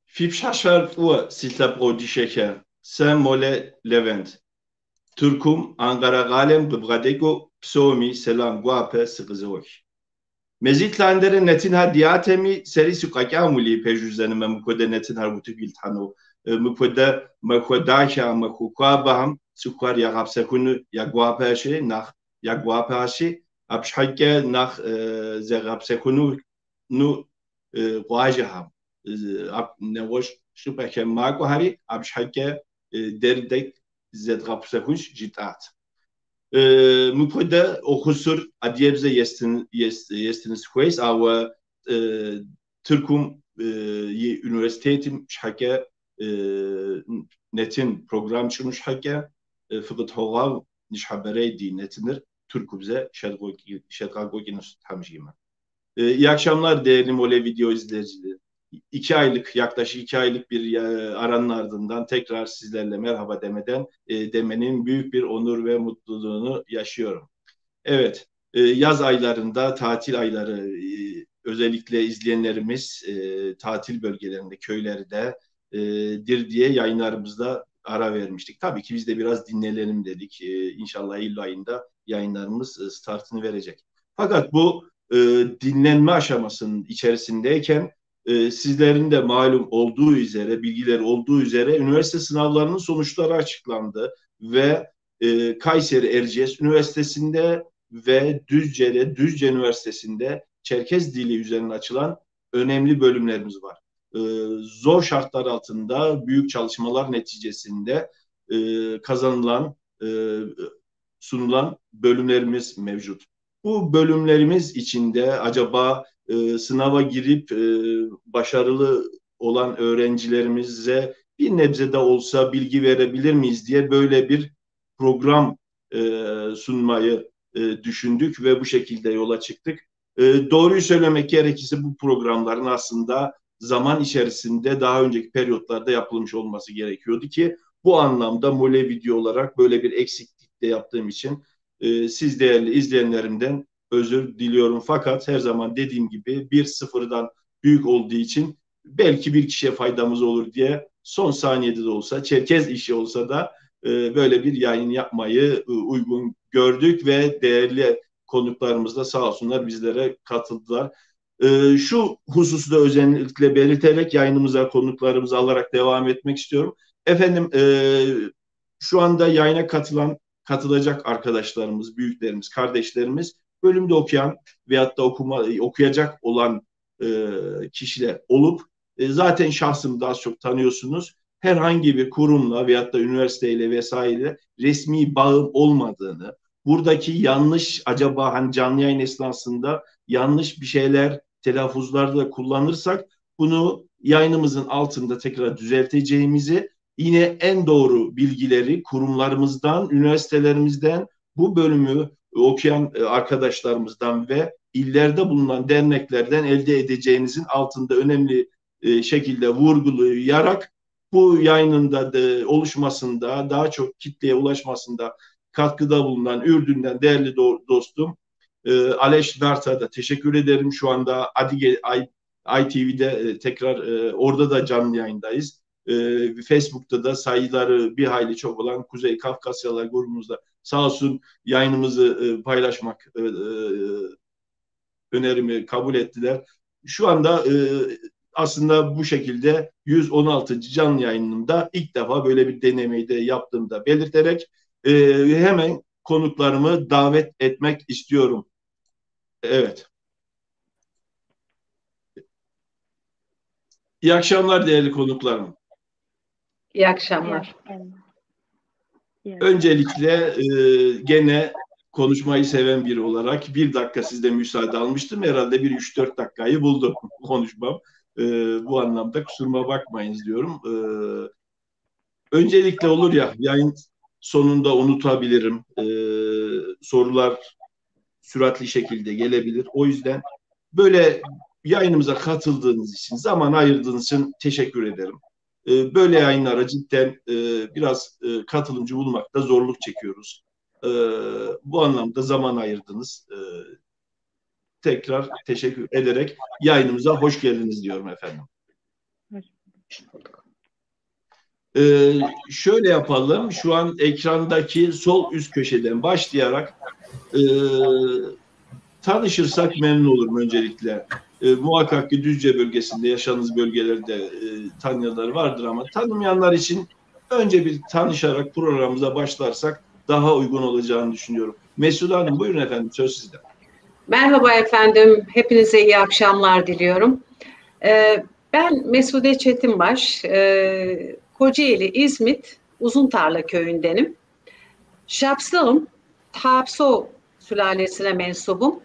Fipşaşar u sitlap odişeke. Sen mole Levent. Türkum Ankara Galem Gıbgadeko Psomi Selam Guape Sıkızıvok. Mezitlandere netin hadiyatemi serisi kakamuli pejüzeni memukode netin harbutu giltano. Mukode makodaka makukabaham sukar ya gapsekunu ya guapeşi nah ya guapeşi apşhakke nah ze gapsekunu nu guajaham. Nevoş şüpheke maku hari apşhakke derdek zed gapsekuş jitat. Mupode okusur adiyebze yestiniz kues ama Türkum üniversitetim şhake netin program çıkmış şhake fıkıt hoğav niş habere di netinir Türkubze şedgagoginus tamjima. İyi akşamlar değerli Mole video izleyicileri. Yaklaşık 2 aylık bir aranın ardından tekrar sizlerle merhaba demenin büyük bir onur ve mutluluğunu yaşıyorum. Evet, yaz aylarında, tatil ayları özellikle izleyenlerimiz tatil bölgelerinde, köylerde dir diye yayınlarımızda ara vermiştik. Tabii ki biz de biraz dinlenelim dedik. İnşallah Eylül ayında yayınlarımız startını verecek. Fakat bu dinlenme aşamasının içerisindeyken sizlerin de malum olduğu üzere, bilgileri olduğu üzere üniversite sınavlarının sonuçları açıklandı ve Kayseri Erciyes Üniversitesi'nde ve Düzce Üniversitesi'nde Çerkez dili üzerine açılan önemli bölümlerimiz var. Zor şartlar altında büyük çalışmalar neticesinde kazanılan, sunulan bölümlerimiz mevcut. Bu bölümlerimiz içinde acaba sınava girip başarılı olan öğrencilerimize bir nebze de olsa bilgi verebilir miyiz diye böyle bir program sunmayı düşündük ve bu şekilde yola çıktık. Doğruyu söylemek gerekirse bu programların aslında zaman içerisinde daha önceki periyotlarda yapılmış olması gerekiyordu ki bu anlamda Mole video olarak böyle bir eksiklikte yaptığım için siz değerli izleyenlerimden özür diliyorum. Fakat her zaman dediğim gibi 1-0'dan büyük olduğu için belki bir kişiye faydamız olur diye son saniyede de olsa, Çerkez işi olsa da böyle bir yayın yapmayı uygun gördük ve değerli konuklarımız da sağ olsunlar bizlere katıldılar. Şu hususu da özellikle belirterek yayınımıza konuklarımızı alarak devam etmek istiyorum. Efendim şu anda yayına katılacak arkadaşlarımız, büyüklerimiz, kardeşlerimiz bölümde okuyan veyahut da okuyacak olan kişiler olup zaten şahsımı daha çok tanıyorsunuz. Herhangi bir kurumla veyahut da üniversiteyle vesaire resmi bağım olmadığını, buradaki yanlış acaba hani canlı yayın esnasında yanlış bir şeyler telaffuzlarda kullanırsak bunu yayınımızın altında tekrar düzelteceğimizi, yine en doğru bilgileri kurumlarımızdan, üniversitelerimizden, bu bölümü okuyan arkadaşlarımızdan ve illerde bulunan derneklerden elde edeceğinizin altında önemli şekilde vurgulayarak bu yayının da oluşmasında, daha çok kitleye ulaşmasında katkıda bulunan Ürdün'den değerli dostum Aleş Dart'a da teşekkür ederim. Şu anda Adige ITV'de tekrar orada da canlı yayındayız. Facebook'ta da sayıları bir hayli çok olan Kuzey Kafkasyalar grubumuzda sağ olsun yayınımızı paylaşmak önerimi kabul ettiler. Şu anda aslında bu şekilde 116. canlı yayınımda ilk defa böyle bir denemeyi de yaptığımda belirterek hemen konuklarımı davet etmek istiyorum. Evet. İyi akşamlar değerli konuklarım. İyi akşamlar. Öncelikle gene konuşmayı seven biri olarak 1 dakika sizden müsaade almıştım. Herhalde bir 3-4 dakikayı buldum konuşmam. Bu anlamda kusuruma bakmayınız diyorum. Öncelikle olur ya yayın sonunda unutabilirim. Sorular süratli şekilde gelebilir. O yüzden böyle yayınımıza katıldığınız için, zaman ayırdığınız için teşekkür ederim. Böyle yayınlara cidden biraz katılımcı bulmakta zorluk çekiyoruz. Bu anlamda zaman ayırdınız. tekrar teşekkür ederek yayınımıza hoş geldiniz diyorum efendim. Şöyle yapalım. Şu an ekrandaki sol üst köşeden başlayarak tanışırsak memnun olurum öncelikle. Muhakkak ki Düzce bölgesinde, yaşadığınız bölgelerde tanıyanlar vardır ama tanımayanlar için önce bir tanışarak programımıza başlarsak daha uygun olacağını düşünüyorum. Mesude Hanım, buyurun efendim, söz sizde. Merhaba efendim, hepinize iyi akşamlar diliyorum. Ben Mesude Çetinbaş, Kocaeli, İzmit, Uzuntarla köyündenim. Şapsalım, Tapso sülalesine mensubum.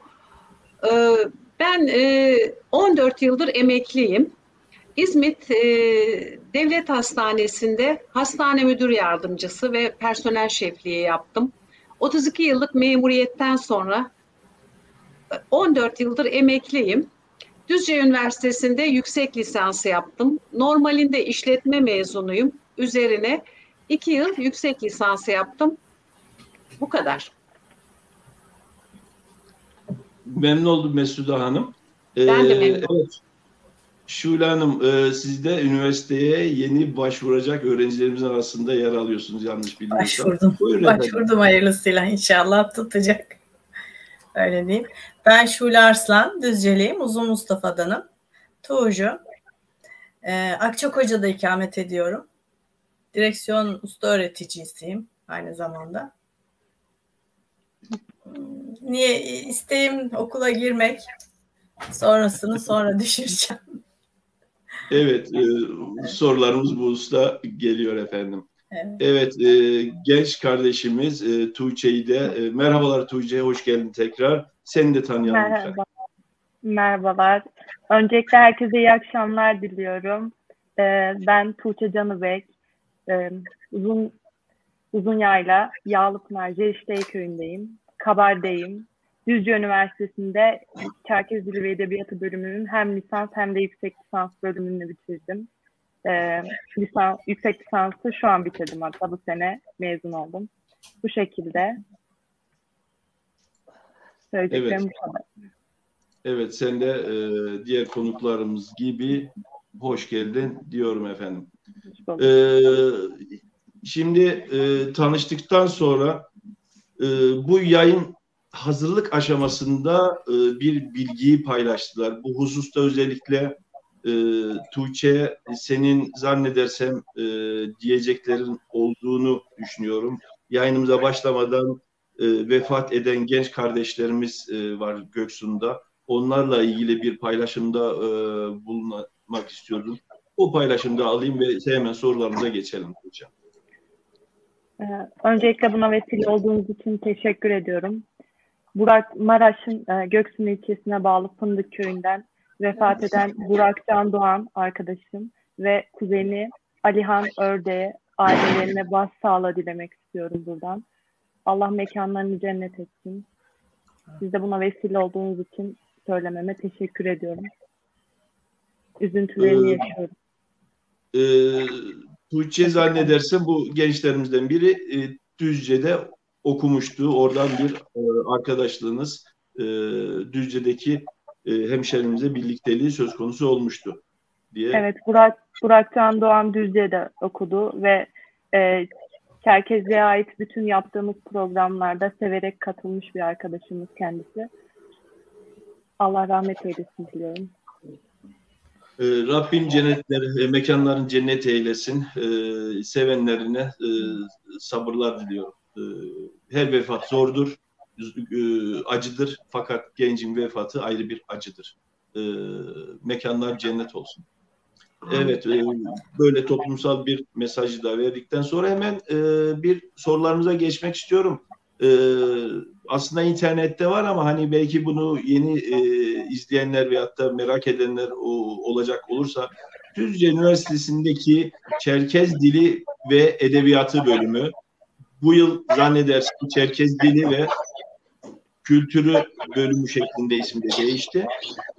Ben 14 yıldır emekliyim. İzmit Devlet Hastanesi'nde hastane müdür yardımcısı ve personel şefliği yaptım. 32 yıllık memuriyetten sonra 14 yıldır emekliyim. Düzce Üniversitesi'nde yüksek lisansı yaptım. Normalinde işletme mezunuyum. Üzerine 2 yıl yüksek lisansı yaptım. Bu kadar. Memnun oldum Mesude Hanım. Ben de memnun oldum. Evet. Şule Hanım, siz de üniversiteye yeni başvuracak öğrencilerimizin arasında yer alıyorsunuz, yanlış bilmiyorsam. Başvurdum hayırlısıyla, inşallah tutacak. Öyle diyeyim. Ben Şule Arslan, Düzceliyim, Uzun Mustafa'danım. Tuğcu. Akçakoca'da ikamet ediyorum. Direksiyon usta öğreticisiyim aynı zamanda. İsteğim okula girmek. Sonrasını sonra düşüreceğim. Evet, sorularımız bu usta geliyor efendim. Evet, genç kardeşimiz Tuğçe'yi de, merhabalar Tuğçe, hoş geldin tekrar. Seni de tanıyalım lütfen. Merhabalar. Öncelikle herkese iyi akşamlar diliyorum. Ben Tuğçe Canıbek, Uzunyayla, Yağlıpınar, Ceriştey köyündeyim. Kabardeyim. Düzce Üniversitesi'nde Çerkez Dili ve Edebiyatı bölümünün hem lisans hem de yüksek lisans bölümünü bitirdim. Yüksek lisansı şu an bitirdim, hatta bu sene mezun oldum. Bu şekilde. Evet. Evet, sen de diğer konuklarımız gibi hoş geldin diyorum efendim. Şimdi tanıştıktan sonra bu yayın hazırlık aşamasında bir bilgiyi paylaştılar. Bu hususta özellikle Tuğçe, senin zannedersem diyeceklerin olduğunu düşünüyorum. Yayınımıza başlamadan vefat eden genç kardeşlerimiz var Göksu'nda. Onlarla ilgili bir paylaşımda bulunmak istiyordum. O paylaşımda alayım ve hemen sorularımıza geçelim Tuğçe. Öncelikle buna vesile olduğunuz için teşekkür ediyorum. Maraş'ın Göksun ilçesine bağlı Fındık köyünden vefat eden Burak Can Doğan arkadaşım ve kuzeni Alihan Örde'ye, ailelerine başsağlığı dilemek istiyorum buradan. Allah mekanlarını cennet etsin. Siz de buna vesile olduğunuz için söylememe teşekkür ediyorum. Üzüntülerini yaşıyorum. Tuğçe zannedersem bu gençlerimizden biri Düzce'de okumuştu. Oradan bir arkadaşlığınız Düzce'deki hemşehrimize birlikteliği söz konusu olmuştu diye. Evet, Burak Can Doğan Düzce'de okudu ve Çerkezli'ye ait bütün yaptığımız programlarda severek katılmış bir arkadaşımız kendisi. Allah rahmet eylesin diliyorum. Rabbim mekanların cennet eylesin. Sevenlerine sabırlar diliyorum. Her vefat zordur, acıdır. Fakat gencin vefatı ayrı bir acıdır. Mekanlar cennet olsun. Evet, böyle toplumsal bir mesajı da verdikten sonra hemen bir sorularımıza geçmek istiyorum. Aslında internette var ama hani belki bunu yeni izleyenler veyahut da merak edenler olacak olursa, Düzce Üniversitesi'ndeki Çerkez Dili ve Edebiyatı bölümü bu yıl zannedersin Çerkez Dili ve Kültürü bölümü şeklinde ismi de değişti.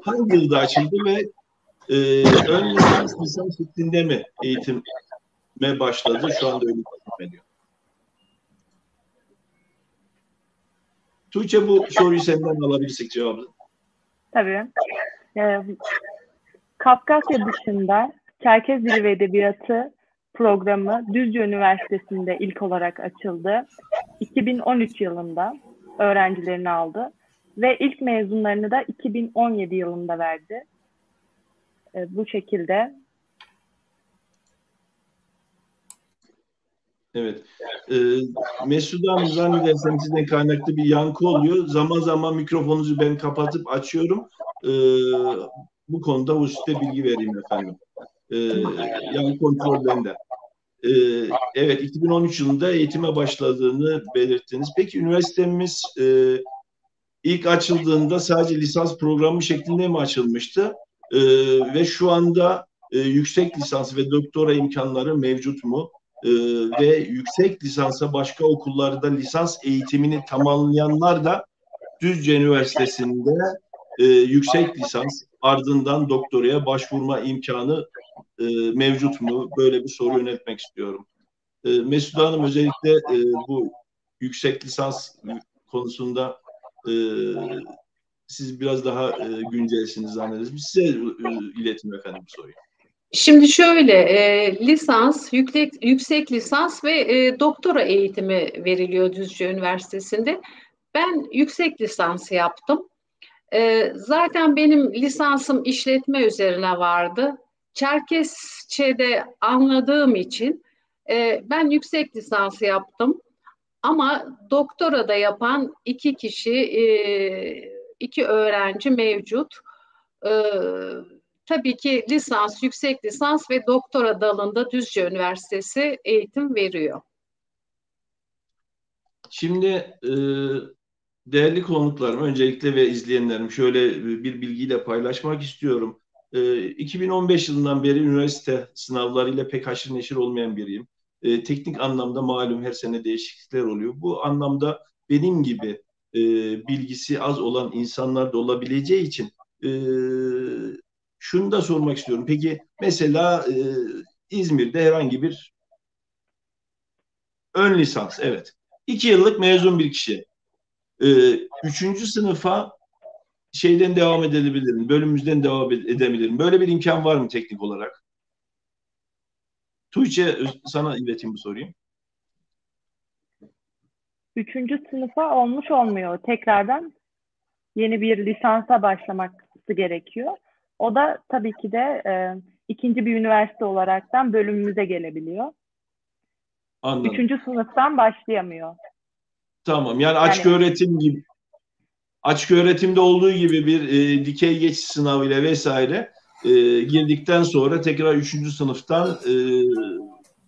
Hangi yılda açıldı ve ön lisans şeklinde mi eğitime başladı? Şu anda öyle devam ediyor. Tuğçe, bu soruyu senden alabilirsek cevabını. Tabii. Kafkasya dışında Çerkez Dili ve Edebiyatı programı Düzce Üniversitesi'nde ilk olarak açıldı. 2013 yılında öğrencilerini aldı ve ilk mezunlarını da 2017 yılında verdi. Bu şekilde. Evet. Mesut Hanım, zannedersem sizden kaynaklı bir yankı oluyor. Zaman zaman mikrofonunuzu ben kapatıp açıyorum. Bu konuda hususte bilgi vereyim efendim. Yani kontrol bende. Evet, 2013 yılında eğitime başladığını belirttiniz. Peki üniversitemiz ilk açıldığında sadece lisans programı şeklinde mi açılmıştı? Ve şu anda yüksek lisans ve doktora imkanları mevcut mu? Ve yüksek lisansa başka okullarda lisans eğitimini tamamlayanlar da Düzce Üniversitesi'nde yüksek lisans ardından doktoraya başvurma imkanı mevcut mu? Böyle bir soru yöneltmek istiyorum. Mesut Hanım, özellikle bu yüksek lisans konusunda siz biraz daha güncelsiniz zannederiz. Biz size iletim efendim bu soruyu. Şimdi şöyle, lisans, yüksek lisans ve doktora eğitimi veriliyor Düzce Üniversitesi'nde. Ben yüksek lisans yaptım. Zaten benim lisansım işletme üzerine vardı. Çerkesçe'de anladığım için ben yüksek lisans yaptım. Ama doktora da yapan iki kişi, iki öğrenci mevcut. Tabii ki lisans, yüksek lisans ve doktora dalında Düzce Üniversitesi eğitim veriyor. Şimdi değerli konuklarım, öncelikle ve izleyenlerim, şöyle bir bilgiyle paylaşmak istiyorum. 2015 yılından beri üniversite sınavlarıyla pek haşır neşir olmayan biriyim. Teknik anlamda malum her sene değişiklikler oluyor. Bu anlamda benim gibi bilgisi az olan insanlar da olabileceği için şunu da sormak istiyorum. Peki mesela İzmir'de herhangi bir ön lisans, evet. 2 yıllık mezun bir kişi. 3. sınıfa şeyden devam edebilirim, bölümümüzden devam edebilirim. Böyle bir imkan var mı teknik olarak? Tuğçe, sana ileteyim bu soruyu. 3. sınıfa olmuş olmuyor. Tekrardan yeni bir lisansa başlaması gerekiyor. O da tabii ki de ikinci bir üniversite olaraktan bölümümüze gelebiliyor. Anladım. 3. sınıftan başlayamıyor. Tamam, yani açık öğretim gibi, açık öğretimde olduğu gibi bir dikey geçiş sınavıyla vesaire girdikten sonra tekrar 3. sınıftan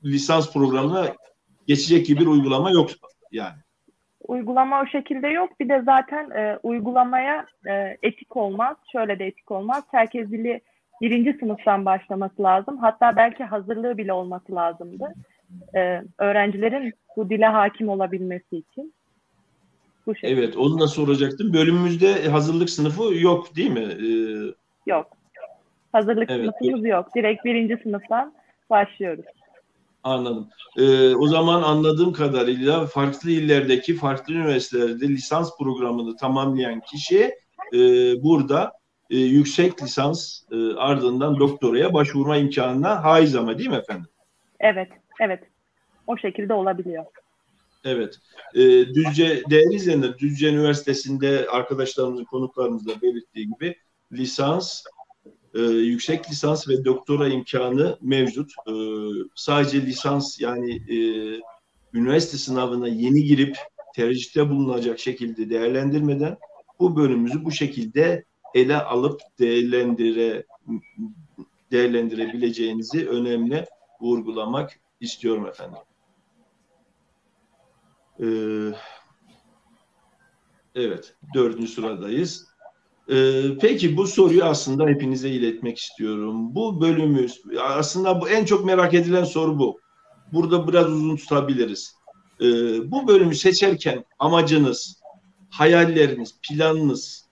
lisans programına geçecek gibi bir uygulama yok yani. Uygulama o şekilde yok. Bir de zaten uygulamaya etik olmaz. Şöyle de etik olmaz. Çerkez dili 1. sınıftan başlaması lazım. Hatta belki hazırlığı bile olması lazımdı. Öğrencilerin bu dile hakim olabilmesi için. Bu şekilde. Evet, onu da soracaktım. Bölümümüzde hazırlık sınıfı yok değil mi? Yok. Hazırlık sınıfımız yok. Direkt 1. sınıftan başlıyoruz. Anladım. O zaman anladığım kadarıyla farklı illerdeki farklı üniversitelerde lisans programını tamamlayan kişi burada yüksek lisans ardından doktoraya başvurma imkanına haiz ama değil mi efendim? Evet. O şekilde olabiliyor. Evet. Düzce, değerli izleyenler, Düzce Üniversitesi'nde arkadaşlarımızın, konuklarımızla belirttiği gibi lisans, yüksek lisans ve doktora imkanı mevcut. Sadece lisans, yani üniversite sınavına yeni girip tercihte bulunacak şekilde değerlendirmeden bu bölümümüzü bu şekilde ele alıp değerlendirebileceğinizi önemli vurgulamak istiyorum efendim. Evet, 4. sıradayız. Peki bu soruyu aslında hepinize iletmek istiyorum. Bu bölümümüz, aslında bu en çok merak edilen soru bu. Burada biraz uzun tutabiliriz. Bu bölümü seçerken amacınız, hayalleriniz, planınız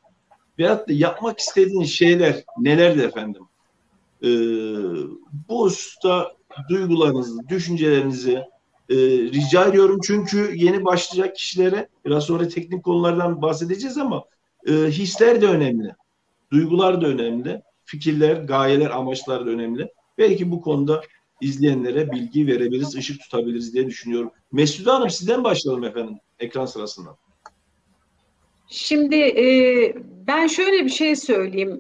veyahut da yapmak istediğiniz şeyler nelerdi efendim? Bu hususta duygularınızı, düşüncelerinizi rica ediyorum. Çünkü yeni başlayacak kişilere biraz sonra teknik konulardan bahsedeceğiz ama hisler de önemli. Duygular da önemli. Fikirler, gayeler, amaçlar da önemli. Belki bu konuda izleyenlere bilgi verebiliriz, ışık tutabiliriz diye düşünüyorum. Mesude Hanım, sizden başlayalım efendim ekran sırasından. Şimdi ben şöyle bir şey söyleyeyim.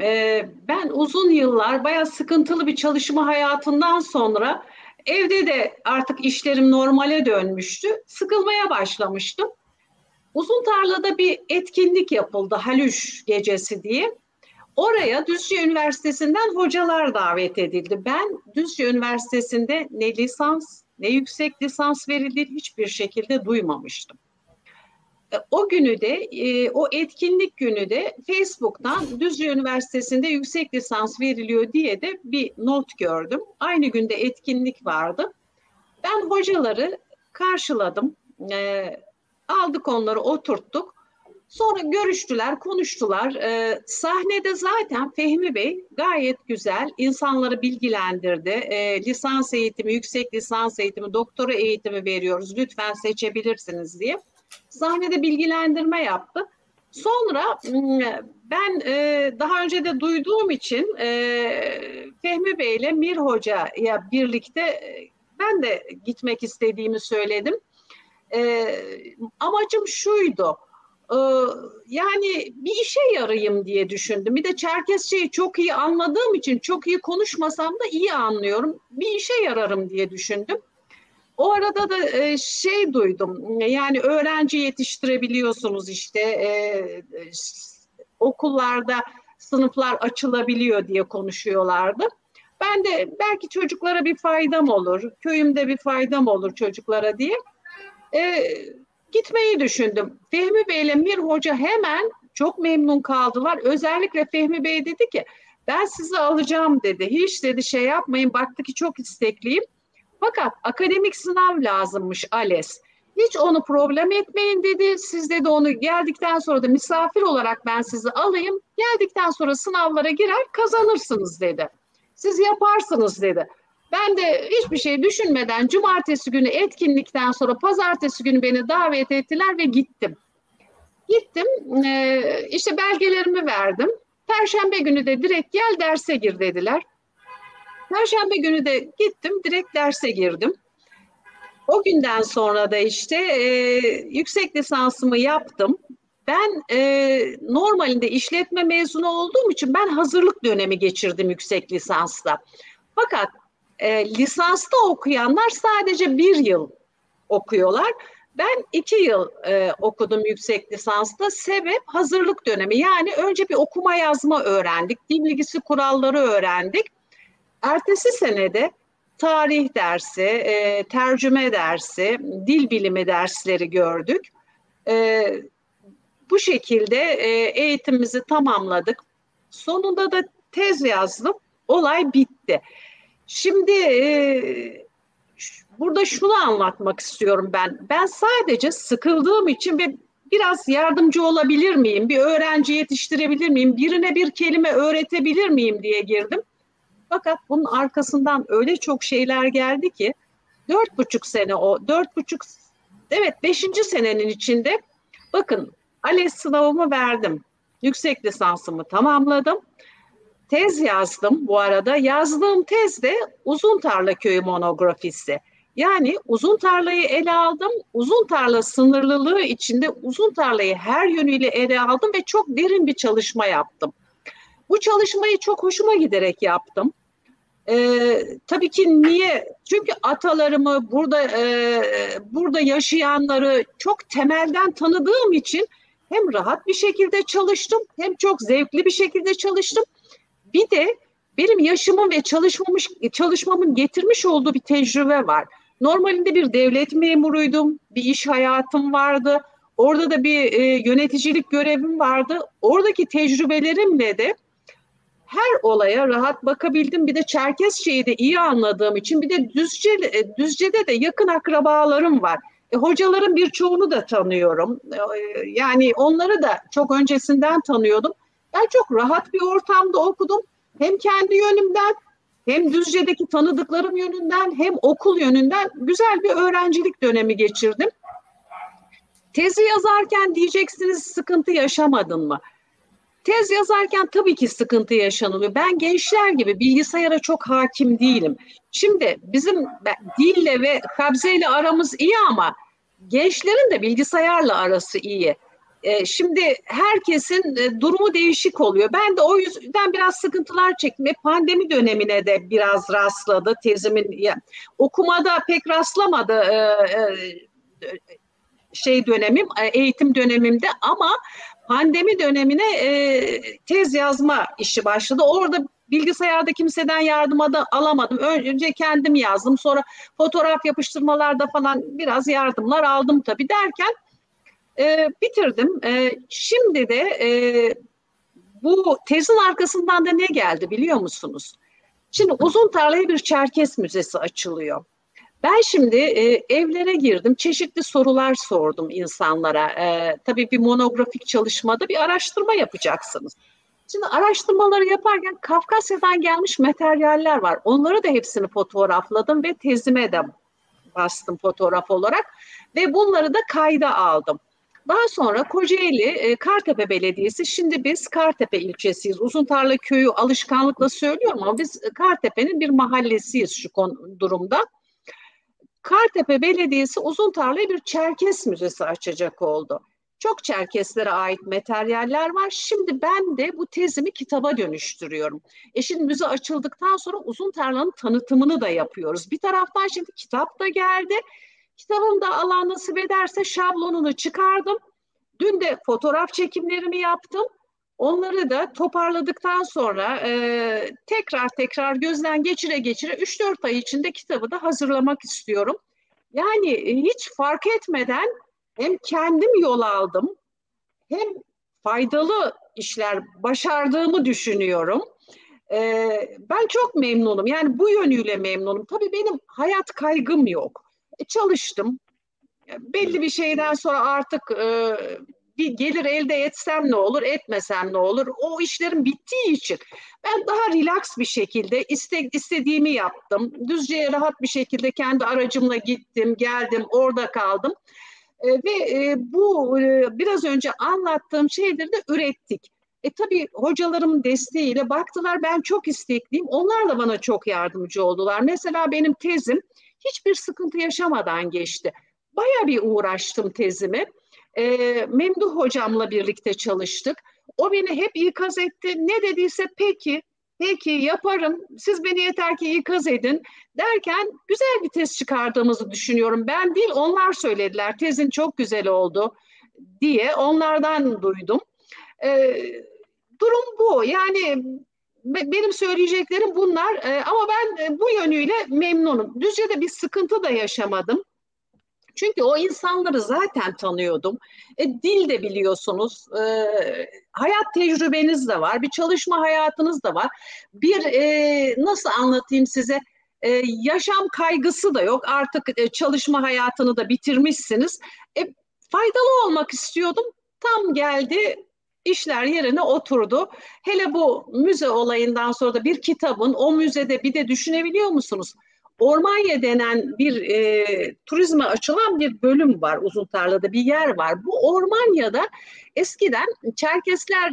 Ben uzun yıllar bayağı sıkıntılı bir çalışma hayatından sonra evde de artık işlerim normale dönmüştü. Sıkılmaya başlamıştım. Uzun Tarla'da bir etkinlik yapıldı, Halüş Gecesi diye. Oraya Düzce Üniversitesi'nden hocalar davet edildi. Ben Düzce Üniversitesi'nde ne lisans ne yüksek lisans verildiğini hiçbir şekilde duymamıştım. O günü de, o etkinlik günü de Facebook'tan Düzce Üniversitesi'nde yüksek lisans veriliyor diye de bir not gördüm. Aynı günde etkinlik vardı. Ben hocaları karşıladım, aldık onları, oturttuk. Sonra görüştüler, konuştular. Sahnede zaten Fehmi Bey gayet güzel insanları bilgilendirdi. Lisans eğitimi, yüksek lisans eğitimi, doktora eğitimi veriyoruz. Lütfen seçebilirsiniz diye. Sahnede bilgilendirme yaptı. Sonra ben daha önce de duyduğum için Fehmi Bey ile Mir Hoca'ya birlikte ben de gitmek istediğimi söyledim. Amacım şuydu. Yani bir işe yarayayım diye düşündüm. Bir de Çerkesçeyi çok iyi anladığım için, çok iyi konuşmasam da iyi anlıyorum. Bir işe yararım diye düşündüm. O arada da duydum. Yani öğrenci yetiştirebiliyorsunuz işte. Okullarda sınıflar açılabiliyor diye konuşuyorlardı. Ben de belki çocuklara bir faydam olur, köyümde bir faydam olur çocuklara diye gitmeyi düşündüm. Fehmi Bey ile Mir Hoca hemen çok memnun kaldılar. Özellikle Fehmi Bey dedi ki ben sizi alacağım dedi. Hiç dedi şey yapmayın, baktı ki çok istekliyim. Fakat akademik sınav lazımmış ALES. Hiç onu problem etmeyin dedi. Siz dedi onu geldikten sonra da misafir olarak ben sizi alayım. Geldikten sonra sınavlara girer kazanırsınız dedi. Siz yaparsınız dedi. Ben de hiçbir şey düşünmeden cumartesi günü etkinlikten sonra pazartesi günü beni davet ettiler ve gittim. Gittim, işte belgelerimi verdim. Perşembe günü de direkt gel derse gir dediler. Perşembe günü de gittim, direkt derse girdim. O günden sonra da işte yüksek lisansımı yaptım. Ben normalinde işletme mezunu olduğum için ben hazırlık dönemi geçirdim yüksek lisansta. Fakat lisansta okuyanlar sadece 1 yıl okuyorlar. Ben 2 yıl okudum yüksek lisansta. Sebep hazırlık dönemi. Yani önce bir okuma yazma öğrendik. Dil bilgisi kuralları öğrendik. Ertesi senede tarih dersi, tercüme dersi, dil bilimi dersleri gördük. Bu şekilde eğitimimizi tamamladık. Sonunda da tez yazdım. Olay bitti. Şimdi burada şunu anlatmak istiyorum ben. Ben sadece sıkıldığım için ve biraz yardımcı olabilir miyim? Bir öğrenci yetiştirebilir miyim? Birine bir kelime öğretebilir miyim diye girdim. Fakat bunun arkasından öyle çok şeyler geldi ki 4,5 sene evet 5. senenin içinde bakın ALES sınavımı verdim. Yüksek lisansımı tamamladım. Tez yazdım bu arada. Yazdığım tez de Uzun Tarla Köyü monografisi. Yani Uzun Tarla'yı ele aldım. Uzun Tarla sınırlılığı içinde Uzun Tarla'yı her yönüyle ele aldım ve çok derin bir çalışma yaptım. Bu çalışmayı çok hoşuma giderek yaptım. Tabii ki niye? Çünkü atalarımı, burada yaşayanları çok temelden tanıdığım için hem rahat bir şekilde çalıştım, hem çok zevkli bir şekilde çalıştım. Bir de benim yaşımın ve çalışmamın getirmiş olduğu bir tecrübe var. Normalinde bir devlet memuruydum, bir iş hayatım vardı. Orada da bir yöneticilik görevim vardı. Oradaki tecrübelerimle de her olaya rahat bakabildim. Bir de Çerkesçeyi de iyi anladığım için bir de Düzce'de de yakın akrabalarım var. Hocaların birçoğunu da tanıyorum. Yani onları da çok öncesinden tanıyordum. Ben çok rahat bir ortamda okudum. Hem kendi yönümden, hem Düzce'deki tanıdıklarım yönünden, hem okul yönünden güzel bir öğrencilik dönemi geçirdim. Tezi yazarken diyeceksiniz sıkıntı yaşamadın mı? tez yazarken tabii ki sıkıntı yaşanılıyor. Ben gençler gibi bilgisayara çok hakim değilim. Şimdi bizim dille ve kabzeyle aramız iyi ama gençlerin de bilgisayarla arası iyi. Şimdi herkesin durumu değişik oluyor. Ben de o yüzden biraz sıkıntılar çektim. Pandemi dönemine de biraz rastladı tezimin. Okumada pek rastlamadı eğitim dönemimde ama pandemi dönemine tez yazma işi başladı. Orada bilgisayarda kimseden yardım alamadım. Önce kendim yazdım. Sonra fotoğraf yapıştırmalarda falan biraz yardımlar aldım tabii derken bitirdim. Şimdi de bu tezin arkasından da ne geldi biliyor musunuz? Şimdi Uzuntarla'ya bir Çerkes Müzesi açılıyor. Ben şimdi evlere girdim, çeşitli sorular sordum insanlara. Tabii bir monografik çalışmada bir araştırma yapacaksınız. Şimdi araştırmaları yaparken Kafkasya'dan gelmiş materyaller var. Onları da hepsini fotoğrafladım ve tezime de bastım fotoğraf olarak ve bunları da kayda aldım. Daha sonra Kocaeli Kartepe Belediyesi, şimdi biz Kartepe ilçesiyiz. Uzuntarla köyü alışkanlıkla söylüyorum ama biz Kartepe'nin bir mahallesiyiz şu durumda. Kartepe Belediyesi Uzuntarla'ya bir Çerkes Müzesi açacak oldu. Çok Çerkeslere ait materyaller var. Şimdi ben de bu tezimi kitaba dönüştürüyorum. Şimdi müze açıldıktan sonra Uzuntarla'nın tanıtımını da yapıyoruz. Bir taraftan şimdi kitap da geldi. Kitabım da Allah nasip ederse şablonunu çıkardım. Dün de fotoğraf çekimlerimi yaptım. Onları da toparladıktan sonra tekrar gözden geçire 3-4 ay içinde kitabı da hazırlamak istiyorum. Yani hiç fark etmeden hem kendim yol aldım hem faydalı işler başardığımı düşünüyorum. Ben çok memnunum. Yani bu yönüyle memnunum. Tabii benim hayat kaygım yok. Çalıştım. Belli bir şeyden sonra artık bir gelir elde etsem ne olur, etmesem ne olur? O işlerin bittiği için ben daha relax bir şekilde istediğimi yaptım. Düzce'ye rahat bir şekilde kendi aracımla gittim, geldim, orada kaldım. Ve bu biraz önce anlattığım şeyleri de ürettik. Tabii hocalarımın desteğiyle baktılar ben çok istekliyim. Onlar da bana çok yardımcı oldular. Mesela benim tezim hiçbir sıkıntı yaşamadan geçti. Bayağı bir uğraştım tezimi. Memduh hocamla birlikte çalıştık. O beni hep ikaz etti. Ne dediyse peki yaparım. Siz beni yeter ki ikaz edin derken güzel bir tez çıkardığımızı düşünüyorum. Ben değil onlar söylediler. Tezin çok güzel oldu diye onlardan duydum. Durum bu. Yani benim söyleyeceklerim bunlar ama ben bu yönüyle memnunum. Düzce'de bir sıkıntı da yaşamadım. Çünkü o insanları zaten tanıyordum. Dil de biliyorsunuz, hayat tecrübeniz de var, bir çalışma hayatınız da var. Bir nasıl anlatayım size, yaşam kaygısı da yok. Artık çalışma hayatını da bitirmişsiniz. Faydalı olmak istiyordum. Tam geldi, işler yerine oturdu. Hele bu müze olayından sonra da bir kitabın o müzede bir de düşünebiliyor musunuz? Ormanya denen bir turizme açılan bir bölüm var. Uzuntarla'da bir yer var. Bu Ormanya'da eskiden Çerkesler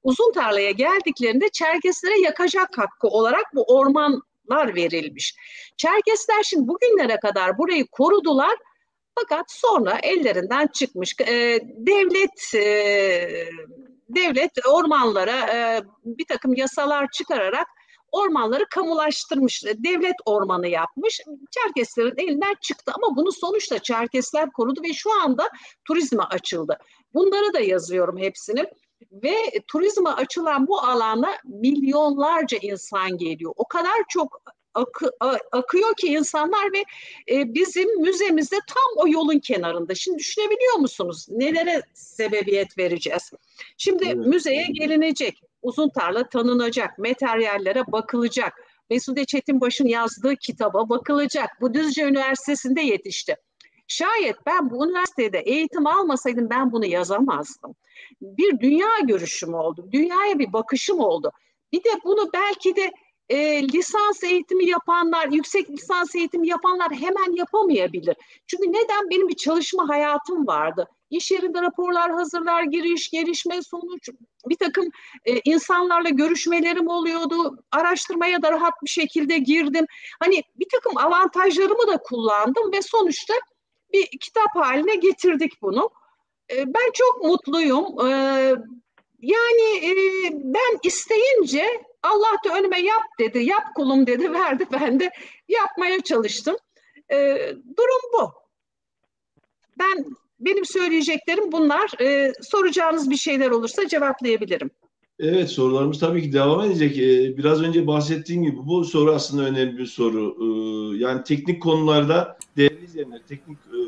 Uzuntarla'ya geldiklerinde Çerkeslere yakacak hakkı olarak bu ormanlar verilmiş. Çerkesler şimdi bugünlere kadar burayı korudular. Fakat sonra ellerinden çıkmış. Devlet ormanlara bir takım yasalar çıkararak ormanları kamulaştırmış, devlet ormanı yapmış. Çerkeslerin elinden çıktı ama bunu sonuçta Çerkesler korudu ve şu anda turizme açıldı. Bunları da yazıyorum hepsini. Ve turizme açılan bu alana milyonlarca insan geliyor. O kadar çok akıyor ki insanlar ve bizim müzemizde tam o yolun kenarında. Şimdi düşünebiliyor musunuz? Nelere sebebiyet vereceğiz? Şimdi evet, müzeye gelinecek. Uzuntarla tanınacak, materyallere bakılacak. Mesude Çetinbaş'ın yazdığı kitaba bakılacak. Bu Düzce Üniversitesi'nde yetişti. Şayet ben bu üniversitede eğitim almasaydım ben bunu yazamazdım. Bir dünya görüşüm oldu, dünyaya bir bakışım oldu. Bir de bunu belki de lisans eğitimi yapanlar, yüksek lisans eğitimi yapanlar hemen yapamayabilir. Çünkü neden? Benim bir çalışma hayatım vardı. iş yerinde raporlar hazırlar, giriş, gelişme, sonuç, bir takım insanlarla görüşmelerim oluyordu. Araştırmaya da rahat bir şekilde girdim. Hani bir takım avantajlarımı da kullandım ve sonuçta bir kitap haline getirdik bunu. Ben çok mutluyum. Ben isteyince Allah da önüme yap dedi, yap kulum dedi, verdi. Ben de yapmaya çalıştım. Durum bu. Benim söyleyeceklerim bunlar. Soracağınız bir şeyler olursa cevaplayabilirim. Evet, sorularımız tabii ki devam edecek. Biraz önce bahsettiğim gibi bu soru aslında önemli bir soru. Yani teknik konularda değerli izleyenler,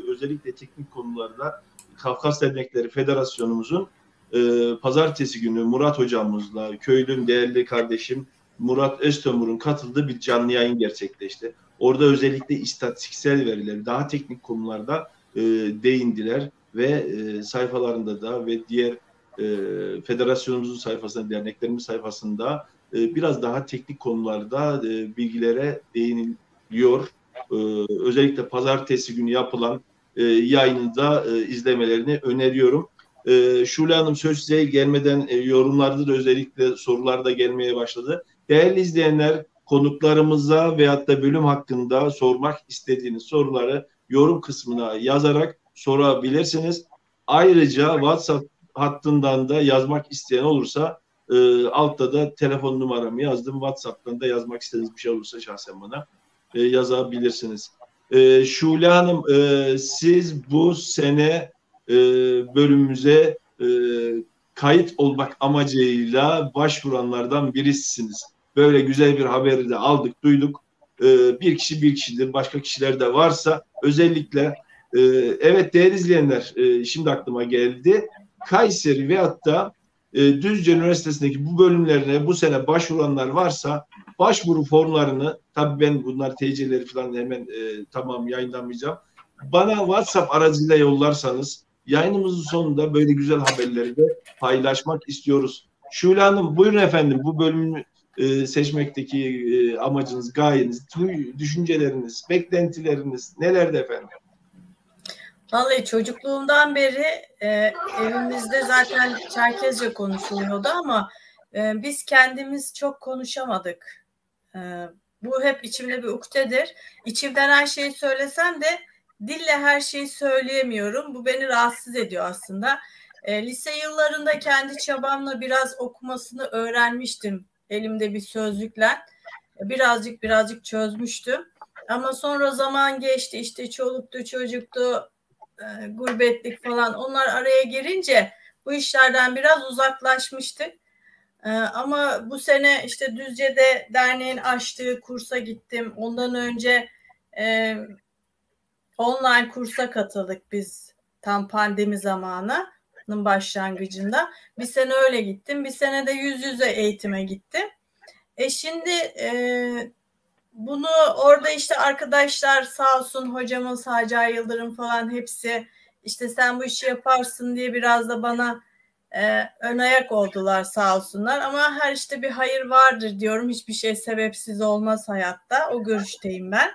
özellikle teknik konularda Kafkas Dernekleri Federasyonumuzun pazartesi günü Murat hocamızla, köylüm değerli kardeşim Murat Öztömür'ün katıldığı bir canlı yayın gerçekleşti. Orada özellikle istatistiksel verileri, daha teknik konularda değindiler ve sayfalarında da ve diğer federasyonumuzun sayfasında, derneklerimiz sayfasında biraz daha teknik konularda bilgilere değiniliyor. Özellikle pazartesi günü yapılan yayını da izlemelerini öneriyorum. Şule Hanım, söz size gelmeden yorumlarda da özellikle sorular da gelmeye başladı. Değerli izleyenler, konuklarımıza veyahut da bölüm hakkında sormak istediğiniz soruları yorum kısmına yazarak sorabilirsiniz. Ayrıca WhatsApp hattından da yazmak isteyen olursa altta da telefon numaramı yazdım. WhatsApp'tan da yazmak istediğiniz bir şey olursa şahsen bana yazabilirsiniz. Şule Hanım, siz bu sene bölümümüze kayıt olmak amacıyla başvuranlardan birisiniz. Böyle güzel bir haberi de aldık, duyduk. Bir kişidir, başka kişiler de varsa özellikle evet değerli izleyenler, şimdi aklıma geldi. Kayseri veyahut da Düzce Üniversitesi'ndeki bu bölümlerine bu sene başvuranlar varsa başvuru formlarını, tabii ben bunlar TC'leri falan hemen tamam yayınlamayacağım. Bana WhatsApp aracıyla yollarsanız yayınımızın sonunda böyle güzel haberleri de paylaşmak istiyoruz. Şule Hanım, buyurun efendim, bu bölümü seçmekteki amacınız, gayeniz, düşünceleriniz, beklentileriniz nelerdi efendim? Vallahi çocukluğumdan beri evimizde zaten Çerkezce konuşuluyordu ama biz kendimiz çok konuşamadık. Bu hep içimde bir ukdedir. İçimden her şeyi söylesem de dille her şeyi söyleyemiyorum. Bu beni rahatsız ediyor aslında. Lise yıllarında kendi çabamla biraz okumasını öğrenmiştim. Elimde bir sözlükle. Birazcık çözmüştüm. Ama sonra zaman geçti, işte çoluktu, çocuktu, gurbetlik falan, onlar araya girince bu işlerden biraz uzaklaşmıştık. Ama bu sene işte Düzce'de derneğin açtığı kursa gittim. Ondan önce online kursa katıldık biz tam pandemi zamanının başlangıcında. Bir sene öyle gittim. Bir sene de yüz yüze eğitime gittim. Şimdi bunu orada işte arkadaşlar sağ olsun, hocamız Hacer Yıldırım falan hepsi işte sen bu işi yaparsın diye biraz da bana ön ayak oldular sağ olsunlar. Ama her işte bir hayır vardır diyorum. Hiçbir şey sebepsiz olmaz hayatta. O görüşteyim ben.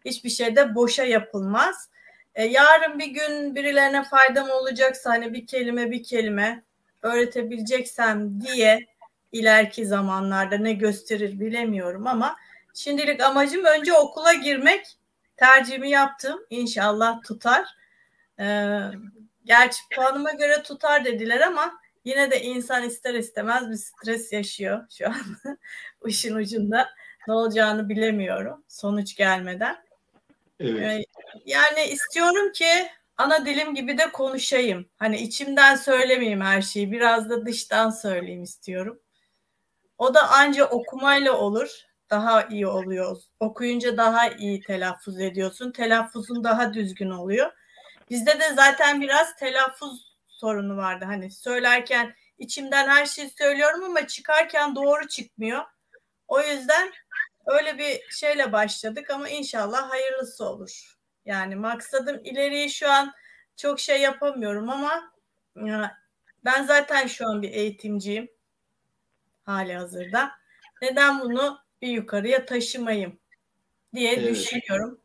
Hiçbir şey de boşa yapılmaz. Yarın bir gün birilerine faydam olacaksa, hani bir kelime öğretebileceksem diye, ileriki zamanlarda ne gösterir bilemiyorum ama şimdilik amacım önce okula girmek. Tercihimi yaptım. İnşallah tutar. Gerçi puanıma göre tutar dediler ama yine de insan ister istemez bir stres yaşıyor şu an. İşin ucunda ne olacağını bilemiyorum sonuç gelmeden. Evet. Yani istiyorum ki ana dilim gibi de konuşayım. Hani içimden söylemeyeyim her şeyi. Biraz da dıştan söyleyeyim istiyorum. O da anca okumayla olur. Daha iyi oluyor. Okuyunca daha iyi telaffuz ediyorsun. Telaffuzun daha düzgün oluyor. Bizde de zaten biraz telaffuz sorunu vardı. Hani söylerken içimden her şeyi söylüyorum ama çıkarken doğru çıkmıyor. O yüzden öyle bir şeyle başladık ama inşallah hayırlısı olur. Yani maksadım ileriyi şu an çok şey yapamıyorum ama ben zaten şu an bir eğitimciyim hali hazırda. Neden bunu bir yukarıya taşımayayım diye düşünüyorum.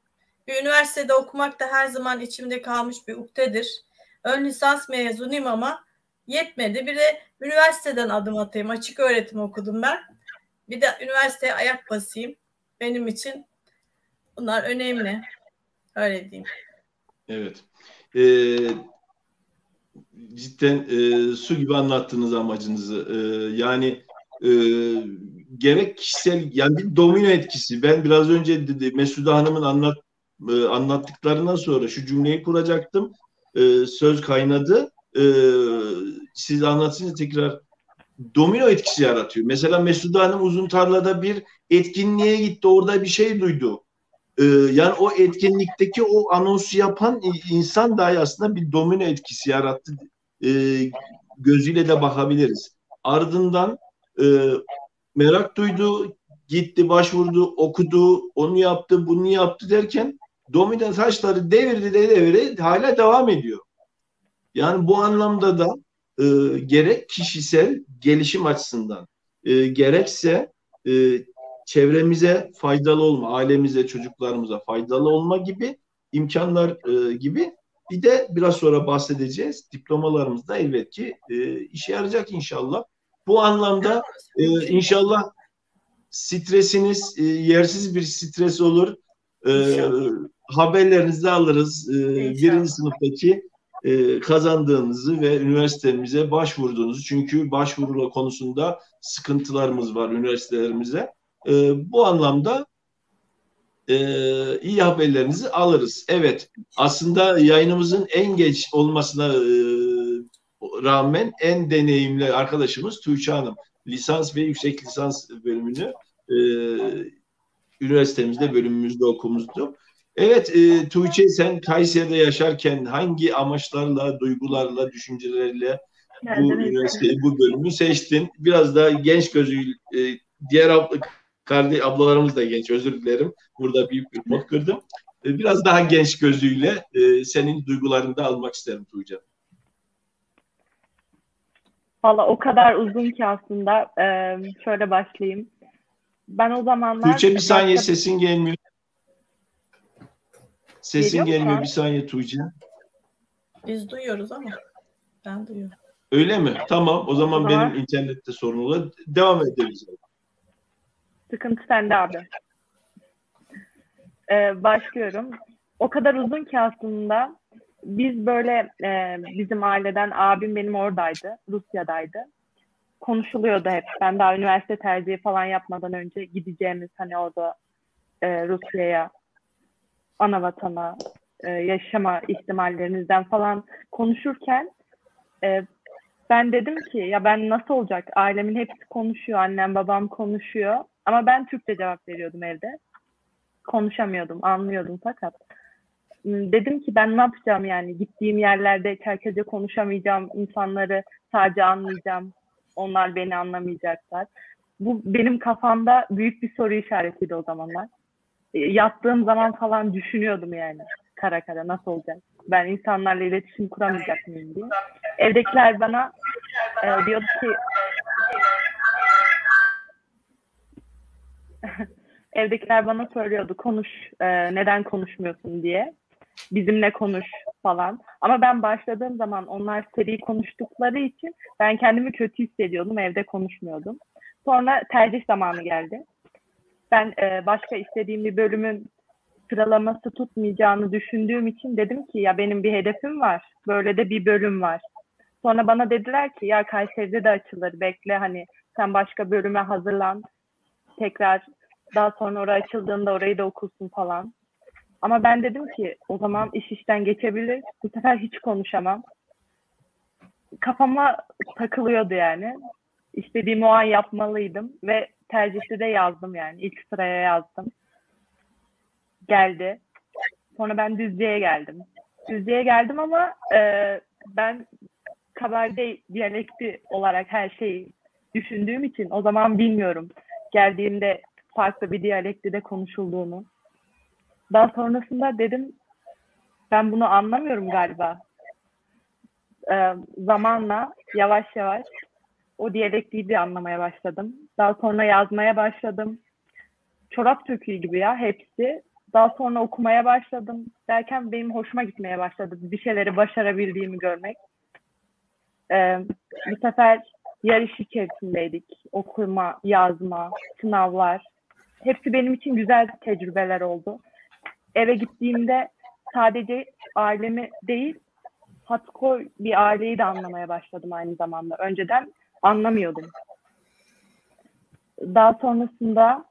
Bir üniversitede okumak da her zaman içimde kalmış bir ukdedir. ön lisans mezunuyum ama yetmedi. Bir de üniversiteden adım atayım. Açık öğretim okudum ben. Bir de üniversiteye ayak basayım. Benim için bunlar önemli. Öyle diyeyim. Evet. Cidden su gibi anlattınız amacınızı. Yani e, gerek kişisel, yani bir domino etkisi. Ben biraz önce Mesude Hanım'ın anlattıklarından sonra şu cümleyi kuracaktım. Söz kaynadı. Siz anlatınca tekrar domino etkisi yaratıyor. Mesela Mesude Hanım uzun tarlada bir etkinliğe gitti. Orada bir şey duydu. Yani o etkinlikteki o anonsu yapan insan dahi aslında bir domino etkisi yarattı. Gözüyle de bakabiliriz. Ardından e, merak duydu, gitti, başvurdu, okudu, onu yaptı, bunu yaptı derken domino taşları devirdi de devire hala devam ediyor. Yani bu anlamda da gerek kişisel gelişim açısından gerekse e, çevremize faydalı olma, ailemize, çocuklarımıza faydalı olma gibi imkanlar gibi bir de biraz sonra bahsedeceğiz. Diplomalarımız da elbet ki işe yarayacak inşallah. Bu anlamda inşallah stresiniz yersiz bir stres olur. Haberlerinizi de alırız. Birinci sınıftaki kazandığınızı ve üniversitemize başvurduğunuzu, çünkü başvuru konusunda sıkıntılarımız var üniversitelerimize. Bu anlamda iyi haberlerinizi alırız. Evet, aslında yayınımızın en geç olmasına rağmen en deneyimli arkadaşımız Tuğçe Hanım. Lisans ve yüksek lisans bölümünü üniversitemizde, bölümümüzde okumuştu. Evet, Tuğçe, sen Kayseri'de yaşarken hangi amaçlarla, duygularla, düşüncelerle bu üniversiteyi, bu bölümü seçtin? Biraz da genç gözüyle, diğer ablalarımız da genç, özür dilerim. Burada büyük bir pot kırdım. Biraz daha genç gözüyle senin duygularını da almak isterim Tuğçe. Valla o kadar uzun ki aslında. Şöyle başlayayım. Ben o zamanlar... Tuğçe, bir saniye, sesin gelmiyor. Sesin gelmiyor, bir saniye Tuğçe. Biz duyuyoruz ama ben duyuyorum. Öyle mi? Tamam, o zaman benim internette sorun olur. Devam ederiz. Sıkıntı sende abi. Başlıyorum. O kadar uzun ki aslında biz böyle bizim aileden, abim benim oradaydı, Rusya'daydı. Konuşuluyordu hep. Ben daha üniversite tercihi falan yapmadan önce gideceğimiz, hani orada Rusya'ya, ana vatana, yaşama ihtimallerinizden falan konuşurken ben dedim ki ya ben nasıl olacak? Ailemin hepsi konuşuyor, annem babam konuşuyor ama ben Türkçe cevap veriyordum evde. Konuşamıyordum, anlıyordum fakat dedim ki ben ne yapacağım yani, gittiğim yerlerde Çerkezce konuşamayacağım, insanları sadece anlayacağım, onlar beni anlamayacaklar. Bu benim kafamda büyük bir soru işaretiydi o zamanlar. Yattığım zaman falan düşünüyordum yani, kara kara nasıl olacak, ben insanlarla iletişim kuramayacak mıyım diye. Evdekiler bana diyordu ki evdekiler bana söylüyordu konuş, neden konuşmuyorsun diye, bizimle konuş falan. Ama ben başladığım zaman onlar seri konuştukları için ben kendimi kötü hissediyordum, evde konuşmuyordum. Sonra tercih zamanı geldi. Ben başka istediğim bir bölümün sıralaması tutmayacağını düşündüğüm için dedim ki ya benim bir hedefim var, böyle de bir bölüm var. Sonra bana dediler ki ya Kayseri'de de açılır, bekle, hani sen başka bölüme hazırlan, tekrar daha sonra oraya açıldığında orayı da okursun falan. Ama ben dedim ki o zaman iş işten geçebilir, bu sefer hiç konuşamam. Kafama takılıyordu yani. İstediğimi o an yapmalıydım ve tercihte de yazdım yani. İlk sıraya yazdım. Geldi. Sonra ben Düzce'ye geldim. Düzce'ye geldim ama ben Kabardey diyalekti olarak her şeyi düşündüğüm için o zaman bilmiyorum. Geldiğimde farklı bir diyalekti de konuşulduğunu. Daha sonrasında dedim ben bunu anlamıyorum galiba. Zamanla yavaş yavaş o diyalektiyi de anlamaya başladım. Daha sonra yazmaya başladım. Çorap söküğü gibi ya hepsi. Daha sonra okumaya başladım. Derken benim hoşuma gitmeye başladı. Bir şeyleri başarabildiğimi görmek. Bu sefer yarış içerisindeydik. Okuma, yazma, sınavlar. Hepsi benim için güzel tecrübeler oldu. Eve gittiğimde sadece ailemi değil, Hatkoy bir aileyi de anlamaya başladım aynı zamanda. Önceden anlamıyordum. Daha sonrasında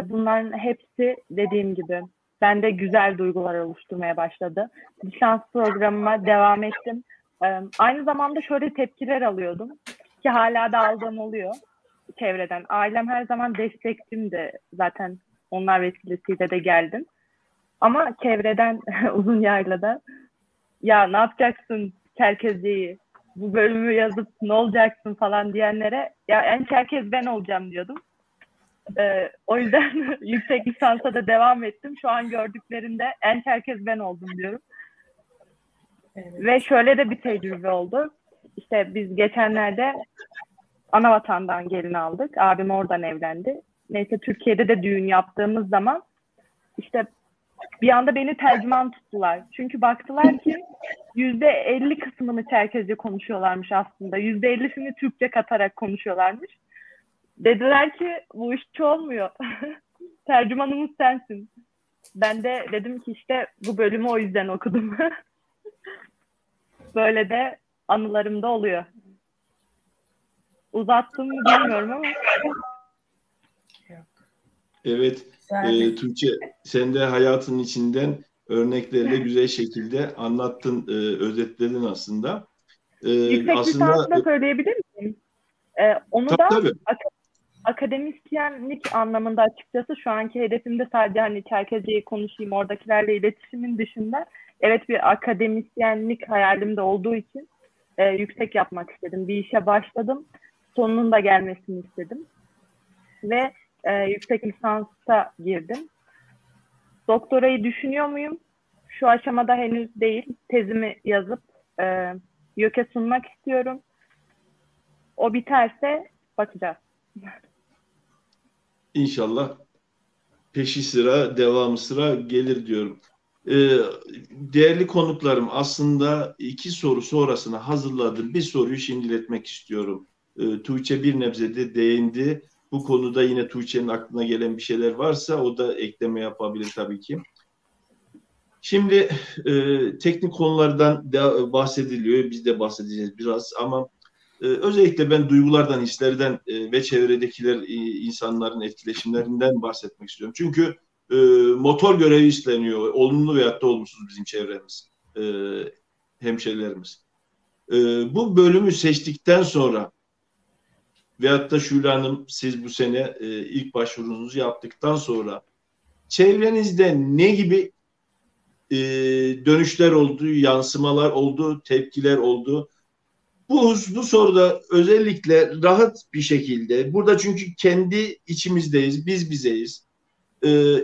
bunların hepsi dediğim gibi bende güzel duygular oluşturmaya başladı. Lisans programıma devam ettim. Aynı zamanda şöyle tepkiler alıyordum ki hala da aldığım oluyor çevreden. Ailem her zaman destektimdi. Zaten onlar vesilesiyle de geldim. Ama çevreden uzun yaylada ya ne yapacaksın Çerkezce'yi, bu bölümü yazıp ne olacaksın falan diyenlere ya en Çerkez ben olacağım diyordum. O yüzden yüksek lisansa da devam ettim. Şu an gördüklerinde en Çerkez ben oldum diyorum. Evet. Ve şöyle de bir tecrübe oldu. İşte biz geçenlerde Anavatan'dan gelin aldık. Abim oradan evlendi. Neyse Türkiye'de de düğün yaptığımız zaman işte bir anda beni tercüman tuttular. Çünkü baktılar ki %50 kısmını Çerkezce konuşuyorlarmış aslında. %50'sini Türkçe katarak konuşuyorlarmış. Dediler ki bu iş olmuyor. Tercümanımız sensin. Ben de dedim ki işte bu bölümü o yüzden okudum. Böyle de anılarımda oluyor. Uzattım mı bilmiyorum ama. Evet, Tuğçe, sen de hayatın içinden örneklerle güzel şekilde anlattın, özetledin aslında. Yüksek lisansı da söyleyebilir miyim? Onu tabii. Akademisyenlik anlamında açıkçası şu anki hedefimde sadece hani Çerkezce'yi konuşayım, oradakilerle iletişimin dışında evet bir akademisyenlik hayalimde olduğu için yüksek yapmak istedim. Bir işe başladım. Sonunun da gelmesini istedim. Ve yüksek lisansa girdim. Doktorayı düşünüyor muyum? Şu aşamada henüz değil. Tezimi yazıp YÖK'e sunmak istiyorum. O biterse bakacağız. İnşallah peşi sıra, devamı sıra gelir diyorum. Değerli konuklarım, aslında 2 soru sonrasına hazırladığım bir soruyu şimdi iletmek istiyorum. Tuğçe bir nebze de değindi. Bu konuda yine Tuğçe'nin aklına gelen bir şeyler varsa o da ekleme yapabilir tabii ki. Şimdi teknik konulardan bahsediliyor. Biz de bahsedeceğiz biraz ama özellikle ben duygulardan, hislerden ve çevredekiler insanların etkileşimlerinden bahsetmek istiyorum. Çünkü motor görevi üstleniyor. Olumlu veyahut da olumsuz bizim çevremiz, hemşerilerimiz. Bu bölümü seçtikten sonra veyahut da Şule Hanım siz bu sene ilk başvurunuzu yaptıktan sonra çevrenizde ne gibi dönüşler oldu, yansımalar oldu, tepkiler oldu? Bu soruda özellikle rahat bir şekilde, burada çünkü kendi içimizdeyiz, biz bizeyiz.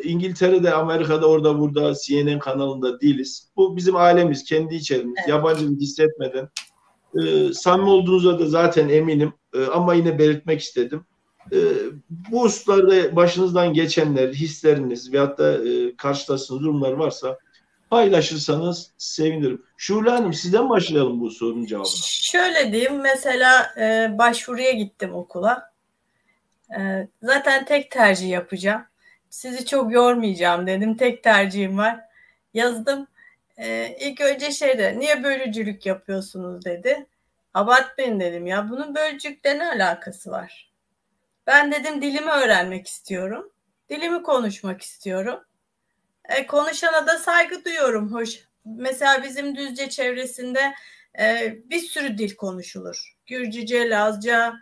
İngiltere'de, Amerika'da, orada, burada, CNN kanalında değiliz. Bu bizim ailemiz, kendi içerimiz, evet. Yabancılık hissetmeden. Samimi olduğunuza da zaten eminim ama yine belirtmek istedim. Bu hususlarda başınızdan geçenler, hisleriniz veyahut da karşılaştığınız durumlar varsa paylaşırsanız sevinirim. Şule Hanım sizden başlayalım bu sorunun cevabına. Şöyle diyeyim, mesela başvuruya gittim okula. Zaten tek tercih yapacağım. Sizi çok yormayacağım dedim. Tek tercihim var. Yazdım. İlk önce niye bölücülük yapıyorsunuz dedi. Abartmayın dedim ya. Bunun bölücülükle ne alakası var? Ben dedim dilimi öğrenmek istiyorum. Dilimi konuşmak istiyorum. Konuşana da saygı duyuyorum. Hoş. Mesela bizim Düzce çevresinde bir sürü dil konuşulur. Gürcüce, Lazca,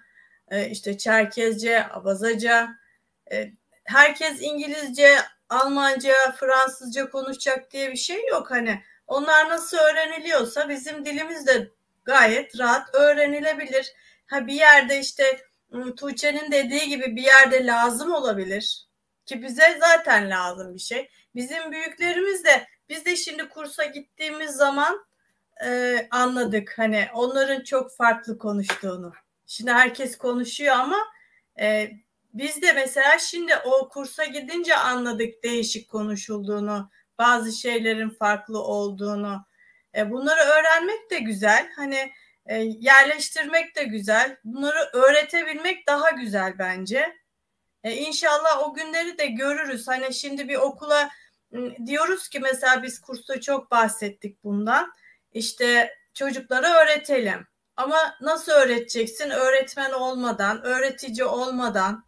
işte Çerkezce, Abazaca. Herkes İngilizce, Almanca, Fransızca konuşacak diye bir şey yok. Hani onlar nasıl öğreniliyorsa bizim dilimiz de gayet rahat öğrenilebilir. Bir yerde işte Tuğçe'nin dediği gibi bir yerde lazım olabilir. Ki bize zaten lazım bir şey. Bizim büyüklerimiz de biz de şimdi kursa gittiğimiz zaman anladık hani onların çok farklı konuştuğunu. Şimdi herkes konuşuyor ama biz de mesela şimdi o kursa gidince anladık değişik konuşulduğunu, bazı şeylerin farklı olduğunu. Bunları öğrenmek de güzel. Hani yerleştirmek de güzel. Bunları öğretebilmek daha güzel bence. İnşallah o günleri de görürüz. Hani şimdi bir okula diyoruz ki mesela biz kursta çok bahsettik bundan. İşte çocuklara öğretelim. Ama nasıl öğreteceksin? Öğretmen olmadan, öğretici olmadan.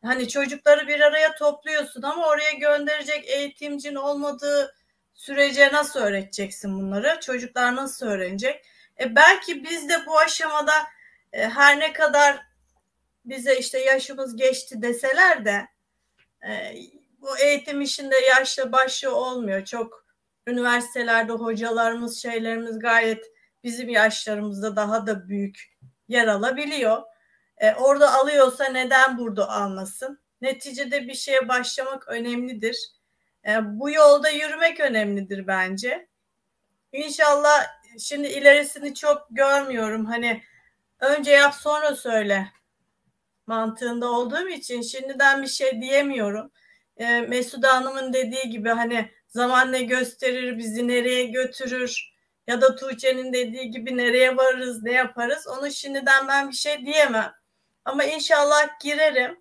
Hani çocukları bir araya topluyorsun ama oraya gönderecek eğitimcin olmadığı sürece nasıl öğreteceksin bunları? Çocuklar nasıl öğrenecek? Belki biz de bu aşamada her ne kadar bize işte yaşımız geçti deseler de bu eğitim işinde yaşlı başlı olmuyor. Çok üniversitelerde hocalarımız, şeylerimiz gayet bizim yaşlarımızda daha da büyük yer alabiliyor. Orada alıyorsa neden burada almasın? Neticede bir şeye başlamak önemlidir. Bu yolda yürümek önemlidir bence. İnşallah şimdi ilerisini çok görmüyorum. Hani önce yap sonra söyle mantığında olduğum için şimdiden bir şey diyemiyorum. Mesude Hanım'ın dediği gibi hani zaman ne gösterir, bizi nereye götürür ya da Tuğçe'nin dediği gibi nereye varırız, ne yaparız onu şimdiden ben bir şey diyemem. Ama inşallah girerim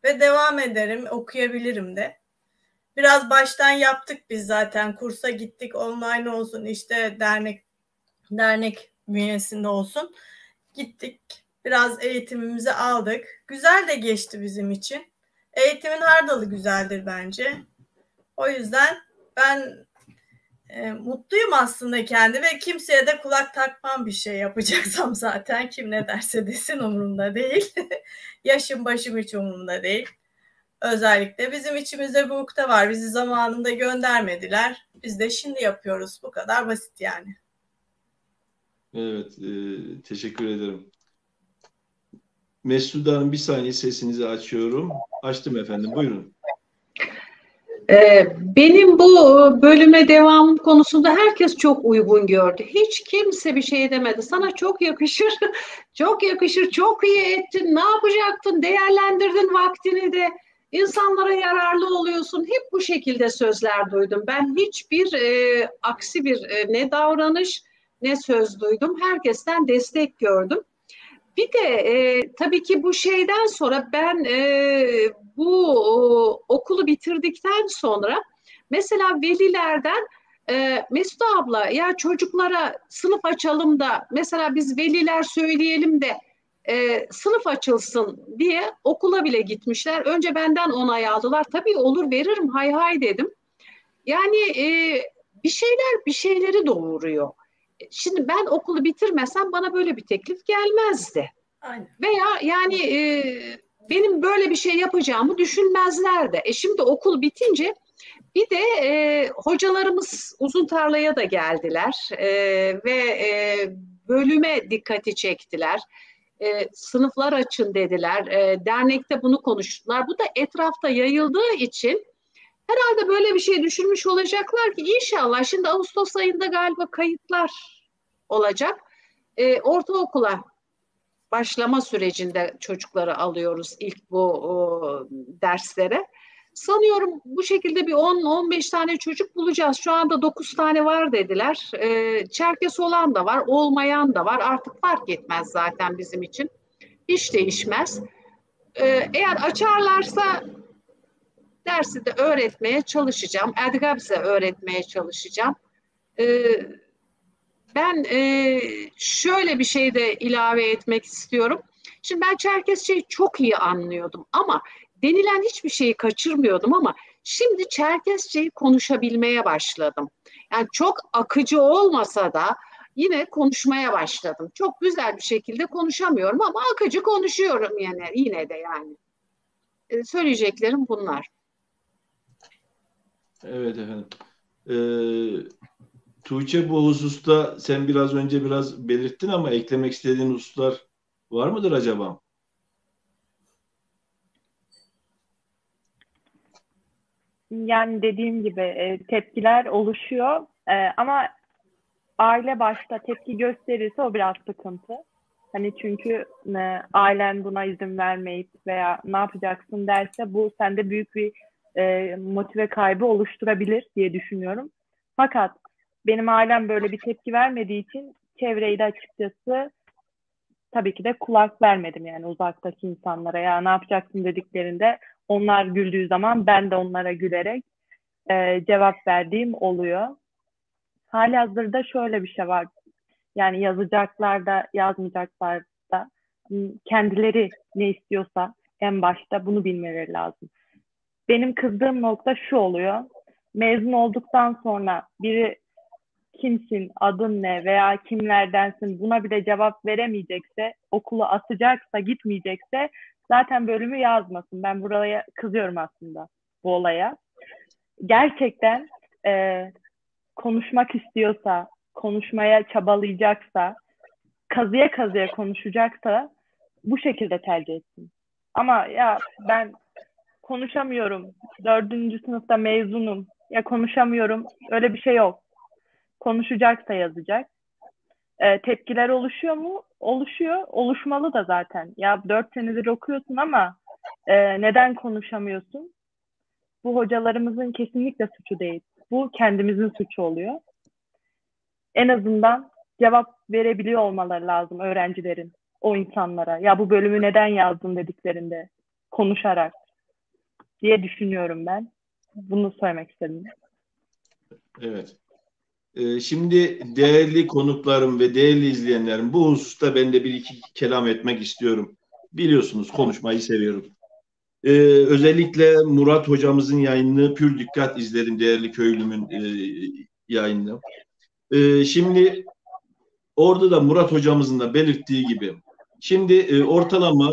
ve devam ederim, okuyabilirim de. Biraz baştan yaptık biz zaten. Kursa gittik, online olsun, işte dernek bünyesinde olsun. Gittik, biraz eğitimimizi aldık. Güzel de geçti bizim için. Eğitimin her dalı güzeldir bence. O yüzden ben mutluyum aslında kendi ve kimseye de kulak takmam bir şey yapacaksam zaten. Kim ne derse desin umurumda değil. Yaşım başım hiç umurumda değil. Özellikle bizim içimizde bir ukde var. Bizi zamanında göndermediler. Biz de şimdi yapıyoruz. Bu kadar basit yani. Evet, teşekkür ederim. Mesude Hanım, bir saniye sesinizi açıyorum. Açtım efendim, buyurun. Benim bu bölüme devam konusunda herkes çok uygun gördü. Hiç kimse bir şey demedi. Sana çok yakışır, çok yakışır, çok iyi ettin, ne yapacaktın, değerlendirdin vaktini de, insanlara yararlı oluyorsun. Hep bu şekilde sözler duydum. Ben hiçbir aksi bir ne davranış ne söz duydum. Herkesten destek gördüm. Bir de tabii ki bu şeyden sonra ben bu okulu bitirdikten sonra mesela velilerden Mesude abla ya çocuklara sınıf açalım da mesela biz veliler söyleyelim de sınıf açılsın diye okula bile gitmişler. Önce benden onay aldılar. Tabii olur veririm hay hay dedim. Yani bir şeyler bir şeyleri doğuruyor. Şimdi ben okulu bitirmesem bana böyle bir teklif gelmezdi. Aynen. Veya yani benim böyle bir şey yapacağımı düşünmezlerdi. Şimdi okul bitince bir de hocalarımız uzun tarlaya da geldiler ve bölüme dikkati çektiler. Sınıflar açın dediler. Dernekte bunu konuştular. Bu da etrafta yayıldığı için herhalde böyle bir şey düşünmüş olacaklar ki inşallah şimdi Ağustos ayında galiba kayıtlar olacak. Ortaokula başlama sürecinde çocukları alıyoruz ilk bu derslere. Sanıyorum bu şekilde bir 10-15 tane çocuk bulacağız. Şu anda 9 tane var dediler. Çerkes olan da var, olmayan da var. Artık fark etmez zaten bizim için. Hiç değişmez. Eğer açarlarsa dersi de öğretmeye çalışacağım. Edgabze öğretmeye çalışacağım. Ben şöyle bir şey de ilave etmek istiyorum. Şimdi ben Çerkesçeyi çok iyi anlıyordum ama denilen hiçbir şeyi kaçırmıyordum ama şimdi Çerkesçeyi konuşabilmeye başladım. Yani çok akıcı olmasa da yine konuşmaya başladım. Çok güzel bir şekilde konuşamıyorum ama akıcı konuşuyorum yine de yani. Söyleyeceklerim bunlar. Evet efendim. Tuğçe, bu hususta sen biraz önce biraz belirttin ama eklemek istediğin hususlar var mıdır acaba? Yani dediğim gibi tepkiler oluşuyor ama aile başta tepki gösterirse o biraz sıkıntı. Hani çünkü ailen buna izin vermeyip veya ne yapacaksın derse bu sende büyük bir motive kaybı oluşturabilir diye düşünüyorum. Fakat benim ailem böyle bir tepki vermediği için çevreyi de açıkçası tabii ki de kulak vermedim yani uzaktaki insanlara. Ya ne yapacaksın dediklerinde onlar güldüğü zaman ben de onlara gülerek cevap verdiğim oluyor. Halihazırda şöyle bir şey var. Yani yazacaklar da yazmayacaklar da kendileri ne istiyorsa en başta bunu bilmeleri lazım. Benim kızdığım nokta şu oluyor. Mezun olduktan sonra biri kimsin, adın ne veya kimlerdensin buna bile cevap veremeyecekse, okulu atacaksa, gitmeyecekse zaten bölümü yazmasın. Ben buraya kızıyorum aslında bu olaya. Gerçekten konuşmak istiyorsa, konuşmaya çabalayacaksa, kazıya kazıya konuşacaksa bu şekilde tercih etsin. Ama ya ben konuşamıyorum, 4. sınıfta mezunum, ya konuşamıyorum, öyle bir şey yok. Konuşacaksa yazacak. Tepkiler oluşuyor mu? Oluşuyor. Oluşmalı da zaten. Ya 4 senedir okuyorsun ama neden konuşamıyorsun? Bu hocalarımızın kesinlikle suçu değil. Bu kendimizin suçu oluyor. En azından cevap verebiliyor olmaları lazım öğrencilerin, o insanlara. Ya bu bölümü neden yazdın dediklerinde konuşarak diye düşünüyorum ben. Bunu söylemek istedim. Evet. Şimdi değerli konuklarım ve değerli izleyenlerim, bu hususta ben de bir iki kelam etmek istiyorum. Biliyorsunuz konuşmayı seviyorum. Özellikle Murat hocamızın yayınını pür dikkat izledim, değerli köylümün yayınını. Şimdi orada da Murat hocamızın da belirttiği gibi, şimdi ortalama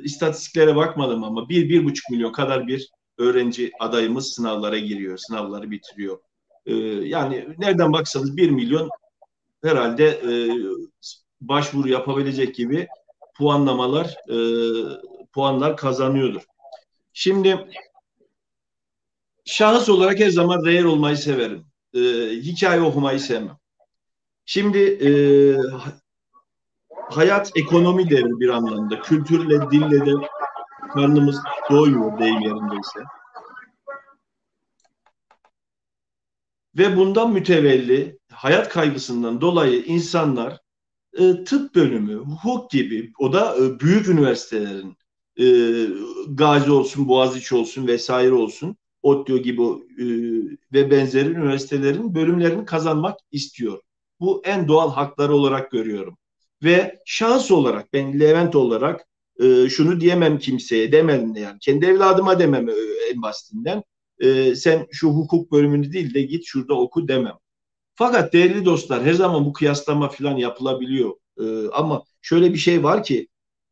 istatistiklere bakmadım ama 1-1,5 milyon kadar bir öğrenci adayımız sınavlara giriyor, sınavları bitiriyor. Yani nereden baksanız 1 milyon herhalde başvuru yapabilecek gibi puanlar kazanıyordur. Şimdi şahıs olarak her zaman reel olmayı severim. Hikaye okumayı sevmem. Şimdi hayat ekonomi devri bir anlamda. Kültürle, dille de karnımız doymuyor deyim yerindeyse. Ve bundan mütevelli hayat kaygısından dolayı insanlar tıp bölümü, hukuk gibi, o da büyük üniversitelerin, Gazi olsun, Boğaziçi olsun vesaire olsun, ODTÜ gibi ve benzeri üniversitelerin bölümlerini kazanmak istiyor. Bu en doğal hakları olarak görüyorum. Ve şahıs olarak, ben Levent olarak şunu diyemem kimseye, demem yani. Kendi evladıma demem en basitinden. Sen şu hukuk bölümünü değil de git şurada oku demem. Fakat değerli dostlar, her zaman bu kıyaslama falan yapılabiliyor. Ama şöyle bir şey var ki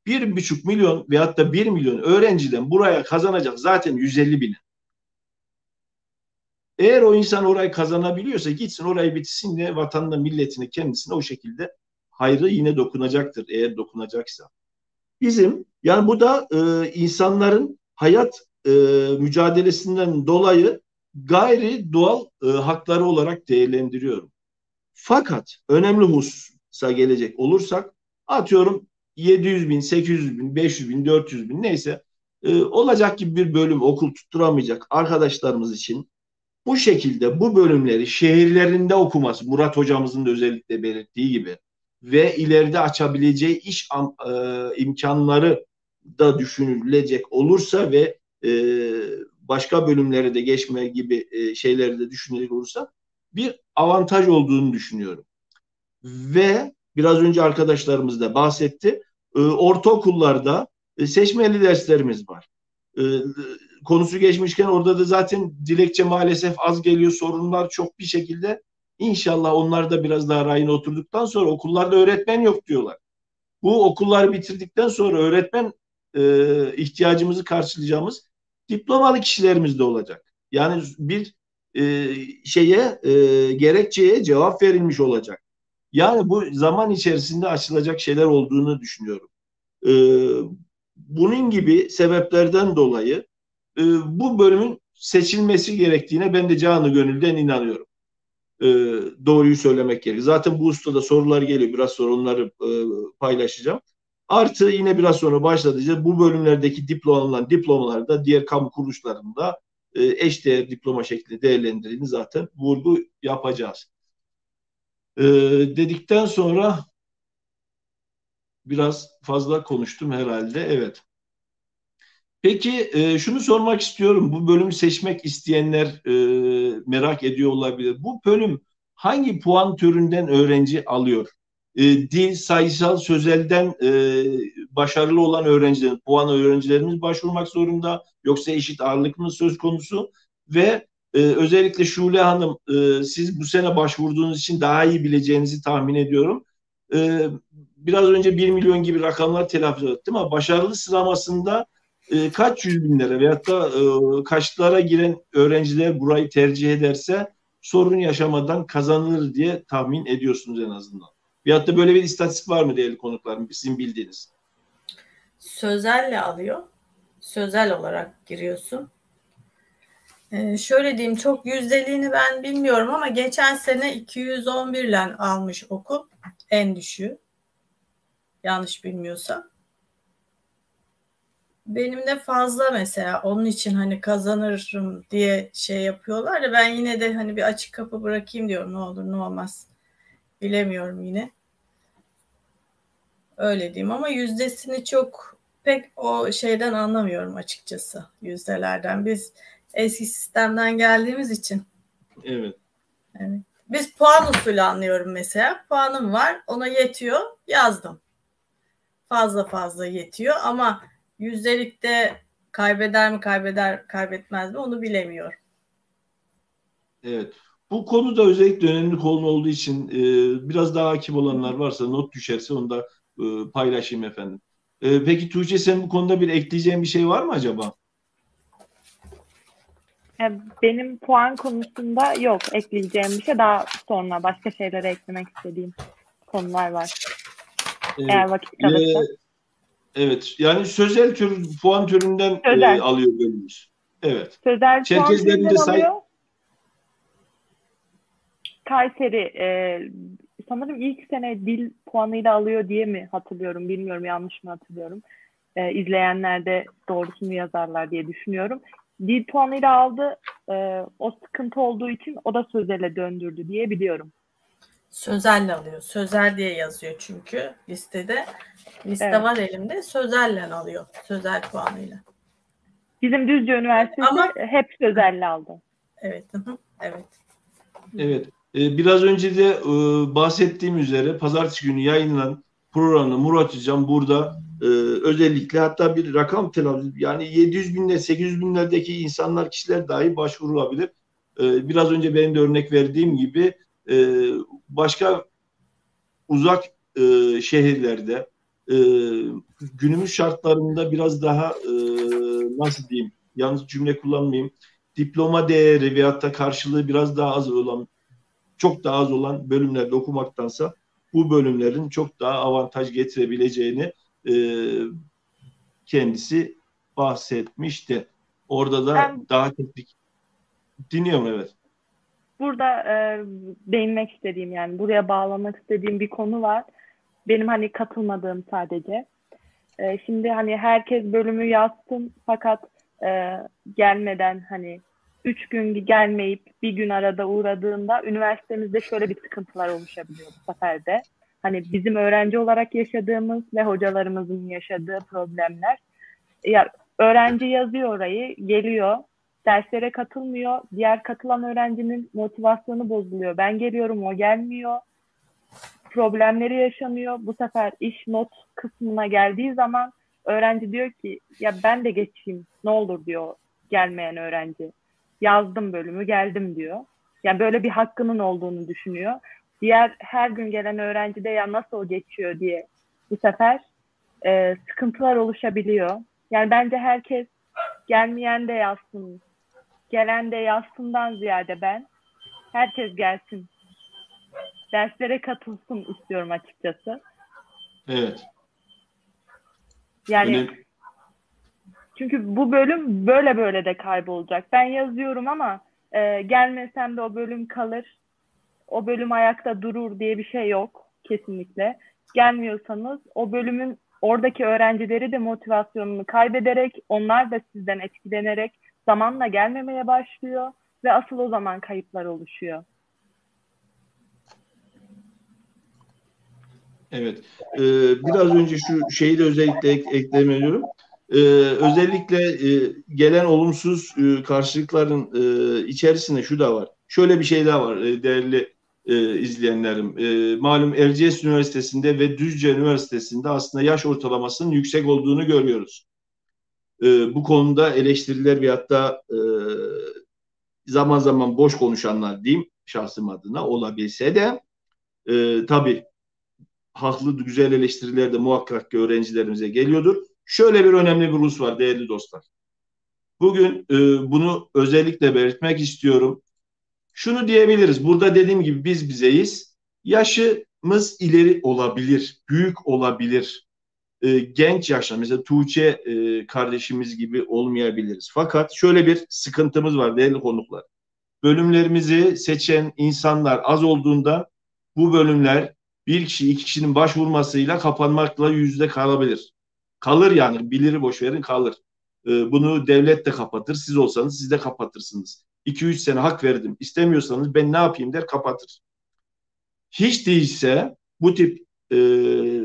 1,5 milyon veyahut da 1 milyon öğrenciden buraya kazanacak zaten 150 bin. Eğer o insan orayı kazanabiliyorsa gitsin orayı bitirsin de vatanına, milletine, kendisine o şekilde hayrı yine dokunacaktır eğer dokunacaksa. Bizim yani bu da insanların hayat mücadelesinden dolayı gayri doğal hakları olarak değerlendiriyorum. Fakat önemli hususa gelecek olursak atıyorum 700 bin, 800 bin, 500 bin, 400 bin neyse olacak gibi bir bölüm okul tutturamayacak arkadaşlarımız için bu şekilde bu bölümleri şehirlerinde okuması, Murat hocamızın da özellikle belirttiği gibi ve ileride açabileceği iş imkanları da düşünülecek olursa ve başka bölümlere de geçme gibi şeyleri de düşünecek olursa bir avantaj olduğunu düşünüyorum. Ve biraz önce arkadaşlarımız da bahsetti. Ortaokullarda seçmeli derslerimiz var. Konusu geçmişken orada da zaten dilekçe maalesef az geliyor. Sorunlar çok bir şekilde. İnşallah onlar da biraz daha rayına oturduktan sonra okullarda öğretmen yok diyorlar. Bu okulları bitirdikten sonra öğretmen ihtiyacımızı karşılayacağımız diplomalı kişilerimiz de olacak. Yani bir gerekçeye cevap verilmiş olacak. Yani bu zaman içerisinde açılacak şeyler olduğunu düşünüyorum. Bunun gibi sebeplerden dolayı bu bölümün seçilmesi gerektiğine ben de canı gönülden inanıyorum. Doğruyu söylemek gerekir. Zaten bu ustada sorular geliyor. Biraz sonra onları paylaşacağım. Artı yine biraz sonra başlatacağız. Bu bölümlerdeki diplomalar da diğer kamu kuruluşlarında eşdeğer diploma şeklinde değerlendirildiğini zaten vurgu yapacağız. Dedikten sonra biraz fazla konuştum herhalde. Evet. Peki şunu sormak istiyorum. Bu bölümü seçmek isteyenler merak ediyor olabilir. Bu bölüm hangi puan türünden öğrenci alıyor? Dil, sayısal, sözelden başarılı olan öğrenciler, puan öğrencilerimiz başvurmak zorunda. Yoksa eşit ağırlık mı söz konusu? Ve özellikle Şule Hanım, siz bu sene başvurduğunuz için daha iyi bileceğinizi tahmin ediyorum. Biraz önce 1 milyon gibi rakamlar telaffuz ettim ama başarılı sıralamasında kaç yüz binlere veyahut da kaçlara giren öğrenciler burayı tercih ederse sorun yaşamadan kazanılır diye tahmin ediyorsunuz en azından. Veyahut da böyle bir istatistik var mı değerli konuklarım sizin bildiğiniz? Sözelle alıyor. Sözel olarak giriyorsun. Şöyle diyeyim, çok yüzdeliğini ben bilmiyorum ama geçen sene 211 ile almış okul, en düşüğü. Yanlış bilmiyorsam. Benim de fazla mesela, onun için hani kazanırım diye şey yapıyorlar da ben yine de hani bir açık kapı bırakayım diyorum, ne olur ne olmaz. Bilemiyorum yine. Öyle diyeyim ama yüzdesini çok pek o şeyden anlamıyorum açıkçası, yüzdelerden. Biz eski sistemden geldiğimiz için. Evet. Evet. Biz puan usulü anlıyorum mesela. Puanım var, ona yetiyor, yazdım. Fazla yetiyor ama yüzdelikte kaybeder mi kaybetmez mi onu bilemiyorum. Evet. Bu konu da özellikle önemli konu olduğu için biraz daha hakim olanlar varsa not düşerse onu da paylaşayım efendim. Peki Tuğçe, sen bu konuda bir ekleyeceğin bir şey var mı acaba? Benim puan konusunda yok ekleyeceğim bir şey. Daha sonra başka şeylere eklemek istediğim konular var. Eğer vakit kalırsa. Evet. Yani sözel puan türünden alıyor bölümümüz. Evet. Sözel puan türünden alıyor. Kayseri sanırım ilk sene dil puanıyla alıyor diye mi hatırlıyorum, bilmiyorum, yanlış mı hatırlıyorum. İzleyenler de doğrusunu yazarlar diye düşünüyorum. Dil puanıyla aldı, o sıkıntı olduğu için o da sözele döndürdü diye biliyorum. Sözelle alıyor. Sözel diye yazıyor çünkü listede. Liste var elimde. Sözelle alıyor. Sözel puanıyla. Bizim Düzce Üniversitesi ama hep sözelle aldı. Evet. Evet. Evet. Biraz önce de bahsettiğim üzere pazartesi günü yayınlanan programda Murat Hocam burada özellikle hatta bir rakam telaffuz, yani 700 binler, 800 binlerdeki insanlar, kişiler dahi başvurulabilir. Biraz önce benim de örnek verdiğim gibi başka uzak şehirlerde günümüz şartlarında biraz daha nasıl diyeyim, yalnız cümle kullanmayayım, diploma değeri veyahut da karşılığı biraz daha az olan, çok daha az olan bölümlerde okumaktansa bu bölümlerin çok daha avantaj getirebileceğini kendisi bahsetmişti. Orada da daha teknik. Dinliyorum, evet. Burada değinmek istediğim, yani buraya bağlamak istediğim bir konu var. Benim hani katılmadığım sadece. Şimdi hani herkes bölümü yazsın fakat gelmeden, hani 3 gün gelmeyip bir gün arada uğradığında üniversitemizde şöyle bir sıkıntılar oluşabiliyor bu sefer de. Hani bizim öğrenci olarak yaşadığımız ve hocalarımızın yaşadığı problemler. Ya öğrenci yazıyor orayı, geliyor, derslere katılmıyor. Diğer katılan öğrencinin motivasyonu bozuluyor. Ben geliyorum, o gelmiyor. Problemleri yaşanıyor. Bu sefer iş not kısmına geldiği zaman öğrenci diyor ki ya ben de geçeyim ne olur diyor gelmeyen öğrenci. Yazdım bölümü, geldim diyor. Yani böyle bir hakkının olduğunu düşünüyor. Diğer her gün gelen öğrenci de ya nasıl o geçiyor diye bu sefer sıkıntılar oluşabiliyor. Yani bence herkes gelmeyen de yazsın, gelen de yazsından ziyade herkes gelsin, derslere katılsın istiyorum açıkçası. Evet. Yani çünkü bu bölüm böyle de kaybolacak. Ben yazıyorum ama gelmesem de o bölüm kalır. o bölüm ayakta durur diye bir şey yok kesinlikle. Gelmiyorsanız o bölümün oradaki öğrencileri de motivasyonunu kaybederek, onlar da sizden etkilenerek zamanla gelmemeye başlıyor ve asıl o zaman kayıplar oluşuyor. Evet. Biraz önce şu şeyi de özellikle eklemeliyim. Özellikle gelen olumsuz karşılıkların içerisinde şu da var. Şöyle bir şey daha var değerli izleyenlerim. Malum Erciyes Üniversitesi'nde ve Düzce Üniversitesi'nde aslında yaş ortalamasının yüksek olduğunu görüyoruz. Bu konuda eleştiriler ve hatta zaman zaman boş konuşanlar diyeyim şahsım adına olabilse de tabii haklı güzel eleştiriler de muhakkak ki öğrencilerimize geliyordur. Şöyle bir önemli bir husus var değerli dostlar. Bugün bunu özellikle belirtmek istiyorum. Şunu diyebiliriz. Burada dediğim gibi biz bizeyiz. Yaşımız ileri olabilir, büyük olabilir. Genç yaşta mesela Tuğçe kardeşimiz gibi olmayabiliriz. Fakat şöyle bir sıkıntımız var değerli konuklar. Bölümlerimizi seçen insanlar az olduğunda bu bölümler bir kişi, iki kişinin başvurmasıyla kapanmakla yüzde kalabilir. Kalır yani, biliri boş verin kalır. Bunu devlet de kapatır. Siz olsanız siz de kapatırsınız. 2-3 sene hak verdim. İstemiyorsanız ben ne yapayım der kapatır. Hiç değilse bu tip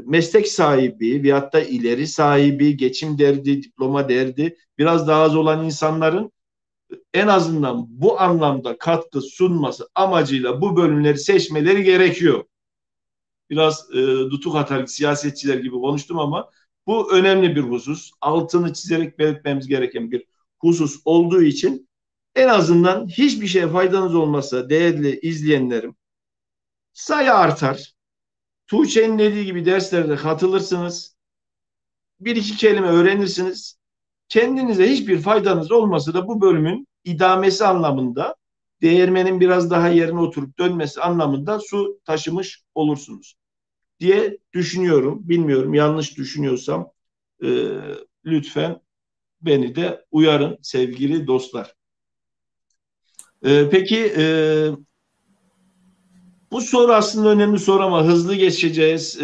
meslek sahibi veyahut da ileri sahibi, geçim derdi, diploma derdi biraz daha az olan insanların en azından bu anlamda katkı sunması amacıyla bu bölümleri seçmeleri gerekiyor. Biraz dutuk atar siyasetçiler gibi konuştum ama bu önemli bir husus. Altını çizerek belirtmemiz gereken bir husus olduğu için en azından hiçbir şeye faydanız olmazsa değerli izleyenlerim, sayı artar. Tuğçe'nin dediği gibi derslerde katılırsınız. Bir iki kelime öğrenirsiniz. Kendinize hiçbir faydanız olmasa da bu bölümün idamesi anlamında, değirmenin biraz daha yerine oturup dönmesi anlamında su taşımış olursunuz diye düşünüyorum. Bilmiyorum, yanlış düşünüyorsam lütfen beni de uyarın sevgili dostlar. Peki bu soru aslında önemli soru ama hızlı geçeceğiz.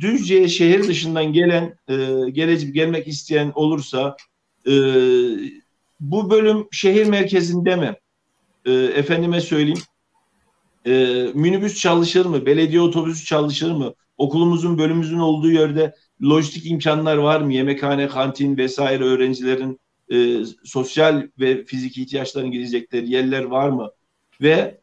Düzce'ye şehir dışından gelen, gelmek isteyen olursa bu bölüm şehir merkezinde mi? Efendime söyleyeyim. Minibüs çalışır mı? Belediye otobüsü çalışır mı? Okulumuzun, bölümümüzün olduğu yerde lojistik imkanlar var mı? Yemekhane, kantin vesaire öğrencilerin sosyal ve fiziki ihtiyaçlarını gidecekleri yerler var mı? Ve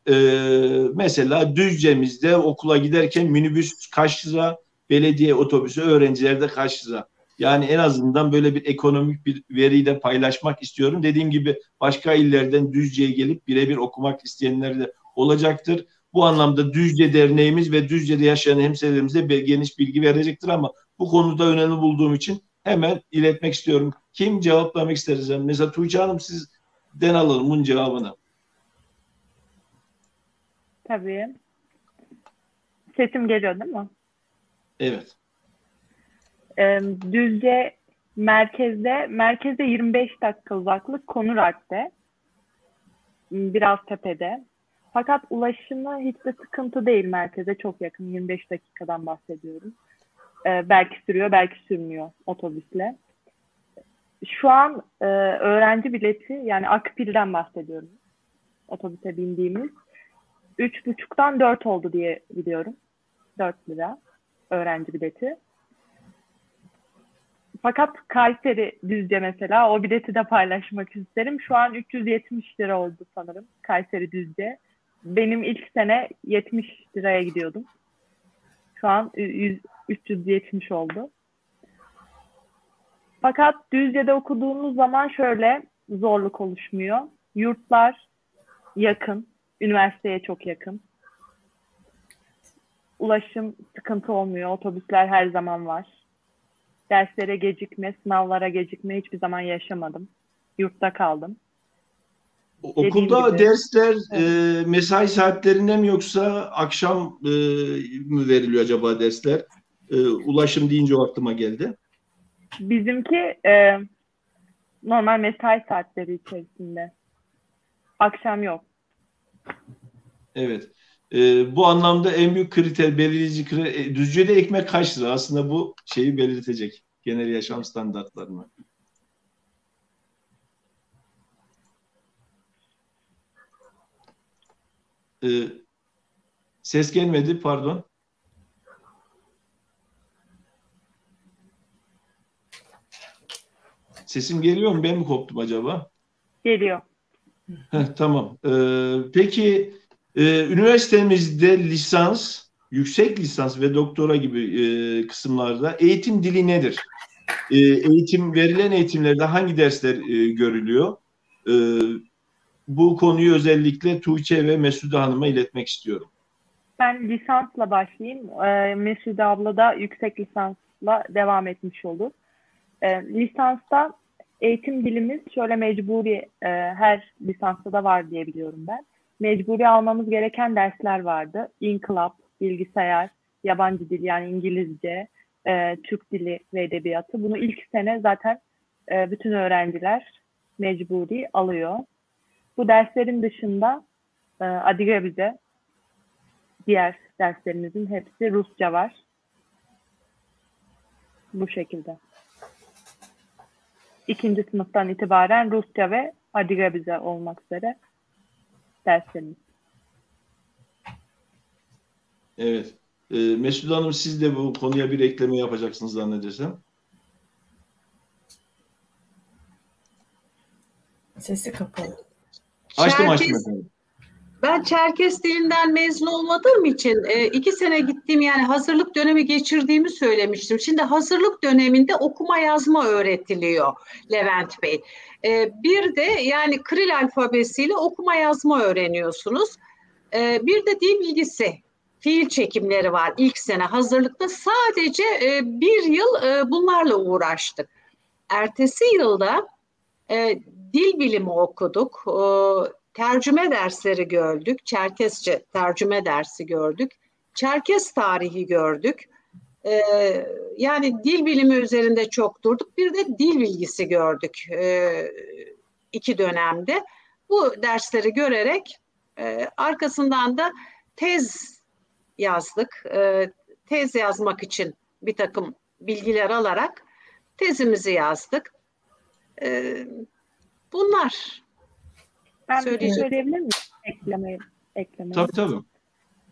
mesela Düzce'mizde okula giderken minibüs kaç lira, belediye otobüsü öğrencilerde kaç lira? Yani en azından böyle bir ekonomik bir veriyi de paylaşmak istiyorum. Dediğim gibi başka illerden Düzce'ye gelip birebir okumak isteyenler de olacaktır. Bu anlamda Düzce Derneğimiz ve Düzce'de yaşayan hemşehrilerimize geniş bilgi verecektir ama bu konuda önemli bulduğum için hemen iletmek istiyorum. Kim cevaplamak isteriz? Mesela Tuğçe Hanım sizden alalım bunun cevabını. Tabii. Sesim geliyor değil mi? Evet. Düzce merkezde 25 dakika uzaklık, Konuralp'te. Biraz tepede. Fakat ulaşımı hiç de sıkıntı değil, merkeze çok yakın. 25 dakikadan bahsediyorum. Belki sürüyor, belki sürmüyor otobüsle. Şu an öğrenci bileti, yani Akbil'den bahsediyorum. Otobüse bindiğimiz 3,5'tan 4 oldu diye biliyorum. 4 lira öğrenci bileti. Fakat Kayseri Düzce mesela, o bileti de paylaşmak isterim. Şu an 370 lira oldu sanırım Kayseri Düzce. Benim ilk sene 70 liraya gidiyordum. Şu an 370 oldu. Fakat Düzce'de okuduğunuz zaman şöyle zorluk oluşmuyor. Yurtlar yakın, üniversiteye çok yakın. Ulaşım sıkıntı olmuyor, otobüsler her zaman var. Derslere gecikme, sınavlara gecikme hiçbir zaman yaşamadım. Yurtta kaldım. Okulda dersler mesai saatlerinde mi yoksa akşam mı veriliyor acaba dersler? Ulaşım deyince o aklıma geldi. Bizimki normal mesai saatleri içerisinde. Akşam yok. Evet. Bu anlamda en büyük kriter, belirleyici kriter, Düzce'de ekmek kaç lira? Aslında bu şeyi belirtecek. Genel yaşam standartlarını. Ses gelmedi, pardon. Sesim geliyor mu? Ben mi koptum acaba? Geliyor. Tamam. Peki üniversitemizde lisans, yüksek lisans ve doktora gibi kısımlarda eğitim dili nedir? Verilen eğitimlerde hangi dersler görülüyor? Bu konuyu özellikle Tuğçe ve Mesude Hanım'a iletmek istiyorum. Ben lisansla başlayayım. Mesude abla da yüksek lisansla devam etmiş olur. Lisansta eğitim dilimiz şöyle mecburi, her lisansta da var diye biliyorum ben. Mecburi almamız gereken dersler vardı. İnkılap, bilgisayar, yabancı dil yani İngilizce, Türk dili ve edebiyatı. Bunu ilk sene zaten bütün öğrenciler mecburi alıyor. Bu derslerin dışında Adiga bize diğer derslerimizin hepsi Rusça var. Bu şekilde. İkinci sınıftan itibaren Rusça ve Adiga bize olmak üzere derslerimiz. Evet. Mesude Hanım, siz de bu konuya bir ekleme yapacaksınız zannedersem. Sesi kapalı. Açtım efendim. Ben Çerkes dilinden mezun olmadığım için 2 sene gittiğim, yani hazırlık dönemi geçirdiğimi söylemiştim. Şimdi hazırlık döneminde okuma yazma öğretiliyor Levent Bey. Bir de yani Kiril alfabesiyle okuma yazma öğreniyorsunuz. Bir de dil bilgisi, fiil çekimleri var ilk sene hazırlıkta. Sadece bir yıl bunlarla uğraştık. Ertesi yılda dil bilimi okuduk. Tercüme dersleri gördük. Çerkesçe tercüme dersi gördük. Çerkes tarihi gördük. Yani dil bilimi üzerinde çok durduk. Bir de dil bilgisi gördük 2 dönemde. Bu dersleri görerek arkasından da tez yazdık. Tez yazmak için bir takım bilgiler alarak tezimizi yazdık. Bunlar. Ben bir şey söyleyebilir miyim? Eklemeyi. Tabii.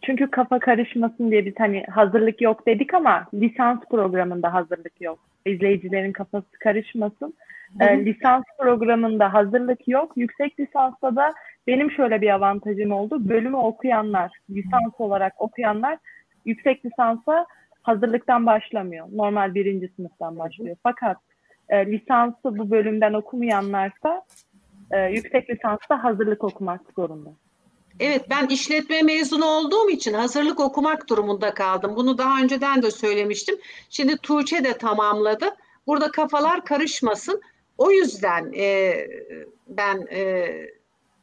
Çünkü kafa karışmasın diye biz hani hazırlık yok dedik ama lisans programında hazırlık yok. İzleyicilerin kafası karışmasın. Lisans programında hazırlık yok. Yüksek lisansta da benim şöyle bir avantajım oldu. Bölümü okuyanlar, lisans olarak okuyanlar yüksek lisansa hazırlıktan başlamıyor. Normal 1. sınıftan başlıyor. Fakat lisansı bu bölümden okumayanlarsa yüksek lisansta hazırlık okumak zorunda. Evet, ben işletme mezunu olduğum için hazırlık okumak durumunda kaldım. Bunu daha önceden de söylemiştim. Şimdi Tuğçe de tamamladı. Burada kafalar karışmasın. O yüzden ben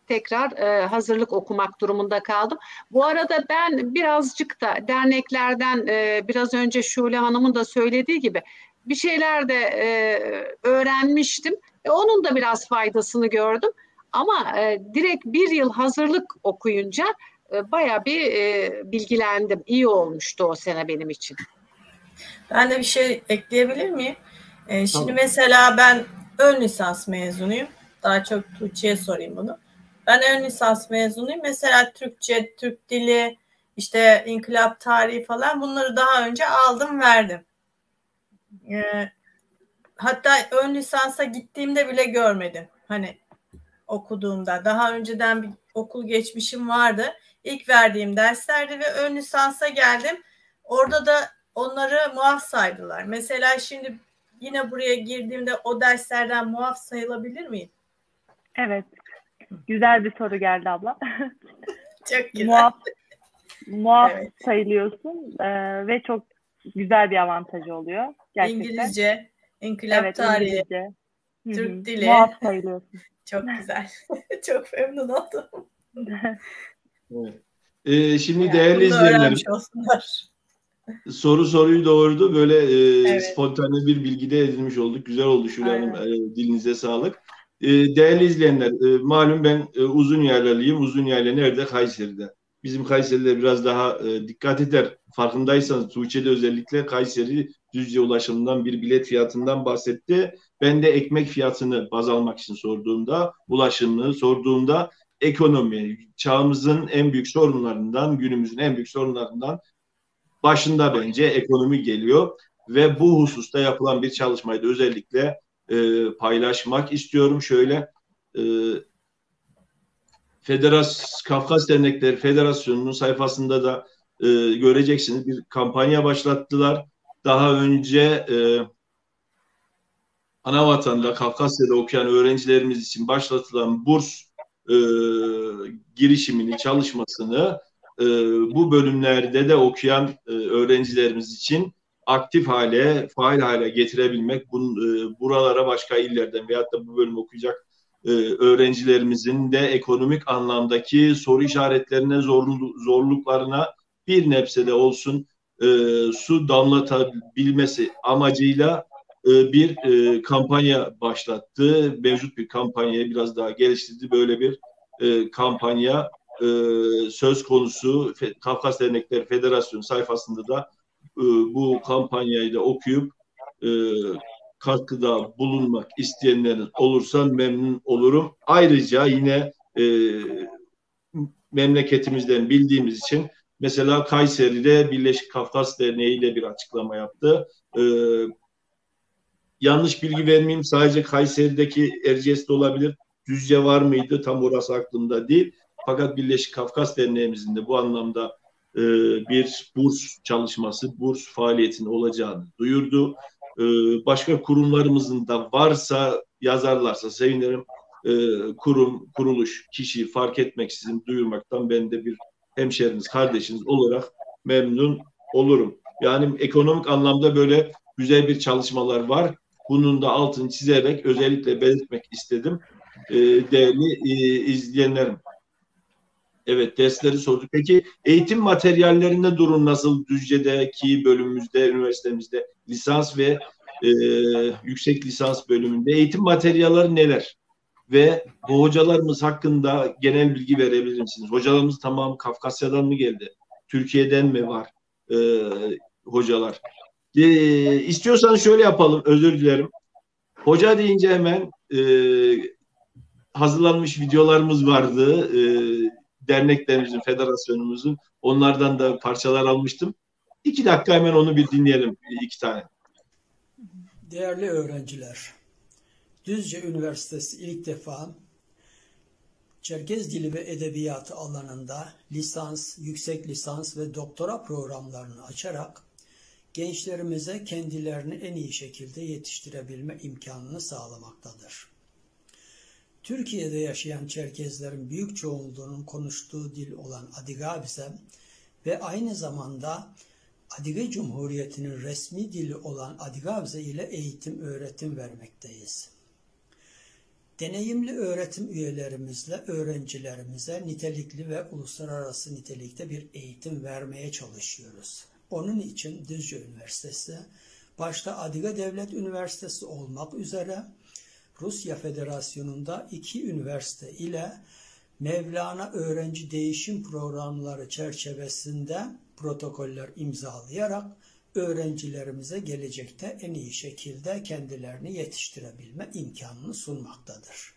tekrar hazırlık okumak durumunda kaldım. Bu arada ben birazcık da derneklerden biraz önce Şule Hanım'ın da söylediği gibi bir şeyler de öğrenmiştim. Onun da biraz faydasını gördüm. Ama direkt 1 yıl hazırlık okuyunca bayağı bir bilgilendim. İyi olmuştu o sene benim için. Ben de bir şey ekleyebilir miyim? Şimdi mesela ben ön lisans mezunuyum. Daha çok Tuğçe'ye sorayım bunu. Ben ön lisans mezunuyum. Mesela Türkçe, Türk dili, işte inkılap tarihi falan bunları daha önce aldım verdim. Hatta ön lisansa gittiğimde bile görmedim. Hani okuduğumda. Daha önceden bir okul geçmişim vardı. İlk verdiğim derslerde ve ön lisansa geldim. Orada da onları muaf saydılar. Mesela şimdi yine buraya girdiğimde o derslerden muaf sayılabilir miyim? Evet. Güzel bir soru geldi abla. Çok güzel. Muaf evet. Sayılıyorsun ve çok güzel bir avantajı oluyor. Gerçekten. İngilizce, inkılap tarihi, İngilizce. Türk dili. Muaf sayılıyorsun. Çok güzel. Çok memnun oldum. Evet. Şimdi yani değerli izleyenlerim, soruyu doğurdu. Böyle evet. Spontane bir bilgide edinmiş olduk. Güzel oldu Şule Hanım. Dilinize sağlık. Değerli izleyenler, malum ben Uzunyaylalıyım. Uzunyayle nerede? Kayseri'de. bizim Kayseri'de biraz daha dikkat eder. Farkındaysanız Tuğçe'de özellikle Kayseri Düzce ulaşımından bir bilet fiyatından bahsetti. Ben de ekmek fiyatını baz almak için sorduğumda, ulaşımını sorduğumda ekonomi, çağımızın en büyük sorunlarından, günümüzün en büyük sorunlarından başında bence ekonomi geliyor. Ve bu hususta yapılan bir çalışmayı da özellikle paylaşmak istiyorum. Şöyle Kafkas Dernekleri Federasyonu'nun sayfasında da göreceksiniz bir kampanya başlattılar. Daha önce Anavatan'da, Kafkasya'da okuyan öğrencilerimiz için başlatılan burs girişimini, çalışmasını bu bölümlerde de okuyan öğrencilerimiz için aktif hale, faal hale getirebilmek, buralara başka illerden veyahut da bu bölüm okuyacak öğrencilerimizin de ekonomik anlamdaki soru işaretlerine, zorluklarına bir nebze de olsun su damlatabilmesi amacıyla bir kampanya başlattı. Mevcut bir kampanyayı biraz daha geliştirdi. Böyle bir kampanya söz konusu. Kafkas Dernekleri Federasyonu sayfasında da bu kampanyayı da okuyup katkıda bulunmak isteyenlerin olursa memnun olurum. Ayrıca yine memleketimizden bildiğimiz için mesela Kayseri'de Birleşik Kafkas Derneği ile bir açıklama yaptı. Yanlış bilgi vermeyeyim, sadece Kayseri'deki Erciyes'te olabilir. Düzce var mıydı? Tam orası aklımda değil. Fakat Birleşik Kafkas Derneğimizin de bu anlamda bir burs çalışması, burs faaliyetinin olacağını duyurdu. Başka kurumlarımızın da varsa yazarlarsa sevinirim. Kurum, kuruluş, kişi fark etmeksizin duyurmaktan ben de bir hemşeriniz, kardeşiniz olarak memnun olurum. Yani ekonomik anlamda böyle güzel bir çalışmalar var. Bunun da altını çizerek özellikle belirtmek istedim. Değerli izleyenlerim. Evet, dersleri sorduk. Peki eğitim materyallerinde durum nasıl? Düzce'deki bölümümüzde, üniversitemizde lisans ve yüksek lisans bölümünde eğitim materyalleri neler? Ve bu hocalarımız hakkında genel bilgi verebilir misiniz? Hocalarımız tamam Kafkasya'dan mı geldi? Türkiye'den mi var hocalar? İstiyorsanız şöyle yapalım, özür dilerim. Hoca deyince hemen hazırlanmış videolarımız vardı. Derneklerimizin, federasyonumuzun. Onlardan da parçalar almıştım. 2 dakika hemen onu bir dinleyelim. 2 tane. Değerli öğrenciler, Düzce Üniversitesi ilk defa Çerkez Dili ve Edebiyatı alanında lisans, yüksek lisans ve doktora programlarını açarak gençlerimize kendilerini en iyi şekilde yetiştirebilme imkanını sağlamaktadır. Türkiye'de yaşayan Çerkezlerin büyük çoğunluğunun konuştuğu dil olan Adigabize ve aynı zamanda Adige Cumhuriyeti'nin resmi dili olan Adigabize ile eğitim, öğretim vermekteyiz. Deneyimli öğretim üyelerimizle öğrencilerimize nitelikli ve uluslararası nitelikte bir eğitim vermeye çalışıyoruz. Onun için Düzce Üniversitesi, başta Adige Devlet Üniversitesi olmak üzere Rusya Federasyonu'nda 2 üniversite ile Mevlana Öğrenci Değişim Programları çerçevesinde protokoller imzalayarak öğrencilerimize gelecekte en iyi şekilde kendilerini yetiştirebilme imkanını sunmaktadır.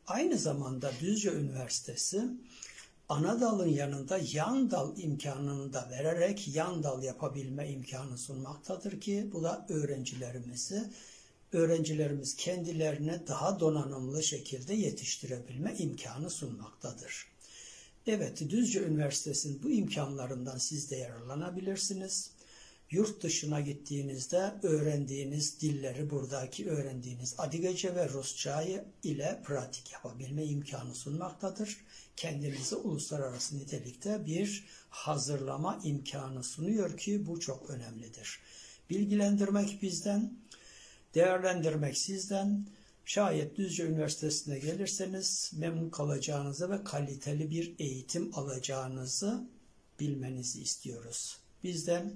Aynı zamanda Düzce Üniversitesi ana dalın yanında yan dal imkanını da vererek yan dal yapabilme imkanı sunmaktadır ki bu da öğrencilerimiz kendilerini daha donanımlı şekilde yetiştirebilme imkanı sunmaktadır. Evet, Düzce Üniversitesi'nin bu imkanlarından siz de yararlanabilirsiniz. Yurt dışına gittiğinizde öğrendiğiniz dilleri, buradaki öğrendiğiniz Adigece ve Rusça ile pratik yapabilme imkanı sunmaktadır. Kendinizi uluslararası nitelikte bir hazırlama imkanı sunuyor ki bu çok önemlidir. Bilgilendirmek bizden, değerlendirmek sizden. Şayet Düzce Üniversitesi'ne gelirseniz memnun kalacağınızı ve kaliteli bir eğitim alacağınızı bilmenizi istiyoruz. Bizden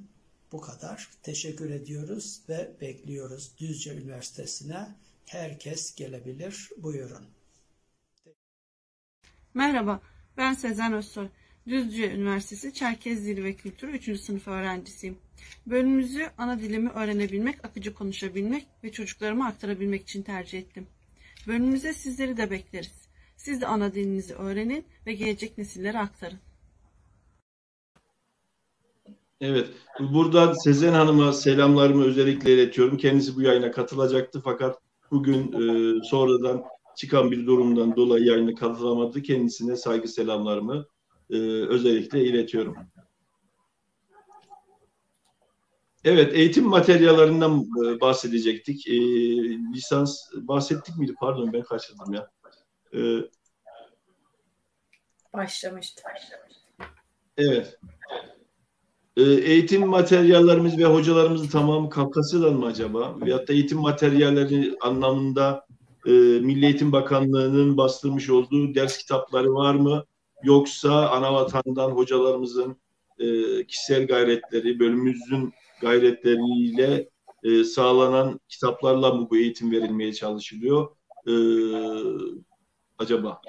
bu kadar. Teşekkür ediyoruz ve bekliyoruz. Düzce Üniversitesi'ne herkes gelebilir. Buyurun. Merhaba, ben Sezen Özsoy. Düzce Üniversitesi Çerkez Dili ve Kültürü 3. sınıf öğrencisiyim. Bölümümüzü ana dilimi öğrenebilmek, akıcı konuşabilmek ve çocuklarıma aktarabilmek için tercih ettim. Bölümümüze sizleri de bekleriz. Siz de ana dilinizi öğrenin ve gelecek nesillere aktarın. Evet, buradan Sezen Hanım'a selamlarımı özellikle iletiyorum. Kendisi bu yayına katılacaktı fakat bugün sonradan çıkan bir durumdan dolayı yayına katılamadı. Kendisine saygı selamlarımı özellikle iletiyorum. Evet, eğitim materyallerinden bahsedecektik. Lisans bahsettik miydi? Pardon, ben kaçırdım ya. Başlamıştı. Evet. Eğitim materyallerimiz ve hocalarımızın tamamı Kafkasya'dan mı acaba? Veyahut da eğitim materyalleri anlamında Milli Eğitim Bakanlığı'nın bastırmış olduğu ders kitapları var mı? Yoksa Anavatan'dan hocalarımızın kişisel gayretleri, bölümümüzün gayretleriyle sağlanan kitaplarla mı bu eğitim verilmeye çalışılıyor acaba?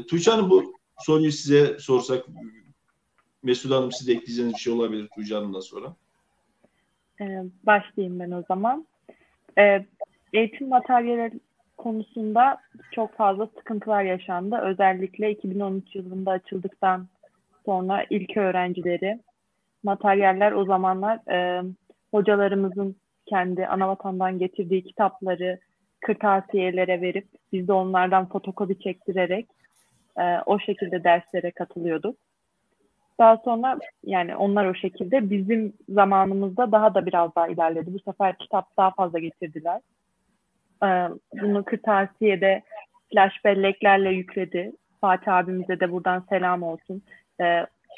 Tuğçe Hanım, bu soruyu size sorsak, Mesut Hanım siz de ekleyeceğiniz bir şey olabilir Tuğçe Hanım'dan sonra. Başlayayım ben o zaman. Eğitim materyalleri konusunda çok fazla sıkıntılar yaşandı. Özellikle 2013 yılında açıldıktan sonra ilk öğrencileri, materyaller o zamanlar hocalarımızın kendi Anavatan'dan getirdiği kitapları kırtasiyelere verip biz de onlardan fotokopi çektirerek o şekilde derslere katılıyorduk. Daha sonra yani onlar o şekilde, bizim zamanımızda daha da biraz daha ilerledi. Bu sefer kitap daha fazla getirdiler. Bunu kırtasiyede flash belleklerle yükledi. Fatih abimize de buradan selam olsun.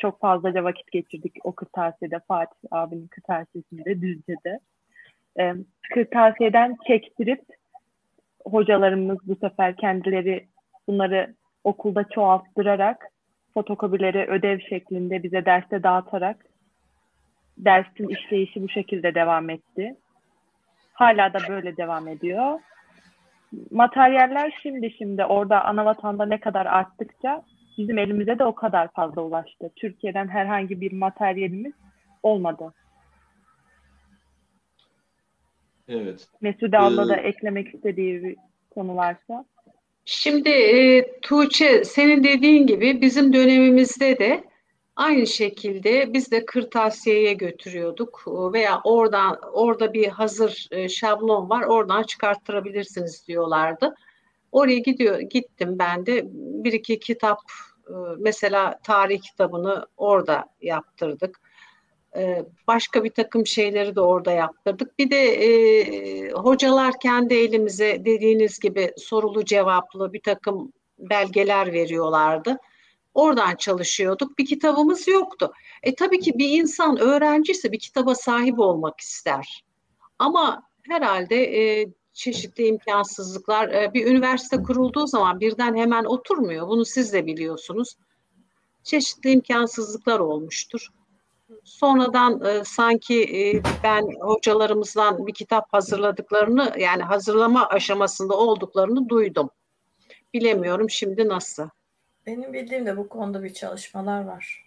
Çok fazlaca vakit geçirdik o kırtasiyede, Fatih abinin kırtasiyesinde, Düzce'de. Kırtasiyeden çektirip hocalarımız bu sefer kendileri bunları okulda çoğalttırarak fotokopileri ödev şeklinde bize derste dağıtarak dersin işleyişi bu şekilde devam etti. Hala da böyle devam ediyor. Materyaller şimdi orada Anavatan'da ne kadar arttıkça bizim elimize de o kadar fazla ulaştı. Türkiye'den herhangi bir materyalimiz olmadı. Evet. Mesude abla da eklemek istediği bir konu varsa. Şimdi Tuğçe, senin dediğin gibi bizim dönemimizde de aynı şekilde biz de kırtasiyeye götürüyorduk veya orada bir hazır şablon var, oradan çıkarttırabilirsiniz diyorlardı. Oraya gittim ben de, bir iki kitap, mesela tarih kitabını orada yaptırdık. Başka bir takım şeyleri de orada yaptırdık. Bir de hocalar kendi elimize dediğiniz gibi sorulu cevaplı bir takım belgeler veriyorlardı. Oradan çalışıyorduk. Bir kitabımız yoktu. Tabii ki bir insan öğrenciyse bir kitaba sahip olmak ister. Ama herhalde çeşitli imkansızlıklar, bir üniversite kurulduğu zaman birden hemen oturmuyor. Bunu siz de biliyorsunuz. Çeşitli imkansızlıklar olmuştur. Sonradan sanki ben hocalarımızdan bir kitap hazırladıklarını, yani hazırlama aşamasında olduklarını duydum. Bilemiyorum şimdi nasıl. Benim bildiğim de bu konuda bir çalışmalar var.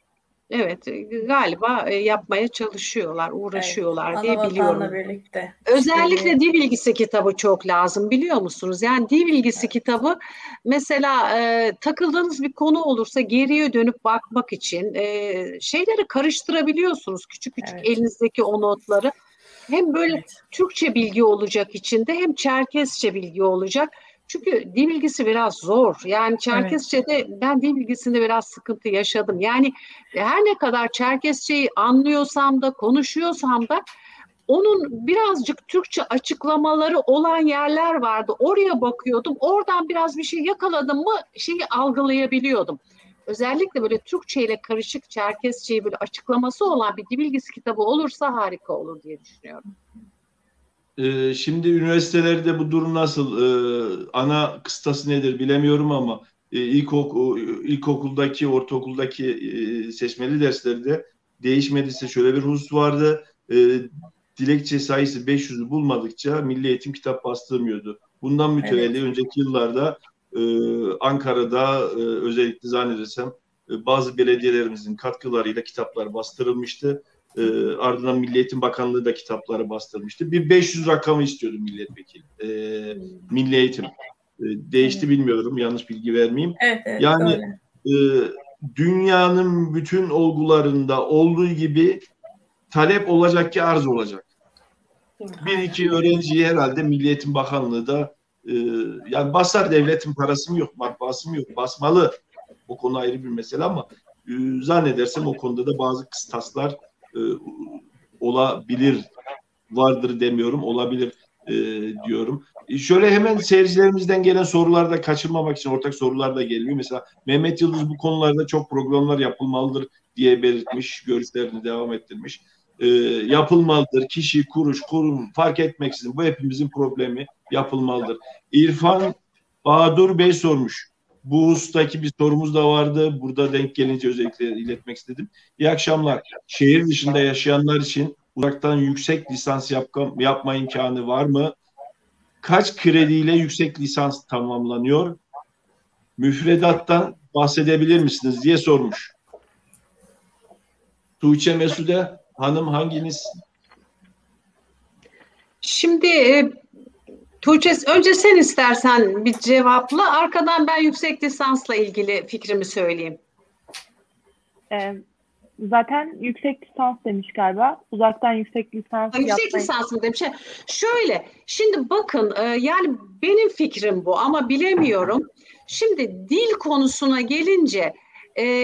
Evet, galiba yapmaya çalışıyorlar, uğraşıyorlar Evet, diye biliyorum. Anavatan'la birlikte. Özellikle dil bilgisi kitabı çok lazım, biliyor musunuz? Yani dil bilgisi kitabı, mesela takıldığınız bir konu olursa geriye dönüp bakmak için şeyleri karıştırabiliyorsunuz, küçük küçük elinizdeki o notları. Hem böyle Türkçe bilgi olacak içinde, hem Çerkesçe bilgi olacak. Çünkü dil bilgisi biraz zor. Yani Çerkesçe'de ben dil bilgisinde biraz sıkıntı yaşadım. Yani her ne kadar Çerkesçeyi anlıyorsam da, konuşuyorsam da onun birazcık Türkçe açıklamaları olan yerler vardı. Oraya bakıyordum. Oradan biraz bir şey yakaladım mı şeyi algılayabiliyordum. Özellikle böyle Türkçe ile karışık Çerkesçeyi böyle açıklaması olan bir dil bilgisi kitabı olursa harika olur diye düşünüyorum. Şimdi üniversitelerde bu durum nasıl? Ana kıstası nedir bilemiyorum ama ilkokuldaki, ortaokuldaki seçmeli derslerde değişmediyse şöyle bir husus vardı. Dilekçe sayısı 500'ü bulmadıkça Milli Eğitim kitap bastırmıyordu. Bundan mütevelli önceki yıllarda Ankara'da özellikle zannedersem bazı belediyelerimizin katkılarıyla kitaplar bastırılmıştı. Ardından Milli Eğitim Bakanlığı da kitapları bastırmıştı. Bir 500 rakamı istiyordu milletvekili. Milli Eğitim. Değişti bilmiyorum. Yanlış bilgi vermeyeyim. Evet, yani dünyanın bütün olgularında olduğu gibi talep olacak ki arz olacak. Bir iki öğrenciyi herhalde Milli Eğitim Bakanlığı da yani basar, devletin parası mı yok, matbaası mı yok, basmalı. O konu ayrı bir mesele ama zannedersem o konuda da bazı kıstaslar olabilir, vardır demiyorum, olabilir diyorum. Şöyle hemen seyircilerimizden gelen sorular da kaçırmamak için ortak sorular da geliyor. Mesela Mehmet Yıldız bu konularda çok programlar yapılmalıdır diye belirtmiş, görüşlerini devam ettirmiş. Yapılmalıdır. Kişi, kuruş, kurum fark etmeksizin bu hepimizin problemi, yapılmalıdır. İrfan Bahadır Bey sormuş. Bu husustaki bir sorumuz da vardı. Burada denk gelince özellikle iletmek istedim. İyi akşamlar. Şehir dışında yaşayanlar için uzaktan yüksek lisans yapma imkanı var mı? Kaç krediyle yüksek lisans tamamlanıyor? Müfredattan bahsedebilir misiniz diye sormuş. Tuğçe Mesude Hanım, hanginiz? Şimdi Tuğçe, önce sen istersen bir cevapla. Arkadan ben yüksek lisansla ilgili fikrimi söyleyeyim. Zaten yüksek lisans demiş galiba. Uzaktan yüksek lisans yüksek lisans mı demiş? Şöyle, şimdi bakın yani benim fikrim bu ama bilemiyorum. Şimdi dil konusuna gelince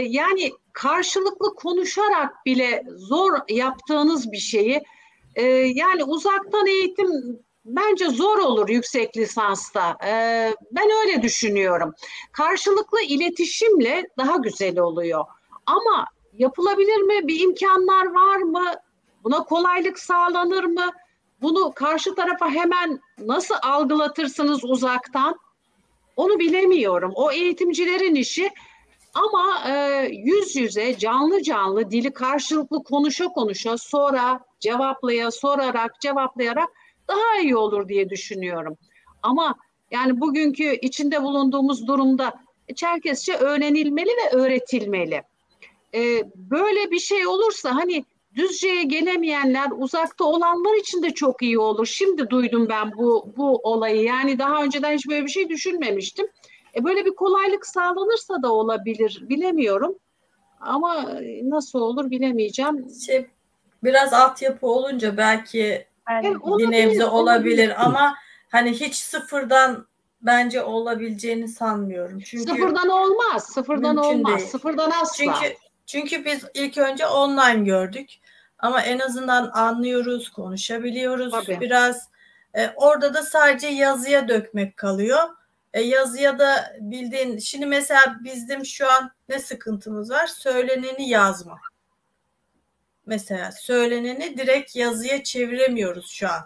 yani karşılıklı konuşarak bile zor yaptığınız bir şeyi yani uzaktan eğitim bence zor olur yüksek lisansta. Ben öyle düşünüyorum. Karşılıklı iletişimle daha güzel oluyor. Ama yapılabilir mi? Bir imkanlar var mı? Buna kolaylık sağlanır mı? Bunu karşı tarafa hemen nasıl algılatırsınız uzaktan? Onu bilemiyorum. O eğitimcilerin işi. Ama yüz yüze, canlı canlı dili karşılıklı konuşa sorarak cevaplayarak daha iyi olur diye düşünüyorum. Ama yani bugünkü içinde bulunduğumuz durumda Çerkesçe öğrenilmeli ve öğretilmeli. Böyle bir şey olursa hani Düzce'ye gelemeyenler, uzakta olanlar için de çok iyi olur. Şimdi duydum ben bu olayı. Yani daha önceden hiç böyle bir şey düşünmemiştim. Böyle bir kolaylık sağlanırsa da olabilir. Bilemiyorum. Ama nasıl olur bilemeyeceğim. Biraz altyapı olunca belki bir nebze olabilir ama hani hiç sıfırdan bence olabileceğini sanmıyorum. Çünkü sıfırdan olmaz. Sıfırdan olmaz. Değil. Sıfırdan asla. Çünkü biz ilk önce online gördük. Ama en azından anlıyoruz, konuşabiliyoruz. Tabii. Biraz orada da sadece yazıya dökmek kalıyor. Yazıya da bildiğin, şimdi mesela bizim şu an ne sıkıntımız var? Söyleneni yazma. Mesela söyleneni direkt yazıya çeviremiyoruz şu an.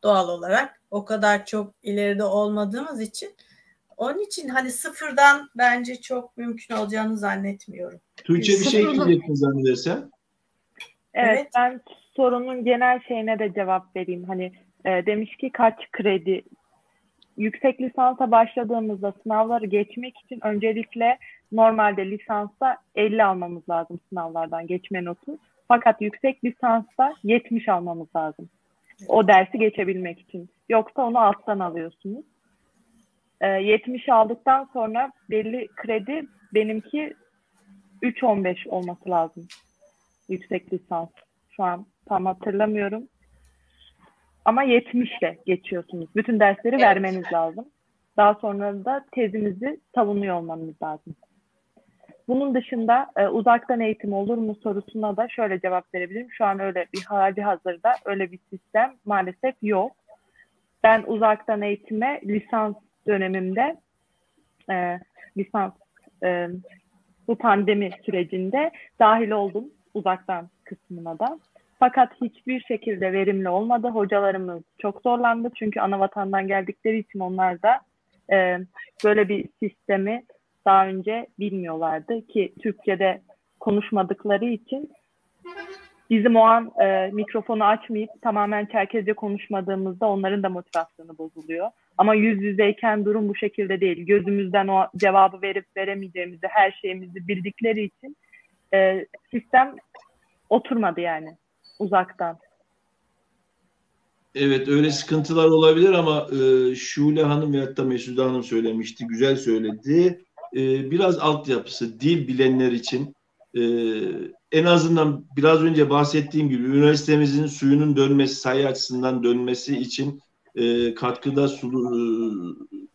Doğal olarak. O kadar çok ileride olmadığımız için. Onun için hani sıfırdan bence çok mümkün olacağını zannetmiyorum. Tuğçe bir şey ekleyecektin zannedersem. Evet, ben sorunun genel şeyine de cevap vereyim. Hani demiş ki kaç kredi? Yüksek lisansa başladığımızda sınavları geçmek için öncelikle normalde lisansta 50 almamız lazım sınavlardan geçme notu. Fakat yüksek lisansta 70 almamız lazım. O dersi geçebilmek için. Yoksa onu alttan alıyorsunuz. 70 aldıktan sonra belli kredi, benimki 3.15 olması lazım. Yüksek lisans. Şu an tam hatırlamıyorum. Ama 70'le geçiyorsunuz. Bütün dersleri vermeniz lazım. Daha sonra da tezinizi savunuyor olmanız lazım. Bunun dışında uzaktan eğitim olur mu sorusuna da şöyle cevap verebilirim. Şu an öyle bir hali hazırda öyle bir sistem maalesef yok. Ben uzaktan eğitime lisans dönemimde bu pandemi sürecinde dahil oldum uzaktan kısmına da. Fakat hiçbir şekilde verimli olmadı. Hocalarımız çok zorlandı. Çünkü anavatandan geldikleri için onlar da böyle bir sistemi daha önce bilmiyorlardı ki Türkçe'de konuşmadıkları için bizim o an mikrofonu açmayıp tamamen Çerkezce konuşmadığımızda onların da motivasyonu bozuluyor. Ama yüz yüzeyken durum bu şekilde değil. Gözümüzden o cevabı verip veremeyeceğimizi, her şeyimizi bildikleri için sistem oturmadı yani uzaktan. Evet, öyle sıkıntılar olabilir ama Şule Hanım veyahut da Mesude Hanım söylemişti, güzel söyledi. Biraz altyapısı, dil bilenler için en azından biraz önce bahsettiğim gibi üniversitemizin suyunun dönmesi, sayı açısından dönmesi için katkıda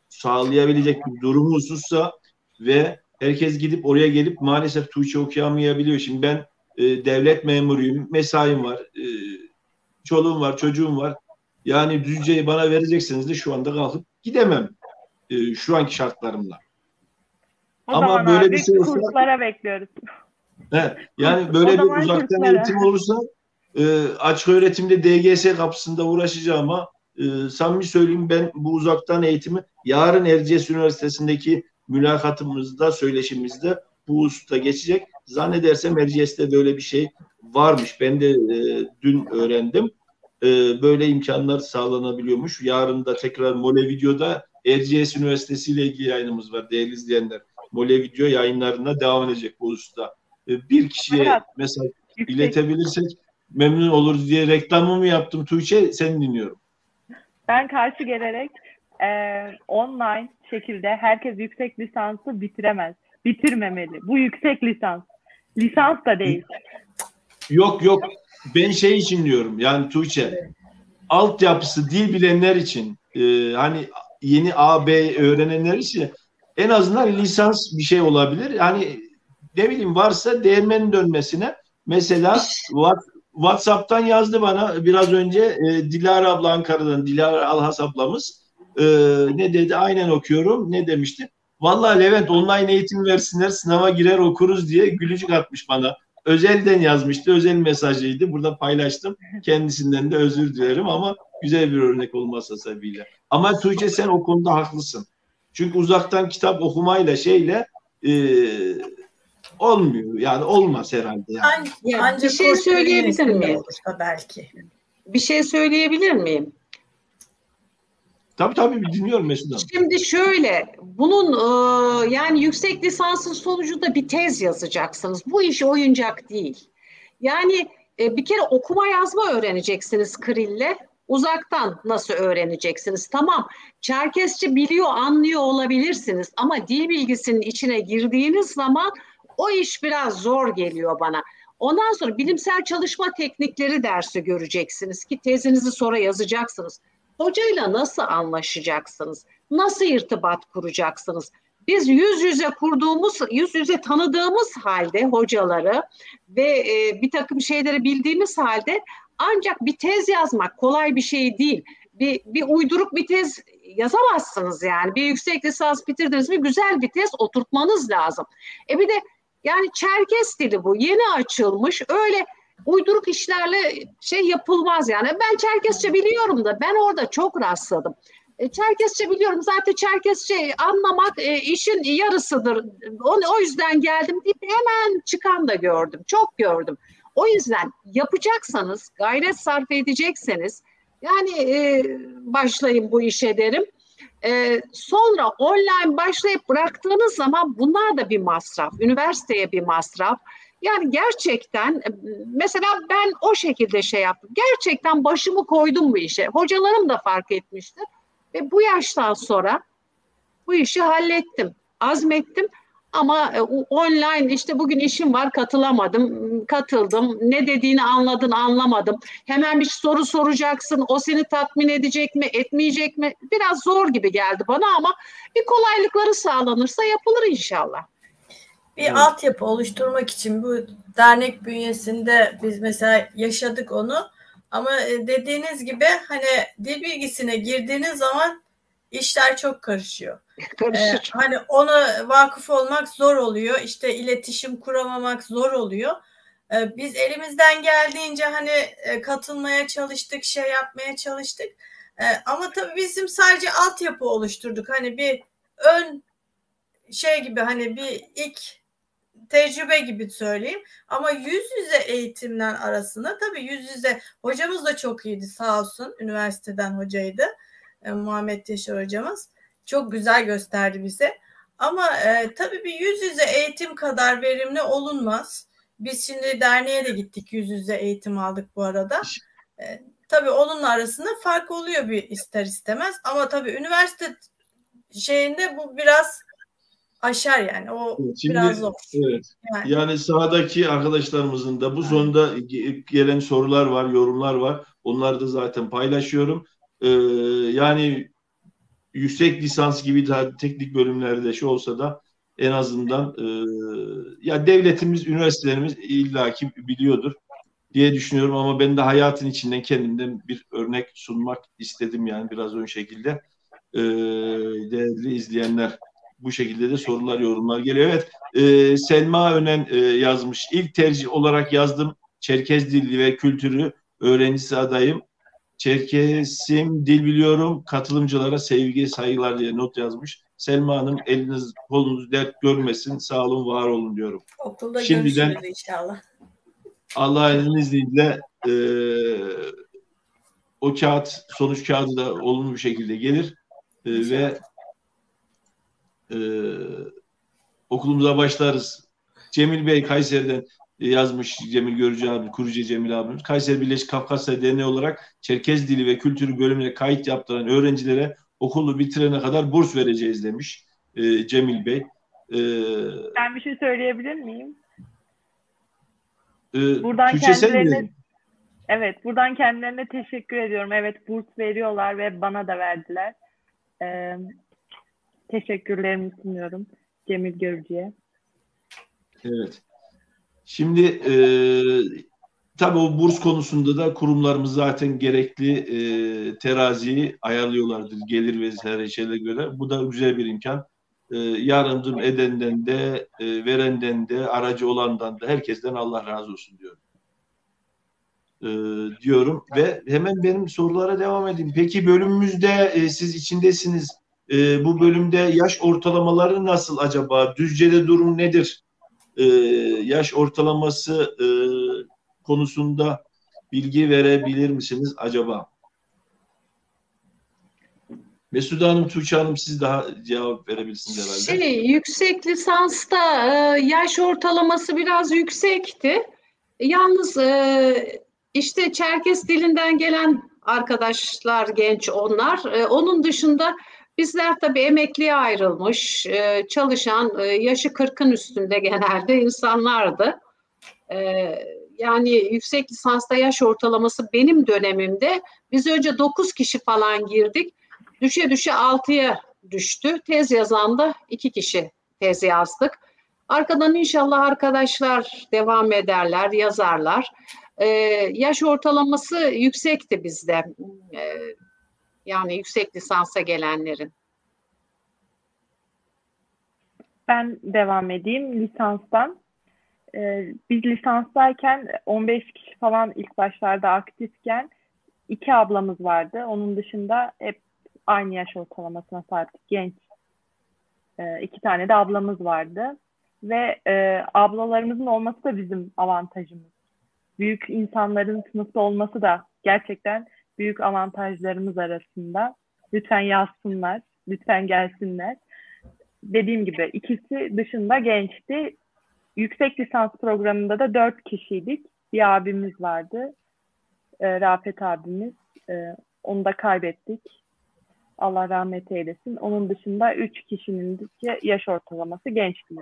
sağlayabilecek bir durum husussa ve herkes gidip oraya gelip maalesef Tuğçe okuyamayabiliyor. Şimdi ben devlet memuruyum, mesaim var, çoluğum var, çocuğum var. Yani Düzce'yi bana verecekseniz de şu anda kalkıp gidemem şu anki şartlarımla. O ama zaman böyle abi bir şey olsa, kurslara bekliyoruz. yani böyle bir uzaktan kurslara eğitim olursa açık öğretimde DGS kapısında uğraşacağıma samimi söyleyeyim, ben bu uzaktan eğitimi yarın Erciyes Üniversitesi'ndeki mülakatımızda, söyleşimizde bu hususta geçecek. Zannedersem Erciyes'te böyle bir şey varmış. Ben de dün öğrendim. Böyle imkanlar sağlanabiliyormuş. Yarın da tekrar Mole Video'da Erciyes Üniversitesi ile ilgili yayınımız var değerli izleyenler. Mole Video yayınlarına devam edecek bu hususta. Bir kişiye mesaj iletebilirsek memnun oluruz diye reklamımı yaptım. Tuğçe, seni dinliyorum. Ben karşı gelerek online şekilde herkes yüksek lisansı bitirmemeli. Bu yüksek lisans. Lisans da değil. Yok. Ben şey için diyorum. Yani Tuğçe, altyapısı dil bilenler için hani yeni A, B öğrenenler için en azından lisans bir şey olabilir. Yani ne bileyim, varsa değirmenin dönmesine mesela WhatsApp'tan yazdı bana biraz önce Dilara abla, Ankara'dan Dilara Alhas ablamız ne dedi, aynen okuyorum, ne demişti? Vallahi Levent, online eğitim versinler, sınava girer okuruz diye gülücük atmış bana. Özelden yazmıştı, özel mesajıydı, burada paylaştım, kendisinden de özür dilerim ama güzel bir örnek olmasa sebebiyle. Ama Tuğçe, sen o konuda haklısın. Çünkü uzaktan kitap okumayla olmuyor. Yani olmaz herhalde. Yani. Ancak bir şey söyleyebilir miyim? Olursa belki. Bir şey söyleyebilir miyim? Tabii dinliyorum Mesut Hanım. Şimdi şöyle, bunun yani yüksek lisansın sonucunda bir tez yazacaksınız. Bu iş oyuncak değil. Yani bir kere okuma yazma öğreneceksiniz Kirill'le. Uzaktan nasıl öğreneceksiniz? Tamam, Çerkesçe biliyor, anlıyor olabilirsiniz ama dil bilgisinin içine girdiğiniz zaman o iş biraz zor geliyor bana. Ondan sonra bilimsel çalışma teknikleri dersi göreceksiniz ki tezinizi sonra yazacaksınız. Hocayla nasıl anlaşacaksınız? Nasıl irtibat kuracaksınız? Biz yüz yüze tanıdığımız halde hocaları ve bir takım şeyleri bildiğimiz halde ancak bir tez yazmak kolay bir şey değil. Bir uyduruk bir tez yazamazsınız yani. Bir yüksek lisans bitirdiniz mi güzel bir tez oturtmanız lazım. Bir de yani Çerkes dili bu. Yeni açılmış. Öyle uyduruk işlerle şey yapılmaz yani. Ben Çerkesçe biliyorum da ben orada çok rastladım. Çerkesçe biliyorum. Zaten Çerkesçe anlamak işin yarısıdır. O yüzden geldim deyip hemen çıkan da gördüm. Çok gördüm. O yüzden yapacaksanız, gayret sarf edecekseniz yani başlayın bu işe derim. Sonra online başlayıp bıraktığınız zaman bunlar da bir masraf. Üniversiteye bir masraf. Yani gerçekten mesela ben o şekilde şey yaptım. Gerçekten başımı koydum bu işe. Hocalarım da fark etmiştir. Ve bu yaştan sonra bu işi hallettim. Azmettim. Ama online işte bugün işim var katılamadım. Katıldım. Ne dediğini anlamadım. Hemen bir soru soracaksın. O seni tatmin edecek mi, etmeyecek mi? Biraz zor gibi geldi bana ama bir kolaylıkları sağlanırsa yapılır inşallah. Bir altyapı oluşturmak için bu dernek bünyesinde biz mesela yaşadık onu. Ama dediğiniz gibi hani dil bilgisine girdiğiniz zaman işler çok karışıyor. Hani ona vakıf olmak zor oluyor. İşte iletişim kuramamak zor oluyor. Biz elimizden geldiğince hani katılmaya çalıştık, şey yapmaya çalıştık. Ama tabii bizim sadece altyapı oluşturduk. Hani bir ön şey gibi hani bir ilk tecrübe gibi söyleyeyim. Ama yüz yüze eğitimler arasında tabii yüz yüze hocamız da çok iyiydi sağ olsun. Üniversiteden hocaydı. Muhammed Yaşar hocamız. Çok güzel gösterdi bize. Ama tabii bir yüz yüze eğitim kadar verimli olunmaz. Biz şimdi derneğe de gittik, yüz yüze eğitim aldık bu arada. Tabii onunla arasında fark oluyor bir ister istemez. Ama tabii üniversite şeyinde bu biraz aşar yani. O Şimdi, biraz zor. Evet. Yani sahadaki arkadaşlarımızın da bu sonunda gelen sorular var, yorumlar var. Onları da zaten paylaşıyorum. Yani yüksek lisans gibi daha teknik bölümlerde şey olsa da en azından ya devletimiz, üniversitelerimiz illaki biliyordur diye düşünüyorum ama ben de hayatın içinden kendimden bir örnek sunmak istedim yani biraz ön şekilde. Değerli izleyenler, bu şekilde de sorular, yorumlar geliyor. Evet, Selma Önen yazmış. İlk tercih olarak yazdım. Çerkez dili ve kültürü öğrencisi adayım. Çerkesim, dil biliyorum. Katılımcılara sevgi, saygılar diye not yazmış. Selma Hanım, eliniz kolunuz dert görmesin. Sağ olun, var olun diyorum. Okulda Şimdiden görüşürüz inşallah. Allah'ın izniyle o kağıt, sonuç kağıdı da olumlu bir şekilde gelir ve okulumuza başlarız. Cemil Bey Kayseri'den yazmış, Cemil Görücü abi, kurucu Cemil abimiz. Kayseri Birleşik Kafkasya Derneği olarak Çerkez Dili ve Kültürü bölümüne kayıt yaptıran öğrencilere okulu bitirene kadar burs vereceğiz demiş Cemil Bey. Ben bir şey söyleyebilir miyim? Buradan kendilerine Evet, buradan kendilerine teşekkür ediyorum. Evet, burs veriyorlar ve bana da verdiler. Teşekkürlerimi sunuyorum Cemil Görücü'ye. Evet. Şimdi tabii o burs konusunda da kurumlarımız zaten gerekli teraziyi ayarlıyorlardır. Gelir vesaire şeylere göre. Bu da güzel bir imkan. Yardım edenden de, verenden de, aracı olandan da herkesten Allah razı olsun diyorum. Diyorum ve hemen benim sorulara devam edeyim. Peki bölümümüzde siz içindesiniz. Bu bölümde yaş ortalamaları nasıl acaba? Düzce'de durum nedir? Yaş ortalaması konusunda bilgi verebilir misiniz acaba? Mesude Hanım, Tuğçe Hanım, siz daha cevap verebilirsiniz herhalde. Yüksek lisansta yaş ortalaması biraz yüksekti. Yalnız işte Çerkes dilinden gelen arkadaşlar genç onlar. Onun dışında bizler tabii emekliye ayrılmış, çalışan, yaşı 40'ın üstünde genelde insanlardı. Yani yüksek lisansta yaş ortalaması benim dönemimde biz önce 9 kişi falan girdik. Düşe düşe 6'ya düştü. Tez yazan da 2 kişi tez yazdık. Arkadan inşallah arkadaşlar devam ederler, yazarlar. Yaş ortalaması yüksekti bizde. Yani yüksek lisansa gelenlerin. Ben devam edeyim lisanstan. Biz lisanstayken 15 kişi falan ilk başlarda aktifken 2 ablamız vardı. Onun dışında hep aynı yaş ortalamasına sahiptik, genç. 2 tane de ablamız vardı. Ve ablalarımızın olması da bizim avantajımız. Büyük insanların sınıfta olması da gerçekten büyük avantajlarımız arasında. Lütfen yazsınlar, lütfen gelsinler. Dediğim gibi ikisi dışında gençti. Yüksek lisans programında da 4 kişiydik. Bir abimiz vardı, Rafet abimiz. Onu da kaybettik. Allah rahmet eylesin. Onun dışında 3 kişinin yaş ortalaması gençti.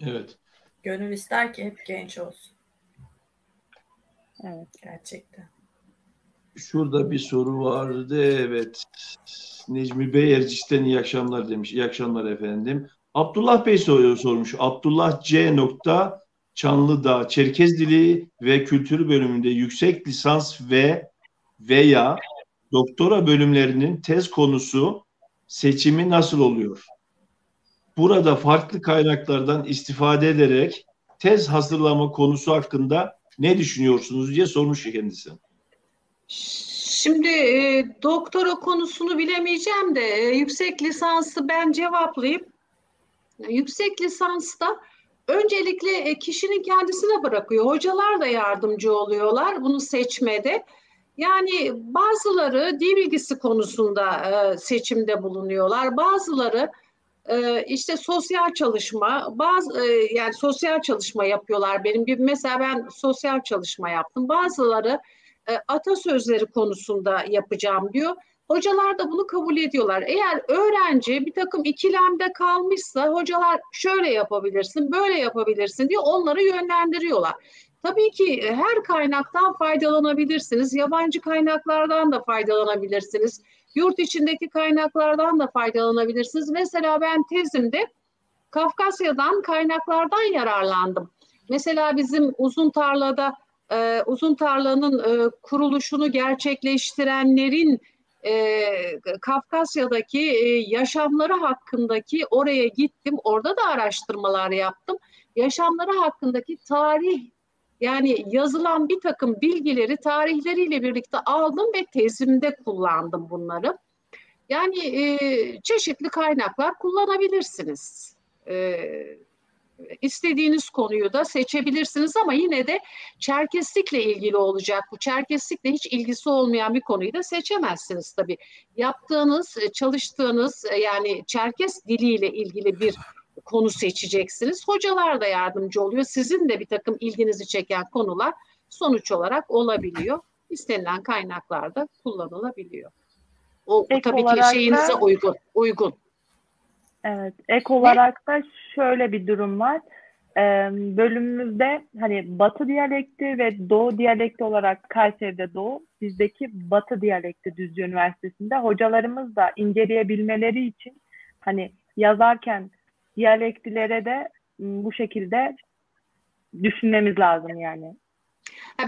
Evet. Gönül ister ki hep genç olsun. Evet. Gerçekten. Şurada bir soru vardı. Evet. Necmi Bey Erciş'ten iyi akşamlar demiş. İyi akşamlar efendim. Abdullah Bey sormuş. Abdullah C. Çanlıdağ Çerkez Dili ve Kültürü bölümünde yüksek lisans veya doktora bölümlerinin tez konusu seçimi nasıl oluyor? Burada farklı kaynaklardan istifade ederek tez hazırlama konusu hakkında ne düşünüyorsunuz diye sormuş kendisi. Şimdi doktora konusunu bilemeyeceğim de yüksek lisansı ben cevaplayayım. Yüksek lisansta öncelikle kişinin kendisine bırakıyor. Hocalar da yardımcı oluyorlar bunu seçmede. Yani bazıları dil bilgisi konusunda seçimde bulunuyorlar. Bazıları işte sosyal çalışma, yani sosyal çalışma yapıyorlar benim gibi. Mesela ben sosyal çalışma yaptım. Bazıları atasözleri konusunda yapacağım diyor. Hocalar da bunu kabul ediyorlar. Eğer öğrenci bir takım ikilemde kalmışsa hocalar şöyle yapabilirsin, böyle yapabilirsin diye onları yönlendiriyorlar. Tabii ki her kaynaktan faydalanabilirsiniz. Yabancı kaynaklardan da faydalanabilirsiniz. Yurt içindeki kaynaklardan da faydalanabilirsiniz. Mesela ben tezimde Kafkasya'dan kaynaklardan yararlandım. Mesela bizim Uzun Tarla'nın kuruluşunu gerçekleştirenlerin Kafkasya'daki yaşamları hakkındaki oraya gittim. Orada da araştırmalar yaptım. Yaşamları hakkındaki tarih, yani yazılan bir takım bilgileri tarihleriyle birlikte aldım ve tezimde kullandım bunları. Yani çeşitli kaynaklar kullanabilirsiniz. İstediğiniz konuyu da seçebilirsiniz ama yine de Çerkeslikle ilgili olacak. Bu Çerkeslikle hiç ilgisi olmayan bir konuyu da seçemezsiniz tabii. Yaptığınız, çalıştığınız yani Çerkes diliyle ilgili bir konu seçeceksiniz. Hocalar da yardımcı oluyor. Sizin de bir takım ilginizi çeken konular sonuç olarak olabiliyor. İstenilen kaynaklarda kullanılabiliyor. O tabii ki şeyinize uygun. Evet, ek olarak da şöyle bir durum var. Bölümümüzde hani Batı diyalekti ve Doğu diyalekti olarak Kayseri'de Doğu, bizdeki Batı diyalekti Düzce Üniversitesi'nde hocalarımız da inceleyebilmeleri için hani yazarken diyalektlere de bu şekilde düşünmemiz lazım yani.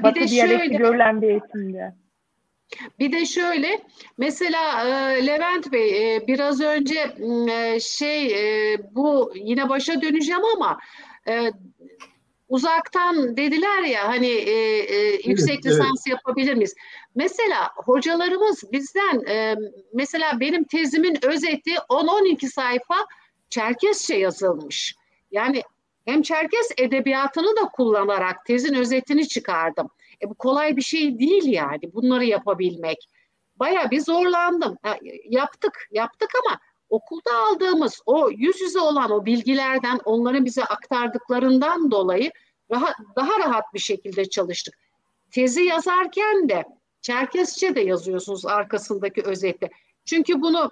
Batı diyalekti görülen bir eğitimde. Bir de şöyle, mesela Levent Bey biraz önce bu yine başa döneceğim ama uzaktan dediler ya hani yüksek lisans yapabilir miyiz? Mesela hocalarımız bizden mesela benim tezimin özeti 10-12 sayfa Çerkesçe yazılmış. Yani hem Çerkes edebiyatını da kullanarak tezin özetini çıkardım. Bu kolay bir şey değil yani bunları yapabilmek. Bayağı bir zorlandım. Yaptık ama okulda aldığımız o yüz yüze olan o bilgilerden, onların bize aktardıklarından dolayı daha rahat bir şekilde çalıştık. Tezi yazarken de Çerkesçe de yazıyorsunuz arkasındaki özette. Çünkü bunu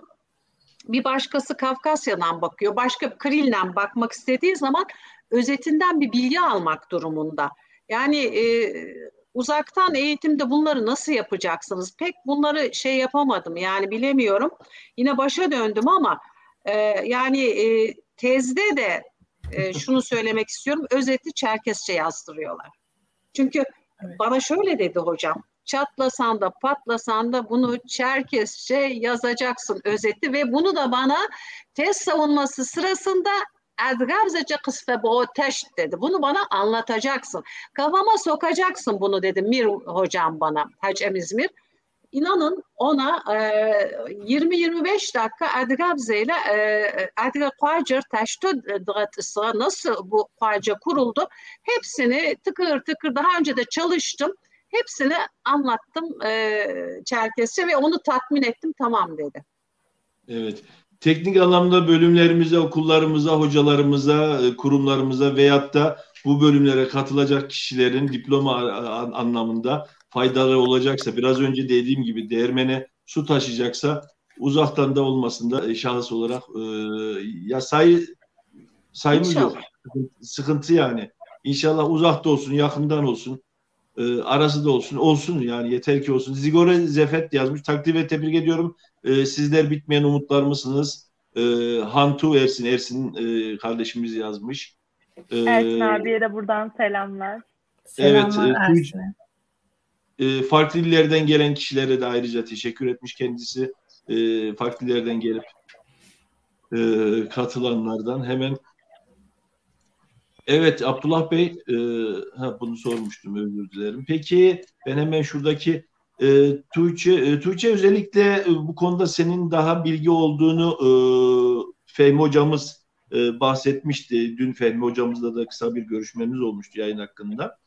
bir başkası Kafkasya'dan bakıyor, başka Kiril'den bakmak istediği zaman özetinden bir bilgi almak durumunda. Yani uzaktan eğitimde bunları nasıl yapacaksınız? Pek bunları yapamadım yani bilemiyorum. Yine başa döndüm ama tezde de şunu söylemek istiyorum. Özeti Çerkesçe yazdırıyorlar. Çünkü bana şöyle dedi hocam. Çatlasan da patlasan da bunu Çerkesçe yazacaksın özeti ve bunu da bana tez savunması sırasında Edgabzece kısfe bu teş dedi. Bunu bana anlatacaksın. Kafama sokacaksın bunu dedi Mir hocam bana. Hacem İzmir. İnanın ona 20-25 dakika Edgabze ile Edgab Qacar teştü nasıl bu Qacar kuruldu hepsini tıkır tıkır daha önce de çalıştım. Hepsini anlattım Çerkesçe ve onu tatmin ettim tamam dedi. Evet. Teknik anlamda bölümlerimize, okullarımıza, hocalarımıza, kurumlarımıza veyahut da bu bölümlere katılacak kişilerin diploma anlamında faydaları olacaksa, biraz önce dediğim gibi değirmene su taşıyacaksa uzaktan da olmasında şahıs olarak sayımız yok. Sıkıntı yani. İnşallah uzakta olsun, yakından olsun. Arası da olsun yani yeter ki olsun. Zigore Zefet yazmış. Takdir ve tebrik ediyorum. Sizler bitmeyen umutlar mısınız? Hantu Ersin kardeşimiz yazmış. Ersin abiye de buradan selamlar. Selamlar Ersin'e. Farklı illerden gelen kişilere de ayrıca teşekkür etmiş kendisi. Farklı illerden gelip katılanlardan hemen. Evet Abdullah Bey, bunu sormuştum, özür dilerim. Peki ben hemen şuradaki Tuğçe özellikle bu konuda senin daha bilgi olduğunu Fehmi hocamız bahsetmişti. Dün Fehmi hocamızla da kısa bir görüşmemiz olmuştu yayın hakkında.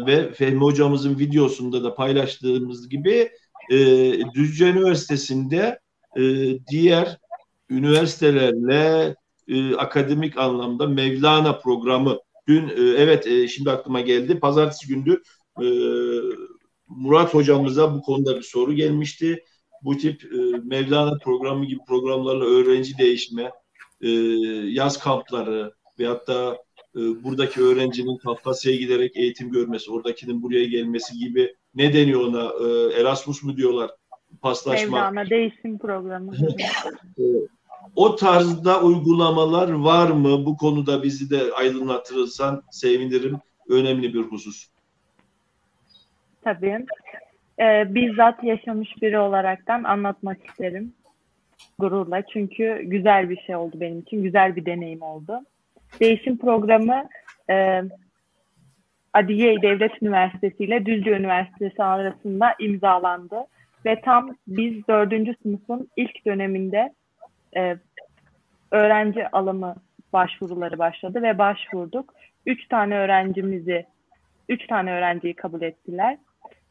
ve Fehmi hocamızın videosunda da paylaştığımız gibi Düzce Üniversitesi'nde diğer üniversitelerle akademik anlamda Mevlana programı dün evet şimdi aklıma geldi. Pazartesi gündü Murat hocamıza bu konuda bir soru gelmişti. Bu tip Mevlana programı gibi programlarla öğrenci değişme, yaz kampları veyahut da buradaki öğrencinin Kafkasya'ya giderek eğitim görmesi, oradakinin buraya gelmesi gibi ne deniyor ona? Erasmus mu diyorlar? Paslaşma. Mevlana değişim programı. O tarzda uygulamalar var mı? Bu konuda bizi de aydınlatırsan sevinirim. Önemli bir husus. Tabii. Bizzat yaşamış biri olaraktan anlatmak isterim gururla. Çünkü güzel bir şey oldu benim için. Güzel bir deneyim oldu. Değişim programı Adıyaman Devlet Üniversitesi ile Düzce Üniversitesi arasında imzalandı. Ve tam biz 4. sınıfın ilk döneminde öğrenci alımı başvuruları başladı ve başvurduk. 3 tane öğrenciyi kabul ettiler.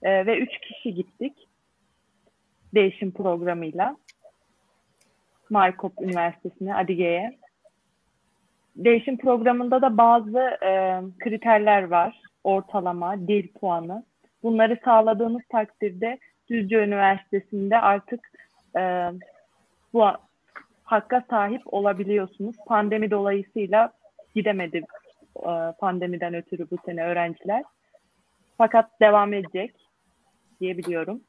Ve 3 kişi gittik değişim programıyla Maykop Üniversitesi'ne, Adıyaman'a. Değişim programında da bazı kriterler var. Ortalama, dil puanı. Bunları sağladığınız takdirde Düzce Üniversitesi'nde artık bu hakka sahip olabiliyorsunuz. Pandemi dolayısıyla gidemedi pandemiden ötürü bu sene öğrenciler. Fakat devam edecek diyebiliyorum.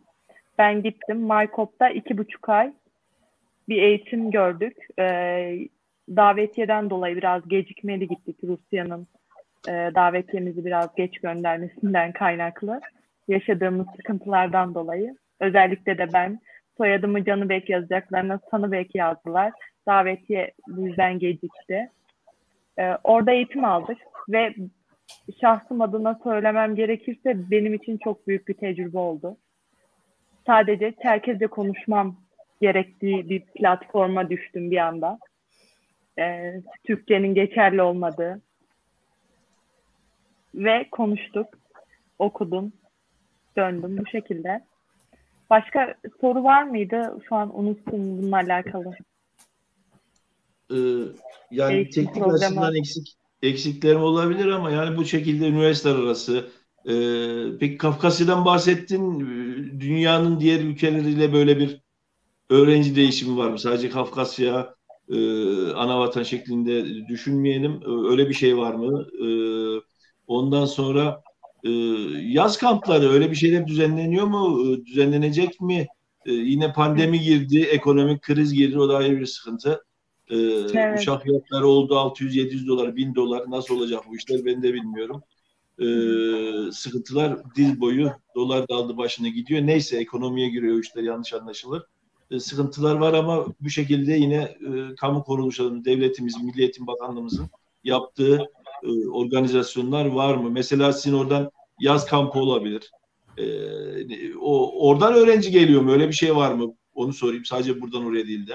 Ben gittim. Maykop'ta 2,5 ay bir eğitim gördük. Davetiyeden dolayı biraz gecikmeli gittik. Rusya'nın davetiyemizi biraz geç göndermesinden kaynaklı. Yaşadığımız sıkıntılardan dolayı. Özellikle de ben soyadımı Canıbek yazacaklarına Sanıbek yazdılar. Davetiye bu yüzden gecikti. Orada eğitim aldık ve şahsım adına söylemem gerekirse benim için çok büyük bir tecrübe oldu. Sadece Çerkezce konuşmam gerektiği bir platforma düştüm bir anda. Türkçenin geçerli olmadığı. Ve konuştuk, okudum, döndüm bu şekilde. Başka soru var mıydı? Şu an unuttum bununla alakalı. Yani Eğitim teknik programı. açıdan eksiklerim olabilir ama yani bu şekilde üniversiteler arası. Peki Kafkasya'dan bahsettin. Dünyanın diğer ülkeleriyle böyle bir öğrenci değişimi var mı? Sadece Kafkasya ana vatan şeklinde düşünmeyelim. Öyle bir şey var mı? Ondan sonra yaz kampları öyle bir şeyler düzenleniyor mu? Düzenlenecek mi? Yine pandemi girdi, ekonomik kriz girdi. O da ayrı bir sıkıntı. Evet. Uçak fiyatları oldu 600-700 dolar, 1000 dolar. Nasıl olacak bu işler ben de bilmiyorum. Sıkıntılar diz boyu. Dolar da aldı başını gidiyor. Neyse ekonomiye giriyor işler yanlış anlaşılır. Sıkıntılar var ama bu şekilde yine kamu kuruluşlarının, devletimizin, Milli Eğitim Bakanlığımızın yaptığı organizasyonlar var mı? Mesela sizin oradan yaz kampı olabilir. Oradan öğrenci geliyor mu? Öyle bir şey var mı? Onu sorayım. Sadece buradan oraya değil de.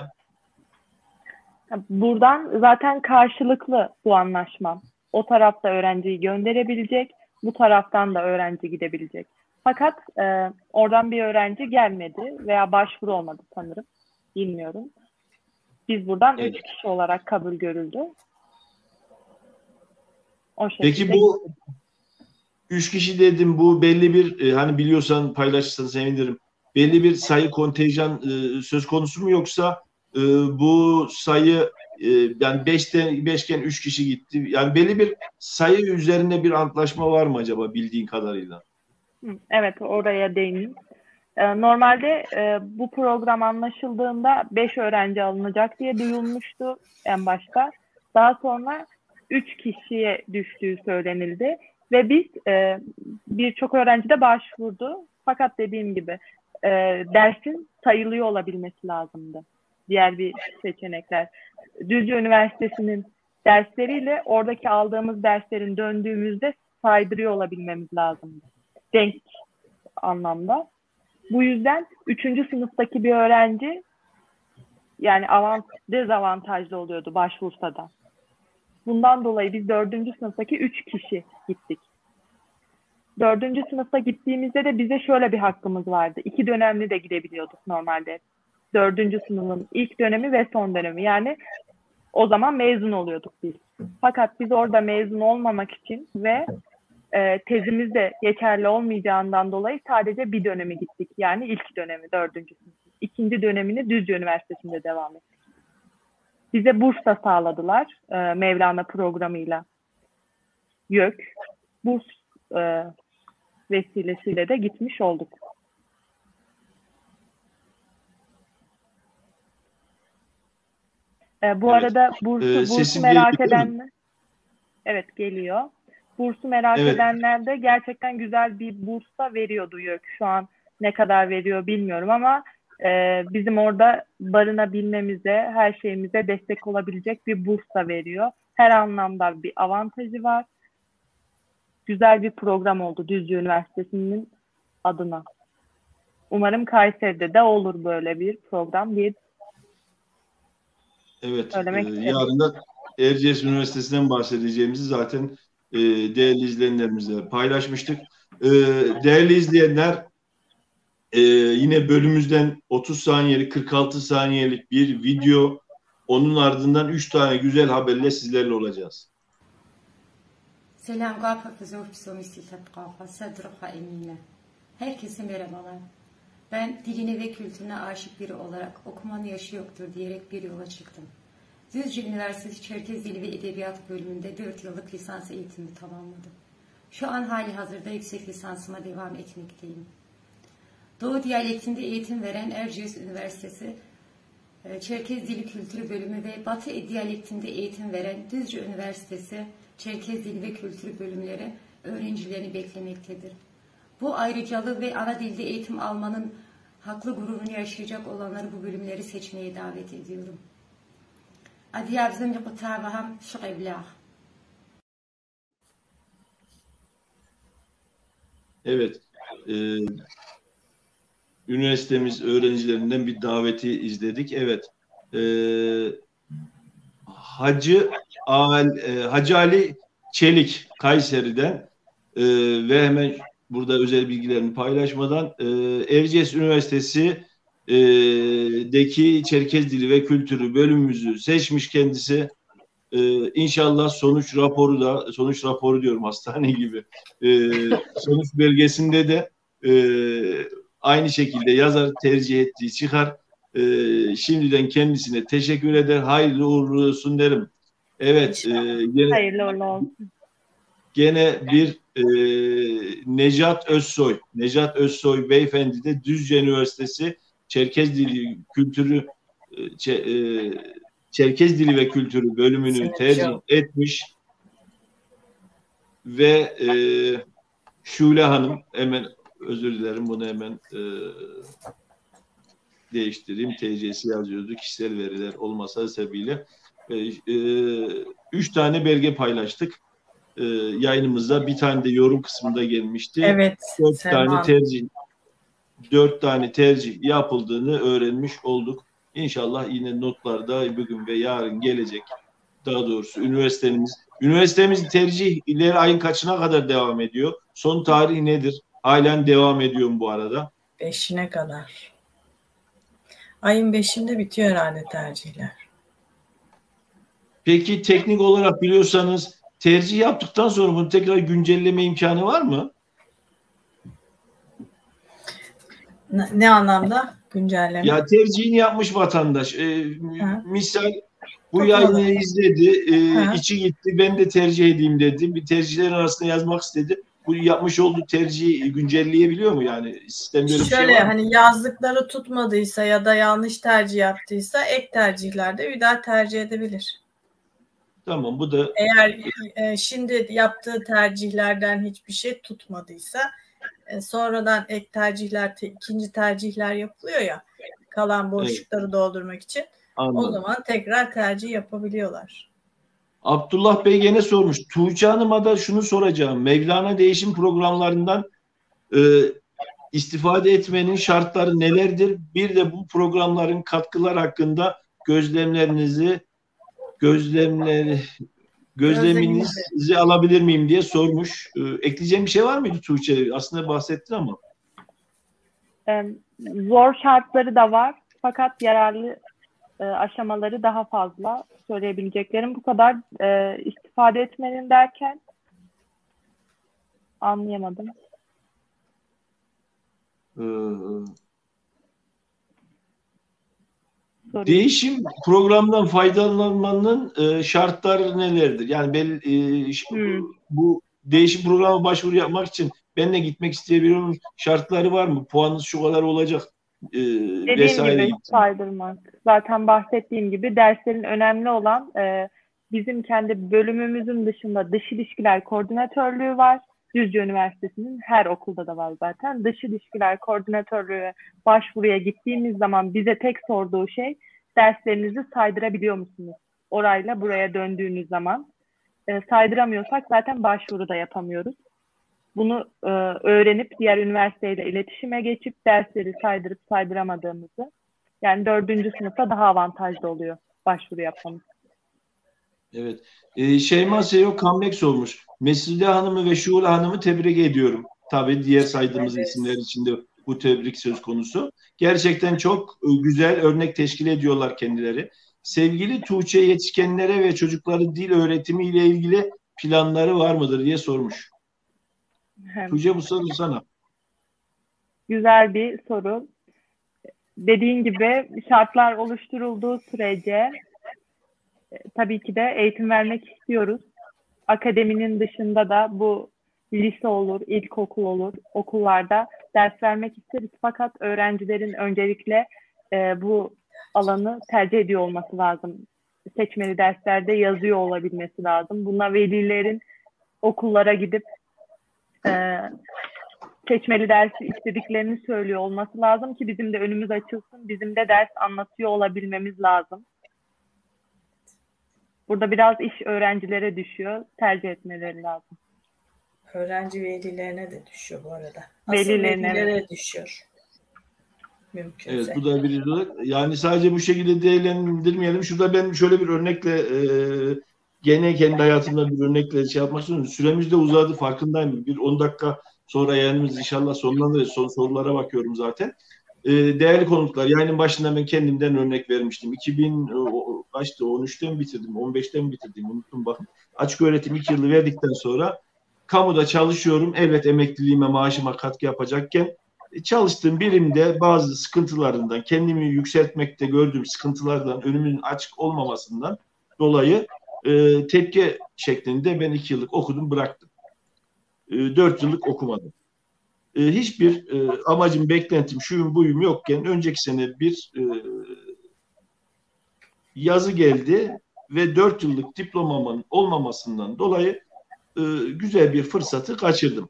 Buradan zaten karşılıklı bu anlaşma. O tarafta öğrenciyi gönderebilecek, bu taraftan da öğrenci gidebilecek. Fakat oradan bir öğrenci gelmedi veya başvuru olmadı sanırım. Bilmiyorum. Biz buradan 3 kişi olarak kabul görüldü. O şekilde. Peki bu 3 kişi dedim, bu belli bir hani biliyorsan paylaşırsan sevinirim. Belli bir sayı kontenjan söz konusu mu yoksa bu sayı yani 5'ten 3 kişi gitti. Yani belli bir sayı üzerinde bir antlaşma var mı acaba bildiğin kadarıyla? Evet, oraya değineyim. Normalde bu program anlaşıldığında 5 öğrenci alınacak diye duyulmuştu en başta. Daha sonra 3 kişiye düştüğü söylenildi. Ve biz birçok öğrenci de başvurdu. Fakat dediğim gibi dersin sayılıyor olabilmesi lazımdı. Diğer bir seçenekler. Düzce Üniversitesi'nin dersleriyle oradaki aldığımız derslerin döndüğümüzde saydırıyor olabilmemiz lazımdı. Denk anlamda. Bu yüzden 3. sınıftaki bir öğrenci yani dezavantajlı oluyordu başvursa da. Bundan dolayı biz 4. sınıftaki 3 kişi gittik. 4. sınıfa gittiğimizde de bize şöyle bir hakkımız vardı. 2 dönemli de gidebiliyorduk normalde. 4. sınıfın ilk dönemi ve son dönemi. Yani o zaman mezun oluyorduk biz. Fakat biz orada mezun olmamak için ve tezimiz de yeterli olmayacağından dolayı sadece bir dönemi gittik. Yani ilk dönemi 4. sınıf. 2. dönemini Düzce Üniversitesi'nde devam ettik. Bize burs da sağladılar Mevlana programıyla. YÖK. Burs vesilesiyle de gitmiş olduk. Bu arada bursu merak edenler, evet geliyor. Bursu merak edenler de gerçekten güzel bir burs da veriyordu YÖK. Şu an ne kadar veriyor bilmiyorum ama bizim orada barınabilmemize, her şeyimize destek olabilecek bir burs da veriyor. Her anlamda bir avantajı var. Güzel bir program oldu Düzce Üniversitesi'nin adına. Umarım Kayseri'de de olur böyle bir program diye. Evet, yarın da Erciyes Üniversitesi'nden bahsedeceğimizi zaten değerli izleyenlerimizle paylaşmıştık. Değerli izleyenler, yine bölümümüzden 30 saniyelik, 46 saniyelik bir video, onun ardından 3 tane güzel haberle sizlerle olacağız. Selam Emine. Herkese merhabalar. Ben diline ve kültürüne aşık biri olarak okumanın yaşı yoktur diyerek bir yola çıktım. Düzce Üniversitesi Çerkez Dili ve Edebiyat bölümünde 4 yıllık lisans eğitimi tamamladım. Şu an hali hazırda yüksek lisansıma devam etmekteyim. Doğu diyalektinde eğitim veren Erciyes Üniversitesi Çerkez Dili Kültürü bölümü ve Batı diyalektinde eğitim veren Düzce Üniversitesi Çerkez Dili ve Kültürü bölümleri öğrencilerini beklemektedir. Bu ayrıcalığı ve ana dilde eğitim almanın haklı gururunu yaşayacak olanları bu bölümleri seçmeye davet ediyorum. Evet, üniversitemiz öğrencilerinden bir daveti izledik. Evet, Hacı Ali Çelik Kayseri'den ve hemen burada özel bilgilerini paylaşmadan Erciyes Üniversitesi'deki Çerkez Dili ve Kültürü bölümümüzü seçmiş kendisi. İnşallah sonuç raporu diyorum hastane gibi. Sonuç belgesinde de aynı şekilde yazar, tercih ettiği çıkar. Şimdiden kendisine teşekkür eder. Hayırlı uğurlu olsun derim. Evet. Hayırlı uğurlu olsun. Gene bir Necat Özsoy beyefendi de Düzce Üniversitesi Çerkez Dili Kültürü Çerkez Dili ve Kültürü bölümünü tercih etmiş ve Şule Hanım, hemen özür dilerim, bunu hemen değiştireyim. TC'si yazıyordu. Kişisel veriler olmasa sebebiyle 3 tane belge paylaştık. Yayınımızda bir tane de yorum kısmında gelmişti. Evet. 4 tane tercih yapıldığını öğrenmiş olduk. İnşallah yine notlarda bugün ve yarın gelecek. Daha doğrusu üniversitemizin tercihleri ayın kaçına kadar devam ediyor? Son tarih nedir? Halen devam ediyor mu bu arada? 5'ine kadar. Ayın 5'inde bitiyor herhalde tercihler. Peki teknik olarak biliyorsanız tercih yaptıktan sonra bunu tekrar güncelleme imkanı var mı? Ne anlamda güncelleme? Ya tercihini yapmış vatandaş. Misal bu yayını izledi, içi gitti, ben de tercih edeyim dedi. Bir tercihlerin arasında yazmak istedi. Bu yapmış olduğu tercihi güncelleyebiliyor mu yani? Sistemde öyle bir şey var mı? Hani yazdıkları tutmadıysa ya da yanlış tercih yaptıysa ek tercihlerde bir daha tercih edebilir. Tamam, bu da eğer şimdi yaptığı tercihlerden hiçbir şey tutmadıysa sonradan ek tercihler, ikinci tercihler yapılıyor ya, kalan boşlukları doldurmak için. Anladım. O zaman tekrar tercih yapabiliyorlar. Abdullah Bey gene sormuş. Tuğçe Hanım'a da şunu soracağım. Mevlana değişim programlarından istifade etmenin şartları nelerdir? Bir de bu programların katkılar hakkında Gözleminizi alabilir miyim diye sormuş. Ekleyeceğim bir şey var mıydı Tuğçe? Aslında bahsettin ama. Zor şartları da var. Fakat yararlı aşamaları daha fazla. Söyleyebileceklerim bu kadar. İstifade etmenin derken anlayamadım. Değişim programdan faydalanmanın şartları nelerdir? Yani bu değişim programa başvuru yapmak için benimle gitmek isteyebiliyorum. Şartları var mı? Puanınız şu kadar olacak vesaire. Dediğim gibi saydırmak. Zaten bahsettiğim gibi derslerin önemli olan bizim kendi bölümümüzün dışında dış ilişkiler koordinatörlüğü var. Düzce Üniversitesi'nin her okulda da var zaten. Dış ilişkiler koordinatörlüğü başvuruya gittiğimiz zaman bize tek sorduğu şey derslerinizi saydırabiliyor musunuz? Orayla buraya döndüğünüz zaman saydıramıyorsak zaten başvuru da yapamıyoruz. Bunu öğrenip diğer üniversiteyle iletişime geçip dersleri saydırıp saydıramadığımızı, yani 4. sınıfta daha avantajlı oluyor başvuru yapmamız. Evet. Şeyma Seyo Comeback sormuş. Mesude Hanım'ı ve Şule Hanım'ı tebrik ediyorum. Tabii diğer saydığımız isimler içinde bu tebrik söz konusu. Gerçekten çok güzel örnek teşkil ediyorlar kendileri. Sevgili Tuğçe, yetişkinlere ve çocukların dil öğretimi ile ilgili planları var mıdır diye sormuş. Tuğçe, bu soru sana. Güzel bir soru. Dediğin gibi şartlar oluşturulduğu sürece tabii ki de eğitim vermek istiyoruz. Akademinin dışında da bu lise olur, ilkokul olur, okullarda ders vermek isteriz. Fakat öğrencilerin öncelikle bu alanı tercih ediyor olması lazım. Seçmeli derslerde yazıyor olabilmesi lazım. Buna velilerin okullara gidip seçmeli dersi istediklerini söylüyor olması lazım ki bizim de önümüz açılsın, bizim de ders anlatıyor olabilmemiz lazım. Burada biraz iş öğrencilere düşüyor, tercih etmeleri lazım. Öğrenci velilerine de düşüyor bu arada. Velilere düşüyor. Mümkünse. Evet, bu da bir olarak. Yani sadece bu şekilde değerlendirmeyelim. Şurada ben şöyle bir örnekle gene kendi hayatımda bir örnekle şey yapmak istiyorum. Süremiz de uzadı, farkındayım. Bir 10 dakika sonra yayınımız inşallah sonlanır. Son sorulara bakıyorum zaten. Değerli konuklar, yayının başında ben kendimden örnek vermiştim. 2013'te mi bitirdim, 15'te mi bitirdim, unuttum bakın. Açık öğretim 2 yılı verdikten sonra kamuda çalışıyorum. Evet, emekliliğime, maaşıma katkı yapacakken çalıştığım birimde bazı sıkıntılarından, kendimi yükseltmekte gördüğüm sıkıntılardan, önümün açık olmamasından dolayı tepki şeklinde ben 2 yıllık okudum, bıraktım. 4 yıllık okumadım. Hiçbir amacım, beklentim, şuyum buyum yokken önceki sene bir yazı geldi ve 4 yıllık diplomamın olmamasından dolayı güzel bir fırsatı kaçırdım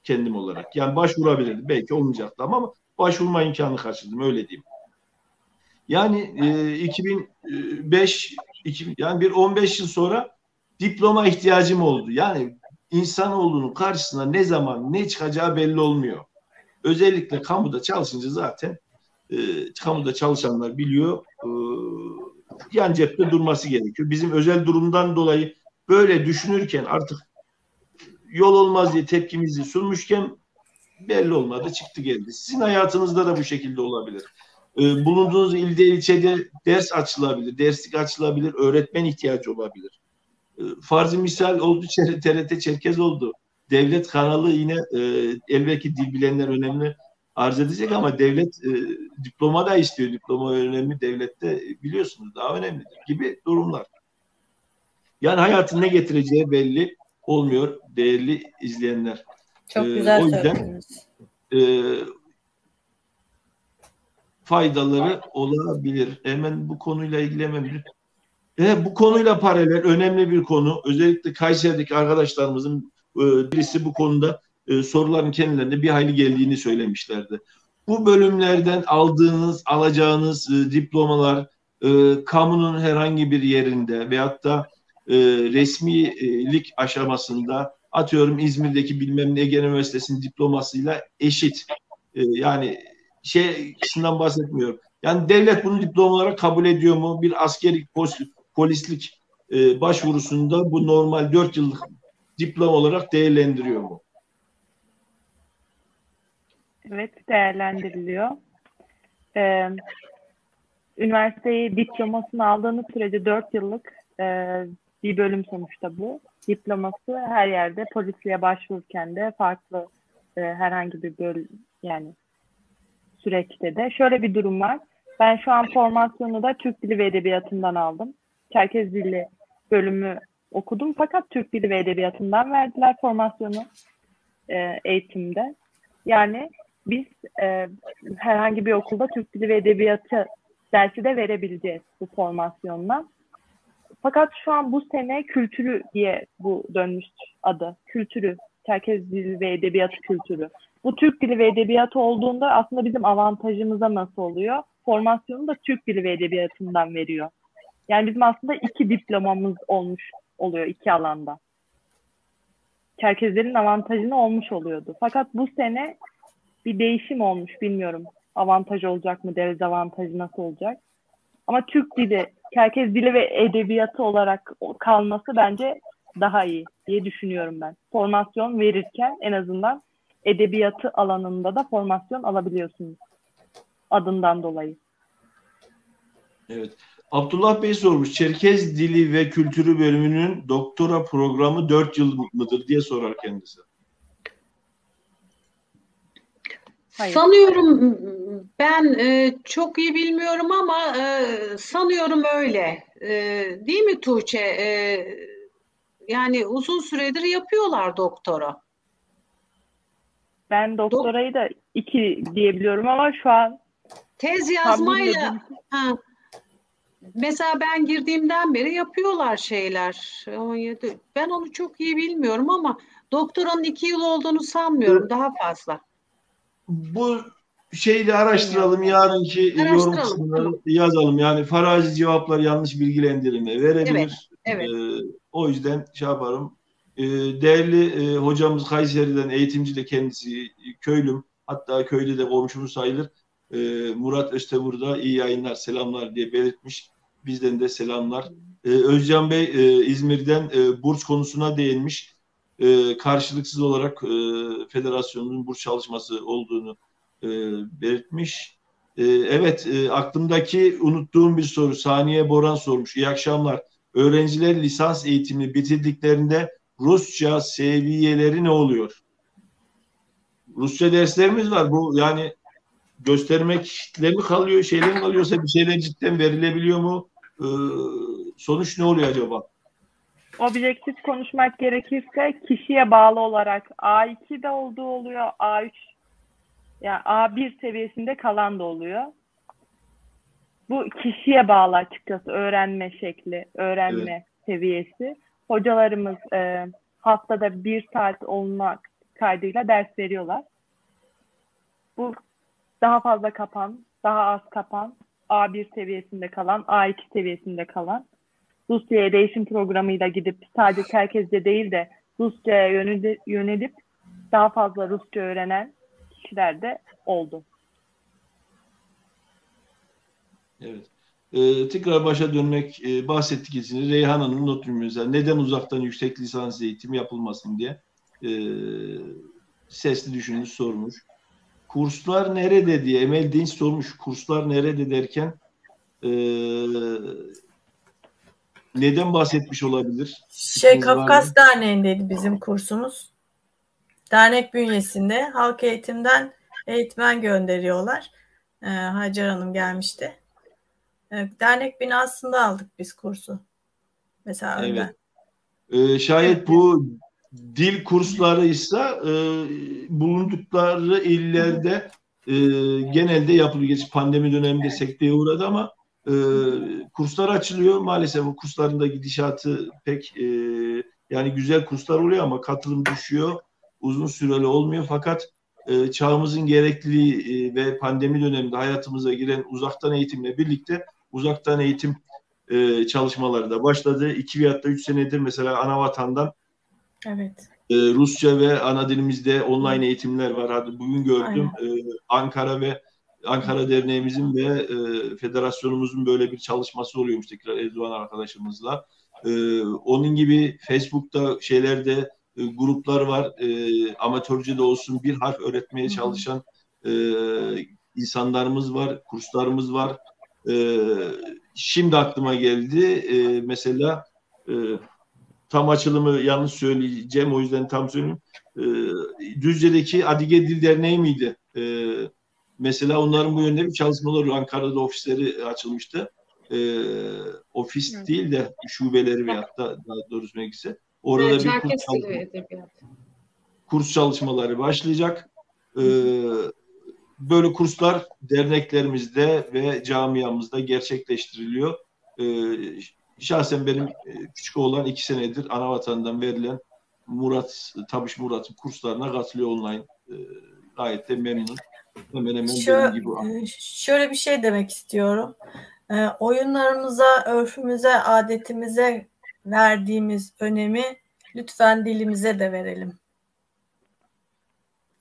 kendim olarak. Yani başvurabilirdim. Belki olmayacaktı ama başvurma imkanı kaçırdım, öyle diyeyim. Yani 2005 yani bir 15 yıl sonra diploma ihtiyacım oldu. Yani insanoğlunun karşısına ne zaman ne çıkacağı belli olmuyor. Özellikle kamuda çalışınca zaten kamuda çalışanlar biliyor, yan cepte durması gerekiyor. Bizim özel durumdan dolayı böyle düşünürken artık yol olmaz diye tepkimizi sunmuşken belli olmadı, çıktı geldi. Sizin hayatınızda da bu şekilde olabilir. Bulunduğunuz ilde, ilçede ders açılabilir, derslik açılabilir, öğretmen ihtiyacı olabilir. Farzı misal oldu, TRT Çerkez oldu. Devlet kanalı yine elbette dil bilenler önemli arz edecek ama devlet diploma da istiyor. Diploma önemli, devlette biliyorsunuz daha önemlidir gibi durumlar. Yani hayatın ne getireceği belli olmuyor değerli izleyenler. Çok güzel o yüzden söylediniz. Faydaları olabilir. Hemen bu konuyla ilgilenmem. Bu konuyla paralel önemli bir konu. Özellikle Kayseri'deki arkadaşlarımızın birisi bu konuda soruların kendilerine bir hayli geldiğini söylemişlerdi. Bu bölümlerden alacağınız diplomalar kamunun herhangi bir yerinde veyahut da resmilik aşamasında, atıyorum İzmir'deki bilmem ne Ege Üniversitesi'nin diplomasıyla eşit. Yani kısmından bahsetmiyorum. Yani devlet bunu diploma olarak kabul ediyor mu? Bir askerlik, polislik başvurusunda bu normal 4 yıllık diploma olarak değerlendiriyor mu? Evet, değerlendiriliyor. Üniversiteyi diplomasını aldığınız sürece 4 yıllık bir bölüm sonuçta bu. Diploması her yerde polisliğe başvururken de farklı herhangi bir yani süreçte de. Şöyle bir durum var. Ben şu an formasyonu da Türk Dili ve Edebiyatı'ndan aldım. Çerkez Dili bölümü okudum fakat Türk Dili ve Edebiyatı'ndan verdiler formasyonu eğitimde. Yani biz herhangi bir okulda Türk Dili ve Edebiyatı dersi de verebileceğiz bu formasyonla. Fakat şu an bu sene kültürü diye bu dönmüş adı. Kültürü, Çerkez Dili ve Edebiyatı kültürü. Bu Türk Dili ve Edebiyatı olduğunda aslında bizim avantajımıza nasıl oluyor? Formasyonu da Türk Dili ve Edebiyatı'ndan veriyor. Yani bizim aslında 2 diplomamız olmuş oluyor 2 alanda. Çerkezlerin avantajını olmuş oluyordu. Fakat bu sene bir değişim olmuş, bilmiyorum. Avantaj olacak mı, dezavantajı nasıl olacak? Ama Türk Dili, Çerkez Dili ve Edebiyatı olarak kalması bence daha iyi diye düşünüyorum ben. Formasyon verirken en azından edebiyatı alanında da formasyon alabiliyorsunuz adından dolayı. Evet. Abdullah Bey sormuş. Çerkez Dili ve Kültürü bölümünün doktora programı 4 yıl mıdır diye sorar kendisi. Hayır. Sanıyorum, ben çok iyi bilmiyorum ama sanıyorum öyle. Değil mi Tuğçe? Yani uzun süredir yapıyorlar doktora. Ben doktorayı da 2 diyebiliyorum ama şu an tez yazmayla mesela ben girdiğimden beri yapıyorlar şeyler. 17. Ben onu çok iyi bilmiyorum ama doktoranın 2 yıl olduğunu sanmıyorum. Daha fazla. Bu şeyle araştıralım. Yarınki yorum kısmını yazalım. Yani farazi cevaplar yanlış bilgilendirme verebilir. Evet. O yüzden şey yaparım. Değerli hocamız Kayseri'den, eğitimci de kendisi, köylüm. Hatta köyde de komşumuz sayılır. Murat Öztebur'da iyi yayınlar, selamlar diye belirtmiş. Bizden de selamlar. Özcan Bey İzmir'den burs konusuna değinmiş. Karşılıksız olarak federasyonun burs çalışması olduğunu belirtmiş. Evet, aklımdaki unuttuğum bir soru. Saniye Boran sormuş. İyi akşamlar. Öğrenciler lisans eğitimi bitirdiklerinde Rusça seviyeleri ne oluyor? Rusça derslerimiz var. Bu yani göstermekle mi kalıyor, şeyler mi kalıyorsa bir şeyler cidden verilebiliyor mu? Sonuç ne oluyor acaba? Objektif konuşmak gerekirse kişiye bağlı olarak A2'de olduğu oluyor, A3 yani A1 seviyesinde kalan da oluyor. Bu kişiye bağlı açıkçası öğrenme şekli, öğrenme seviyesi. Hocalarımız haftada 1 saat olmak kaydıyla ders veriyorlar. Bu daha fazla kapan, daha az kapan, A1 seviyesinde kalan, A2 seviyesinde kalan. Rusya'ya değişim programıyla gidip sadece Çerkezce değil de Rusça'ya yönelip daha fazla Rusça öğrenen kişiler de oldu. Evet. Tekrar başa dönmek bahsettik için Reyhan Hanım notumuza neden uzaktan yüksek lisans eğitimi yapılmasın diye sesli düşünüş sormuş. Kurslar nerede diye Emel Dinç sormuş. Kurslar nerede derken neden bahsetmiş olabilir? Kafkas Derneği'ndeydi bizim kursumuz. Dernek bünyesinde halk eğitimden eğitmen gönderiyorlar. Hacer Hanım gelmişti. Dernek binasında aldık biz kursu. Mesela evet. Şayet bu dil kurslarıysa bulundukları illerde genelde yapılıyor. Geç pandemi döneminde sekteye uğradı ama kurslar açılıyor. Maalesef bu kursların da gidişatı pek yani güzel kurslar oluyor ama katılım düşüyor. Uzun süreli olmuyor fakat çağımızın gerekliliği ve pandemi döneminde hayatımıza giren uzaktan eğitimle birlikte uzaktan eğitim çalışmaları da başladı. 2 veya 3 senedir mesela Anavatan'dan Rusça ve ana dilimizde online eğitimler var. Hadi bugün gördüm Ankara Derneğimizin ve federasyonumuzun böyle bir çalışması oluyormuş tekrar Erdoğan arkadaşımızla. Onun gibi Facebook'ta şeylerde gruplar var. Amatörce de olsun bir harf öğretmeye çalışan insanlarımız var, kurslarımız var. Şimdi aklıma geldi. Mesela tam açılımı yanlış söyleyeceğim, o yüzden tam söyleyeyim. Düzce'deki Adige Dil Derneği miydi? Mesela onların bu yönde bir çalışmaları, Ankara'da ofisleri açılmıştı. Ofis değil de şubeleri veyahut da daha doğrusu gerekirse. Orada bir kurs çalışmaları başlayacak. Böyle kurslar derneklerimizde ve camiamızda gerçekleştiriliyor. Şahsen benim küçük oğlan 2 senedir Anavatan'dan verilen Tabiş Murat'ın kurslarına katılıyor online. Gayet de memnun. Hemen benim gibi. Şöyle bir şey demek istiyorum. Oyunlarımıza, örfümüze, adetimize verdiğimiz önemi lütfen dilimize de verelim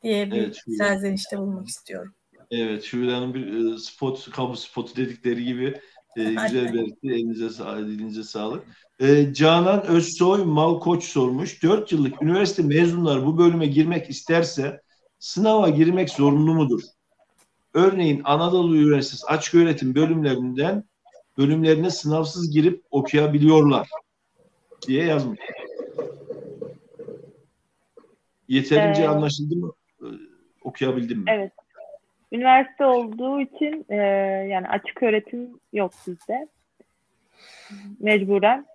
diye bir serzenişte bulunmak istiyorum. Evet, Şule'nin bir kamu spotu dedikleri gibi güzel belirtti. Dilinize sağlık. Canan Özsoy Malkoç sormuş. 4 yıllık üniversite mezunları bu bölüme girmek isterse sınava girmek zorunlu mudur? Örneğin Anadolu Üniversitesi açıköğretim bölümlerine sınavsız girip okuyabiliyorlar diye yazmış. Yeterince anlaşıldı mı? Okuyabildim mi? Evet. Üniversite olduğu için yani açık öğretim yok bizde. Mecburen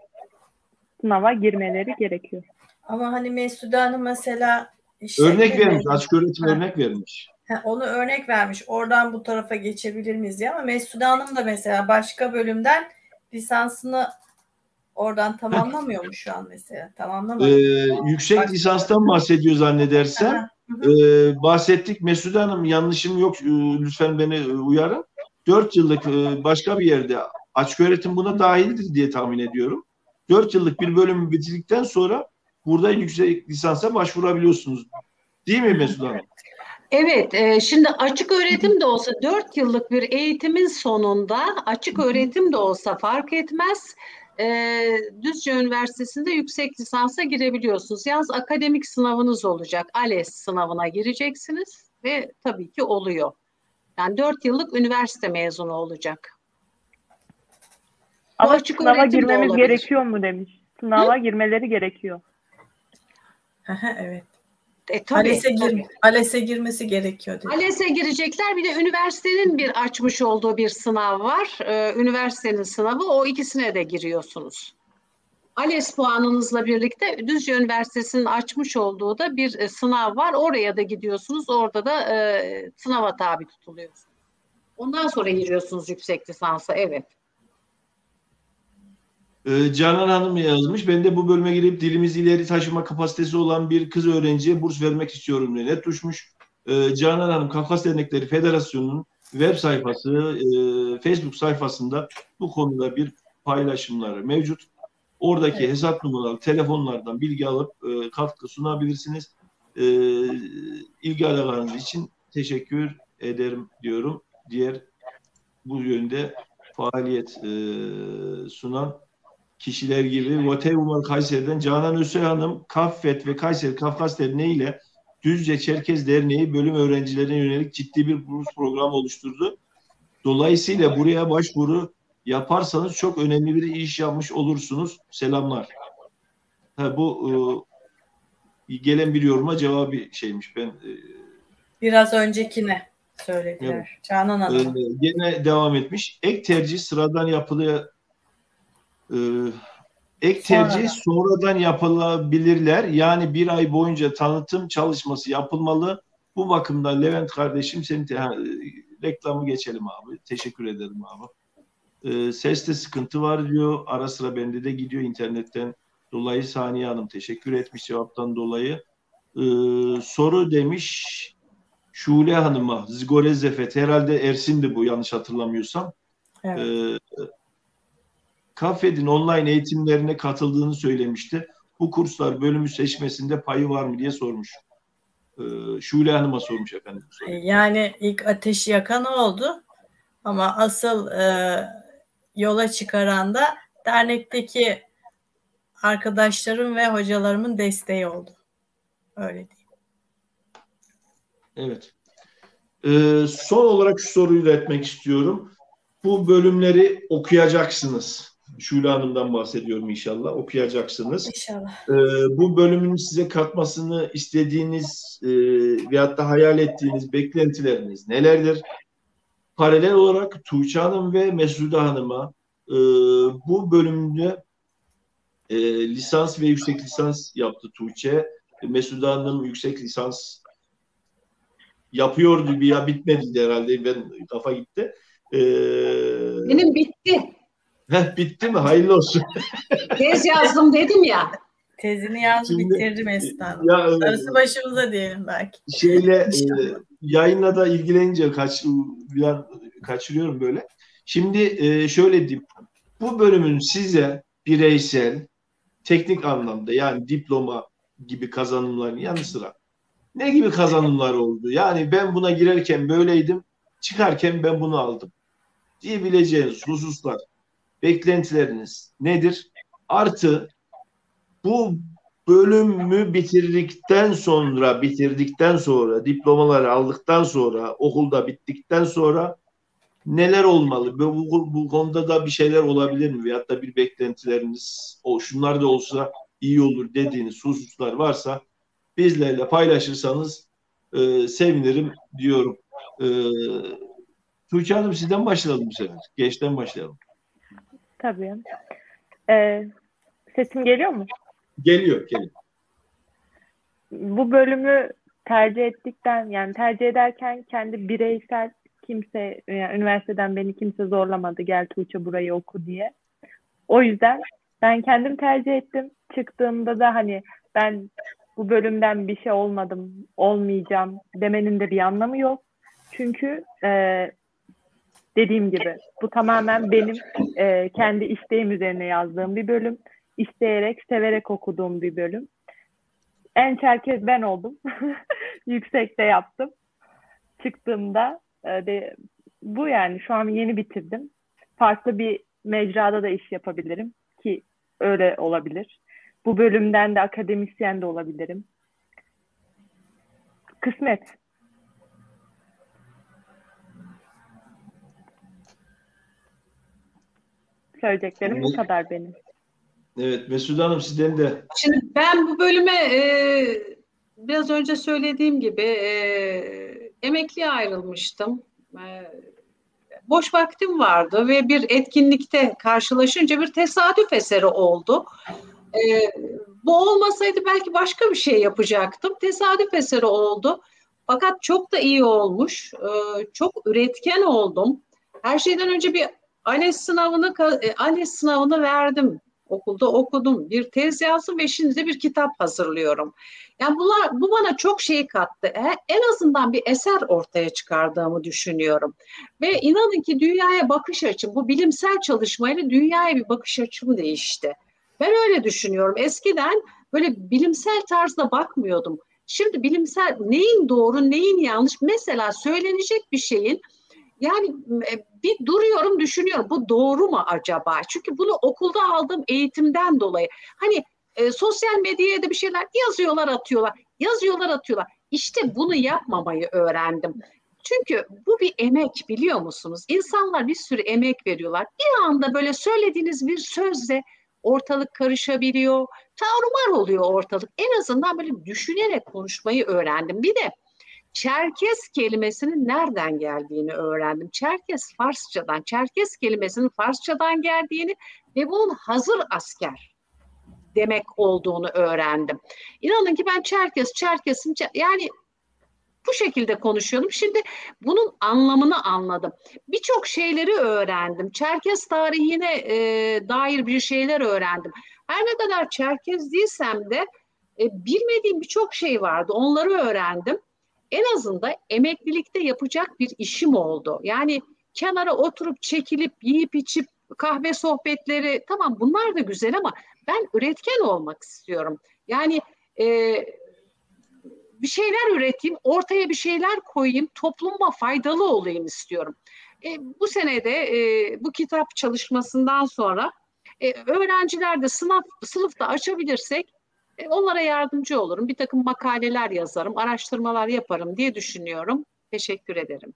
sınava girmeleri gerekiyor. Ama hani Mesude Hanım mesela örnek vermiş. Açık öğretim örnek vermiş. Onu örnek vermiş. Oradan bu tarafa geçebilir miyiz diye, ama Mesude Hanım da mesela başka bölümden lisansını oradan tamamlamıyormuş şu an mesela. Yüksek lisanstan bahsediyor zannedersem. Bahsettik. Mesude Hanım, yanlışım yok. Lütfen beni uyarın. 4 yıllık başka bir yerde açık öğretim buna dahildir diye tahmin ediyorum. 4 yıllık bir bölümü bitirdikten sonra burada yüksek lisansa başvurabiliyorsunuz. Değil mi Mesude Hanım? Evet, şimdi açık öğretim de olsa 4 yıllık bir eğitimin sonunda açık öğretim de olsa fark etmez. Düzce Üniversitesi'nde yüksek lisansa girebiliyorsunuz. Yalnız akademik sınavınız olacak. ALES sınavına gireceksiniz ve tabii ki oluyor. Yani 4 yıllık üniversite mezunu olacak. Ama sınava girmemiz gerekiyor mu demiş. Sınava girmeleri gerekiyor. Evet. Tabii, ALES'e girmesi gerekiyor. ALES'e girecekler. Bir de üniversitenin bir açmış olduğu bir sınav var. Üniversitenin sınavı. O ikisine de giriyorsunuz. ALES puanınızla birlikte Düzce Üniversitesi'nin açmış olduğu da bir sınav var. Oraya da gidiyorsunuz. Orada da sınava tabi tutuluyorsunuz. Ondan sonra giriyorsunuz yüksek lisansa. Evet. Canan Hanım yazmış. Ben de bu bölüme girip dilimizi ileri taşıma kapasitesi olan bir kız öğrenciye burs vermek istiyorum diye net düşmüş. Canan Hanım, Kafkas Dernekleri Federasyonu'nun web sayfası, Facebook sayfasında bu konuda bir paylaşımları mevcut. Oradaki hesap numaralı telefonlardan bilgi alıp katkı sunabilirsiniz. İlgi alakanız için teşekkür ederim diyorum. Diğer bu yönde faaliyet sunan kişiler gibi Vatevumar Kayseri'den Canan Özsoy Hanım, Kaffet ve Kayseri Kafkas Derneği ile Düzce Çerkez Derneği bölüm öğrencilerine yönelik ciddi bir burs programı oluşturdu. Dolayısıyla buraya başvuru yaparsanız çok önemli bir iş yapmış olursunuz. Selamlar. Bu gelen bir yoruma cevabı şeymiş. Ben biraz öncekine söylediler. Evet. Canan Hanım. Gene devam etmiş. Ek tercih sıradan sonradan yapılabilirler. Yani bir ay boyunca tanıtım çalışması yapılmalı. Bu bakımdan Levent kardeşim senin reklamı geçelim abi. Teşekkür ederim abi. Seste sıkıntı var diyor. Ara sıra bende de gidiyor internetten dolayı. Saniye Hanım teşekkür etmiş cevaptan dolayı. Soru demiş Şule Hanım'a. Zigore Zefet. Herhalde Ersin'di bu, yanlış hatırlamıyorsam. Evet. Kafed'in online eğitimlerine katıldığını söylemişti. Bu kurslar bölümü seçmesinde payı var mı diye sormuş. Şule Hanım'a sormuş efendim. Yani ilk ateşi yakan oldu. Ama asıl yola çıkaran da dernekteki arkadaşlarım ve hocalarımın desteği oldu. Öyle diyeyim. Evet. Son olarak şu soruyu da etmek istiyorum. Bu bölümleri okuyacaksınız. Şule Hanım'dan bahsediyorum inşallah. Okuyacaksınız. İnşallah. Bu bölümün size katmasını istediğiniz veyahut da hayal ettiğiniz beklentileriniz nelerdir? Paralel olarak Tuğçe Hanım ve Mesude Hanım'a bu bölümde lisans ve yüksek lisans yaptı Tuğçe. Mesude Hanım yüksek lisans yapıyordu, ya bitmedi herhalde, ben kafa gitti. Benim bitti. Bitti mi? Hayırlı olsun. Tez yazdım dedim ya. Tezini yazdı, Şimdi, bitirdi Mesut Hanım. Darısı başımıza diyelim belki. Yayınla da ilgilenince kaçırıyorum böyle. Şimdi şöyle diyeyim. Bu bölümün size bireysel, teknik anlamda, yani diploma gibi kazanımların yanı sıra ne gibi kazanımlar oldu? Yani ben buna girerken böyleydim, çıkarken ben bunu aldım diyebileceğiniz hususlar, beklentileriniz nedir? Artı bu bölümü bitirdikten sonra, diplomaları aldıktan sonra, okulda bittikten sonra neler olmalı? Bu konuda da bir şeyler olabilir mi? Veyahut da bir beklentileriniz, şunlar da olsa iyi olur dediğiniz hususlar varsa bizlerle paylaşırsanız sevinirim diyorum. Tuğçe Hanım, sizden başlayalım bu sefer. Gençten başlayalım. Tabii. Sesim geliyor mu? Geliyor. Bu bölümü tercih ederken kendi bireysel, kimse, yani üniversiteden beni kimse zorlamadı, gel Tuğçe burayı oku diye. O yüzden ben kendim tercih ettim. Çıktığımda da hani ben bu bölümden bir şey olmayacağım demenin de bir anlamı yok. Çünkü dediğim gibi bu tamamen benim kendi isteğim üzerine yazdığım bir bölüm. İsteyerek, severek okuduğum bir bölüm. En Çerkez ben oldum. Yüksekte yaptım. Çıktığımda bu, yani şu an yeni bitirdim. Farklı bir mecrada da iş yapabilirim ki öyle olabilir. Bu bölümden de akademisyen de olabilirim. Kısmet. Söyleyeceklerim bu kadar benim. Evet, Mesude Hanım, sizden de. Şimdi ben bu bölüme biraz önce söylediğim gibi emekliye ayrılmıştım. Boş vaktim vardı ve bir etkinlikte karşılaşınca bir tesadüf eseri oldu. Bu olmasaydı belki başka bir şey yapacaktım. Tesadüf eseri oldu. Fakat çok da iyi olmuş. Çok üretken oldum. Her şeyden önce bir ALES sınavını verdim. Okulda okudum. Bir tez yazdım ve şimdi de bir kitap hazırlıyorum. Yani bu bana çok şey kattı. En azından bir eser ortaya çıkardığımı düşünüyorum. Ve inanın ki dünyaya bakış açım, bu bilimsel çalışmayla dünyaya bir bakış açım değişti. Ben öyle düşünüyorum. Eskiden böyle bilimsel tarzda bakmıyordum. Şimdi bilimsel, neyin doğru, neyin yanlış, mesela söylenecek bir şeyin, yani bir duruyorum, düşünüyorum, bu doğru mu acaba? Çünkü bunu okulda aldığım eğitimden dolayı. Hani sosyal medyaya da bir şeyler yazıyorlar, atıyorlar. İşte bunu yapmamayı öğrendim. Çünkü bu bir emek, biliyor musunuz? İnsanlar bir sürü emek veriyorlar. Bir anda böyle söylediğiniz bir sözle ortalık karışabiliyor. Tarumar oluyor ortalık. En azından böyle düşünerek konuşmayı öğrendim. Bir de Çerkez kelimesinin nereden geldiğini öğrendim. Çerkez kelimesinin Farsçadan geldiğini ve bunun hazır asker demek olduğunu öğrendim. İnanın ki ben Çerkes'in yani bu şekilde konuşuyordum. Şimdi bunun anlamını anladım. Birçok şeyleri öğrendim. Çerkez tarihine dair bir şeyler öğrendim. Her ne kadar Çerkez değilsem de bilmediğim birçok şey vardı. Onları öğrendim. En azından emeklilikte yapacak bir işim oldu. Yani kenara oturup çekilip yiyip içip kahve sohbetleri, tamam bunlar da güzel ama ben üretken olmak istiyorum. Yani bir şeyler üreteyim, ortaya bir şeyler koyayım, topluma faydalı olayım istiyorum. Bu senede bu kitap çalışmasından sonra Öğrenciler de sınıfta açabilirsek onlara yardımcı olurum. Bir takım makaleler yazarım, araştırmalar yaparım diye düşünüyorum. Teşekkür ederim.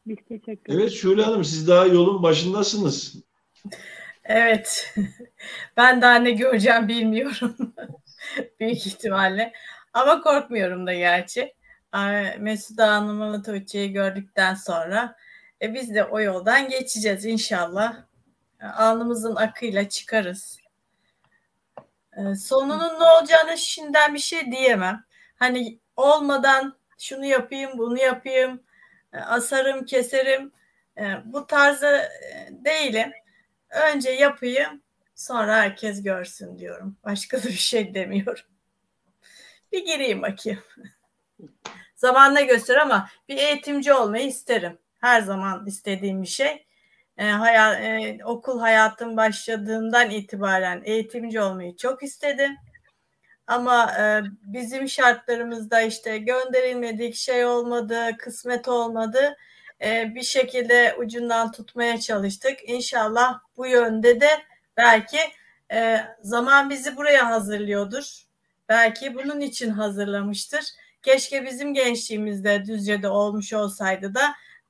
Biz teşekkür Evet ederiz. Şule Hanım, siz daha yolun başındasınız. Evet. Ben daha ne göreceğim bilmiyorum. Büyük ihtimalle. Ama korkmuyorum da gerçi. Mesut Hanım'la Tuğçe'yi gördükten sonra biz de o yoldan geçeceğiz inşallah. Alnımızın akıyla çıkarız. Sonunun ne olacağını şimdiden bir şey diyemem. Hani olmadan şunu yapayım, bunu yapayım, asarım, keserim. Bu tarzı değilim. Önce yapayım, sonra herkes görsün diyorum. Başka da bir şey demiyorum. Bir gireyim bakayım. Zamanla göster ama bir eğitimci olmayı isterim. Her zaman istediğim bir şey. Okul hayatım başladığından itibaren eğitimci olmayı çok istedim. Ama bizim şartlarımızda işte gönderilmedik, şey olmadı, kısmet olmadı. Bir şekilde ucundan tutmaya çalıştık. İnşallah bu yönde de belki zaman bizi buraya hazırlıyordur. Belki bunun için hazırlamıştır. Keşke bizim gençliğimizde Düzce'de olmuş olsaydı da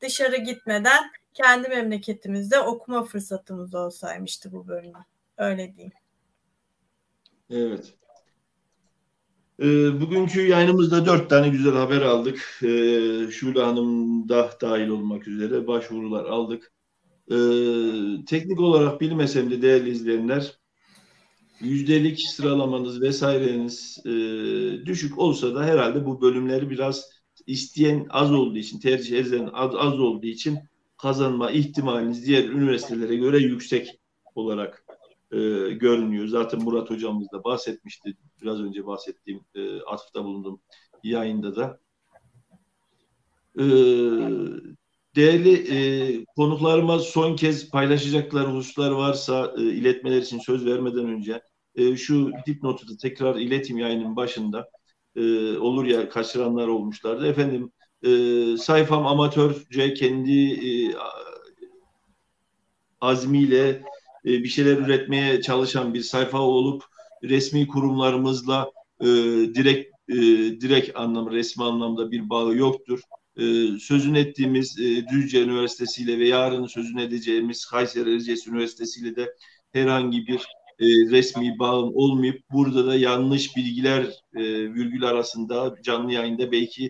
dışarı gitmeden kendi memleketimizde okuma fırsatımız olsaymıştı bu bölümü. Öyle diyeyim. Evet. Bugünkü yayınımızda 4 tane güzel haber aldık. Şule Hanım da dahil olmak üzere başvurular aldık. Teknik olarak bilmesem de değerli izleyenler, yüzdelik sıralamanız vesaireniz düşük olsa da herhalde bu bölümleri biraz isteyen az olduğu için, tercih edilen az olduğu için kazanma ihtimaliniz diğer üniversitelere göre yüksek olarak görünüyor. Zaten Murat hocamız da bahsetmişti. Biraz önce bahsettiğim, atıfta bulunduğum yayında da. Değerli konuklarıma son kez paylaşacakları hususlar varsa iletmeler için söz vermeden önce şu dipnotu da tekrar ileteyim yayının başında. Olur ya, kaçıranlar olmuşlardı. Efendim, sayfam amatörce kendi azmiyle bir şeyler üretmeye çalışan bir sayfa olup resmi kurumlarımızla direkt anlamda, resmi anlamda bir bağı yoktur. Sözünü ettiğimiz Düzce Üniversitesi ile ve yarın sözünü edeceğimiz Kayseri Erciyes Üniversitesi ile de herhangi bir resmi bağım olmayıp burada da yanlış bilgiler virgül arasında canlı yayında belki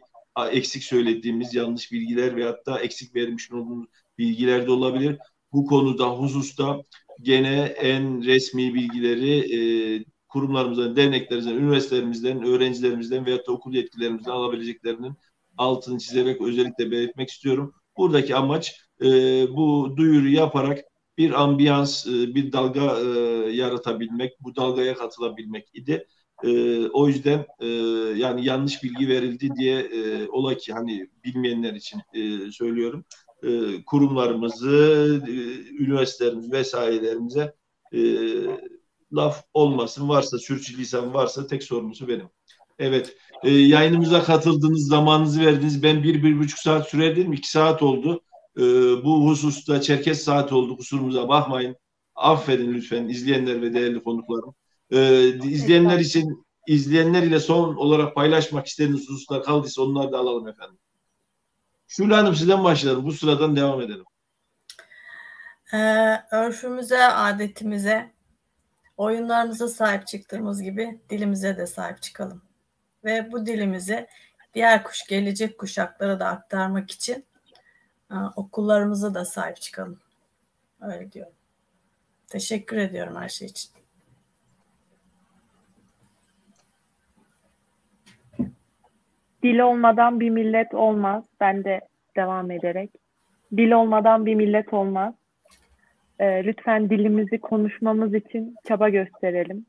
eksik söylediğimiz yanlış bilgiler veyahut da eksik vermiş olduğumuz bilgiler de olabilir. Bu konuda, hususta gene en resmi bilgileri kurumlarımızdan, derneklerimizden, üniversitelerimizden, öğrencilerimizden veyahut da okul yetkililerimizden alabileceklerinin altını çizerek özellikle belirtmek istiyorum. Buradaki amaç bu duyuru yaparak bir ambiyans, bir dalga yaratabilmek, bu dalgaya katılabilmek idi. O yüzden yani yanlış bilgi verildi diye ola ki hani bilmeyenler için söylüyorum. Kurumlarımızı, üniversitelerimiz vesairelerimize laf olmasın. Varsa, sürçülisan varsa tek sorumlusu benim. Evet. Yayınımıza katıldığınız, zamanınızı verdiniz. Ben 1-1,5 saat sürer değil mi? 2 saat oldu. Bu hususta Çerkez saati oldu. Kusurumuza bakmayın. Affedin lütfen izleyenler ve değerli konuklarım. İzleyenler ile son olarak paylaşmak istediğiniz hususlar kaldıysa onları da alalım efendim. Şule Hanım, sizden başlayalım. Bu sıradan devam edelim. Örfümüze, adetimize, oyunlarımıza sahip çıktığımız gibi dilimize de sahip çıkalım. Ve bu dilimizi gelecek kuşaklara da aktarmak için okullarımıza da sahip çıkalım. Öyle diyorum. Teşekkür ediyorum her şey için. Dil olmadan bir millet olmaz. Ben de devam ederek. Dil olmadan bir millet olmaz. Lütfen dilimizi konuşmamız için çaba gösterelim.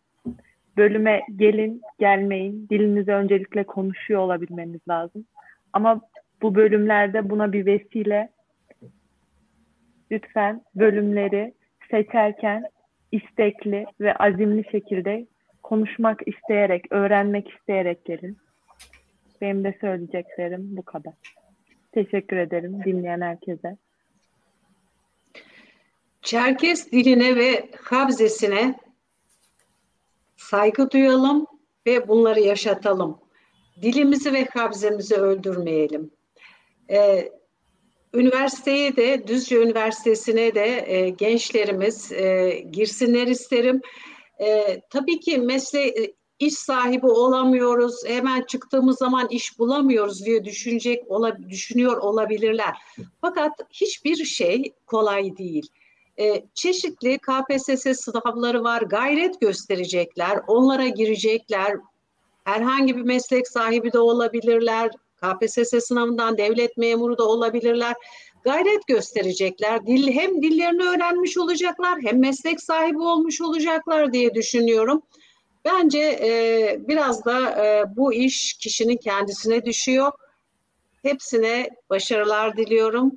Bölüme gelin, gelmeyin. Dilinizi öncelikle konuşuyor olabilmeniz lazım. Ama bu bölümlerde buna bir vesile. Lütfen bölümleri seçerken istekli ve azimli şekilde konuşmak isteyerek, öğrenmek isteyerek gelin. Benim de söyleyeceklerim bu kadar. Teşekkür ederim dinleyen herkese. Çerkes diline ve Habzesine saygı duyalım ve bunları yaşatalım. Dilimizi ve Habzemizi öldürmeyelim. Üniversiteye de, Düzce Üniversitesi'ne de gençlerimiz girsinler isterim. Tabii ki iş sahibi olamıyoruz, hemen çıktığımız zaman iş bulamıyoruz diye düşünüyor olabilirler. Fakat hiçbir şey kolay değil. Çeşitli KPSS sınavları var, gayret gösterecekler, onlara girecekler. Herhangi bir meslek sahibi de olabilirler, KPSS sınavından devlet memuru da olabilirler. Gayret gösterecekler. Hem dillerini öğrenmiş olacaklar, hem meslek sahibi olmuş olacaklar diye düşünüyorum. Bence biraz da bu iş kişinin kendisine düşüyor. Hepsine başarılar diliyorum.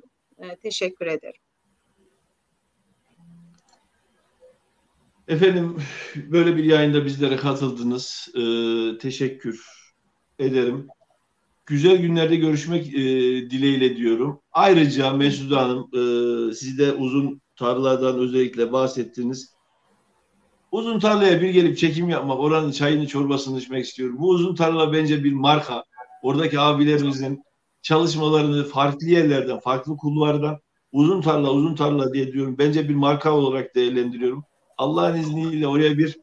Teşekkür ederim. Efendim, böyle bir yayında bizlere katıldınız. Teşekkür ederim. Güzel günlerde görüşmek dileğiyle diyorum. Ayrıca Mesude Hanım, siz de uzun tarladan özellikle bahsettiniz. Uzun tarlaya bir gelip çekim yapmak, oranın çayını çorbasını içmek istiyorum. Bu uzun tarla bence bir marka. Oradaki abilerimizin çalışmalarını farklı yerlerden, farklı kulvardan uzun tarla diye diyorum. Bence bir marka olarak değerlendiriyorum. Allah'ın izniyle oraya bir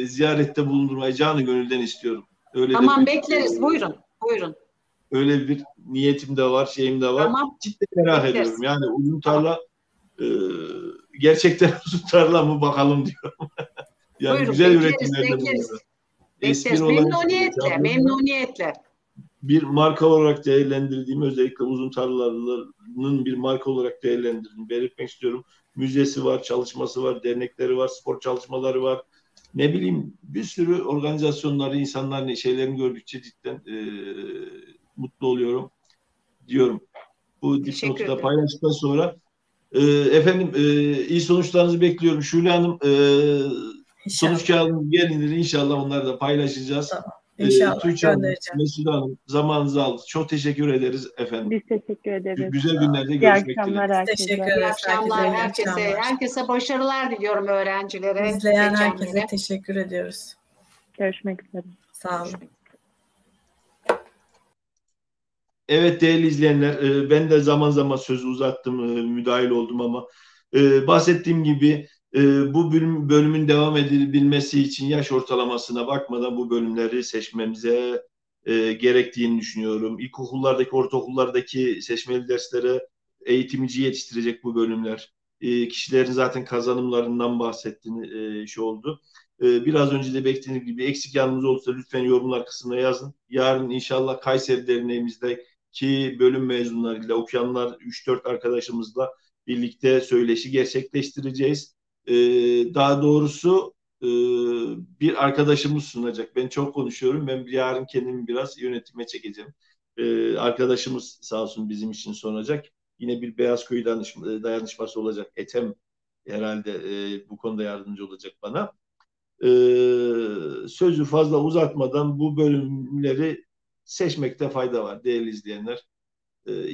ziyarette bulundurmayı canı gönülden istiyorum. Öyle tamam, bekleriz. Buyurun. Öyle bir niyetim de var, şeyim de var. Tamam. Cidden merak ediyorum. Yani uzun tarla gerçekten uzun tarla mı bakalım diyorum. Yani buyurun, güzel üretimlerde bekleriz. Memnuniyetle. Bir marka olarak değerlendirdiğim, özellikle uzun tarlalarının bir marka olarak değerlendirdiğimi belirtmek istiyorum. Müzesi var, çalışması var, dernekleri var, spor çalışmaları var. Ne bileyim, bir sürü organizasyonları, insanların şeylerini gördükçe cidden mutlu oluyorum diyorum. Bu dipnotu da paylaştıktan sonra efendim iyi sonuçlarınızı bekliyorum. Şule Hanım, sonuç kağıdınız gelinir, inşallah onları da paylaşacağız. Tamam. İnşallah göndereceğim. Mesude Hanım, zamanınızı aldık. Çok teşekkür ederiz efendim. Biz teşekkür ederiz. Güzel günlerde görüşmek dileğiyle. Teşekkür ederiz. İyi akşamlar herkese başarılar diliyorum öğrencilere. İzleyen herkese teşekkür ediyoruz. Görüşmek üzere. Sağ olun. Evet değerli izleyenler, ben de zaman zaman sözü uzattım, müdahil oldum ama bahsettiğim gibi bu bölümün devam edilebilmesi için yaş ortalamasına bakmadan bu bölümleri seçmemize gerektiğini düşünüyorum. İlkokullardaki, ortaokullardaki seçmeli derslere eğitimci yetiştirecek bu bölümler. Kişilerin zaten kazanımlarından bahsettiğini oldu. Biraz önce de beklediğim gibi eksik yanımız olursa lütfen yorumlar kısmına yazın. Yarın inşallah Kayseri Derneğimizdeki bölüm mezunlarıyla okuyanlar 3-4 arkadaşımızla birlikte söyleşi gerçekleştireceğiz. Daha doğrusu bir arkadaşımız sunacak. Ben çok konuşuyorum. Ben yarın kendimi biraz yönetime çekeceğim. Arkadaşımız sağ olsun bizim için sunacak. Yine bir Beyazköy dayanışması olacak. Ethem herhalde bu konuda yardımcı olacak bana. Sözü fazla uzatmadan bu bölümleri seçmekte fayda var değerli izleyenler.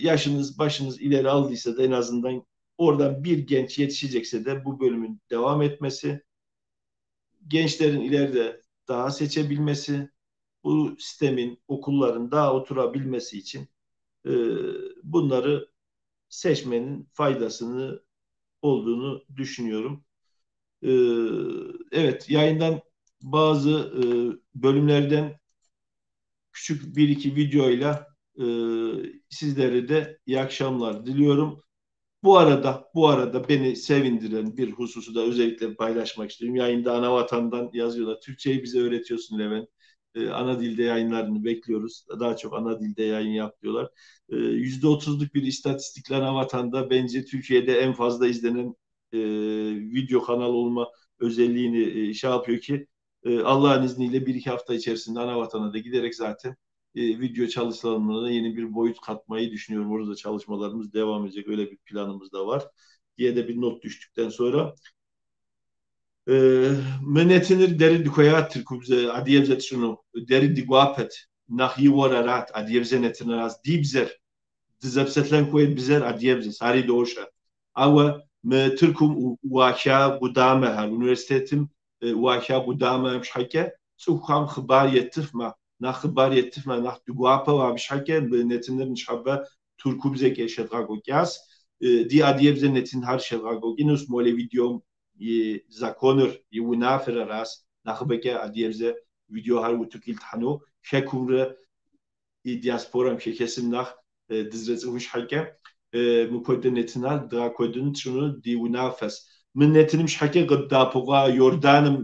Yaşınız başınız ileri aldıysa da en azından oradan bir genç yetişecekse de bu bölümün devam etmesi, gençlerin ileride daha seçebilmesi, bu sistemin, okulların daha oturabilmesi için bunları seçmenin faydasını olduğunu düşünüyorum. Evet, yayından bazı bölümlerden küçük bir iki videoyla sizlere de iyi akşamlar diliyorum. Bu arada beni sevindiren bir hususu da özellikle paylaşmak istiyorum. Yayında Anavatan'dan yazıyorlar. Türkçeyi bize öğretiyorsun Levent. Ana dilde yayınlarını bekliyoruz. Daha çok ana dilde yayın yap diyorlar. %30'luk bir istatistikle Anavatan'da bence Türkiye'de en fazla izlenen video kanal olma özelliğini yapıyor ki Allah'ın izniyle 1-2 hafta içerisinde Anavatan'a da giderek zaten video çalışmalarına yeni bir boyut katmayı düşünüyorum. Orada çalışmalarımız devam edecek. Öyle bir planımız da var diye de bir not düştükten sonra Menetinir deri dikoyatir kubze adiyevzet şunu deri diguapet nahi vararat adiyevzenetin raz dibzer dizepsetlen koyet bizer adiyevze sari doğuşa ama Türk'üm vakıa gudame her üniversitetim vakıa gudame mşhake çukham xıbar yettifma nah xıbar yettifma nah duguapa va mşhake netinler mşhabba Türk'üm zek şedgagokyas di adiyevze netin her şedgagoginus mole videom zakonur yunafer ras nah beke adiyevze video har utukil tahnu şekumre diasporam şekesim nah dizrezi mşhake مكودن نتنا دا كودن شنو دي ونافس من نتنم شحكي قد بوغا يوردانم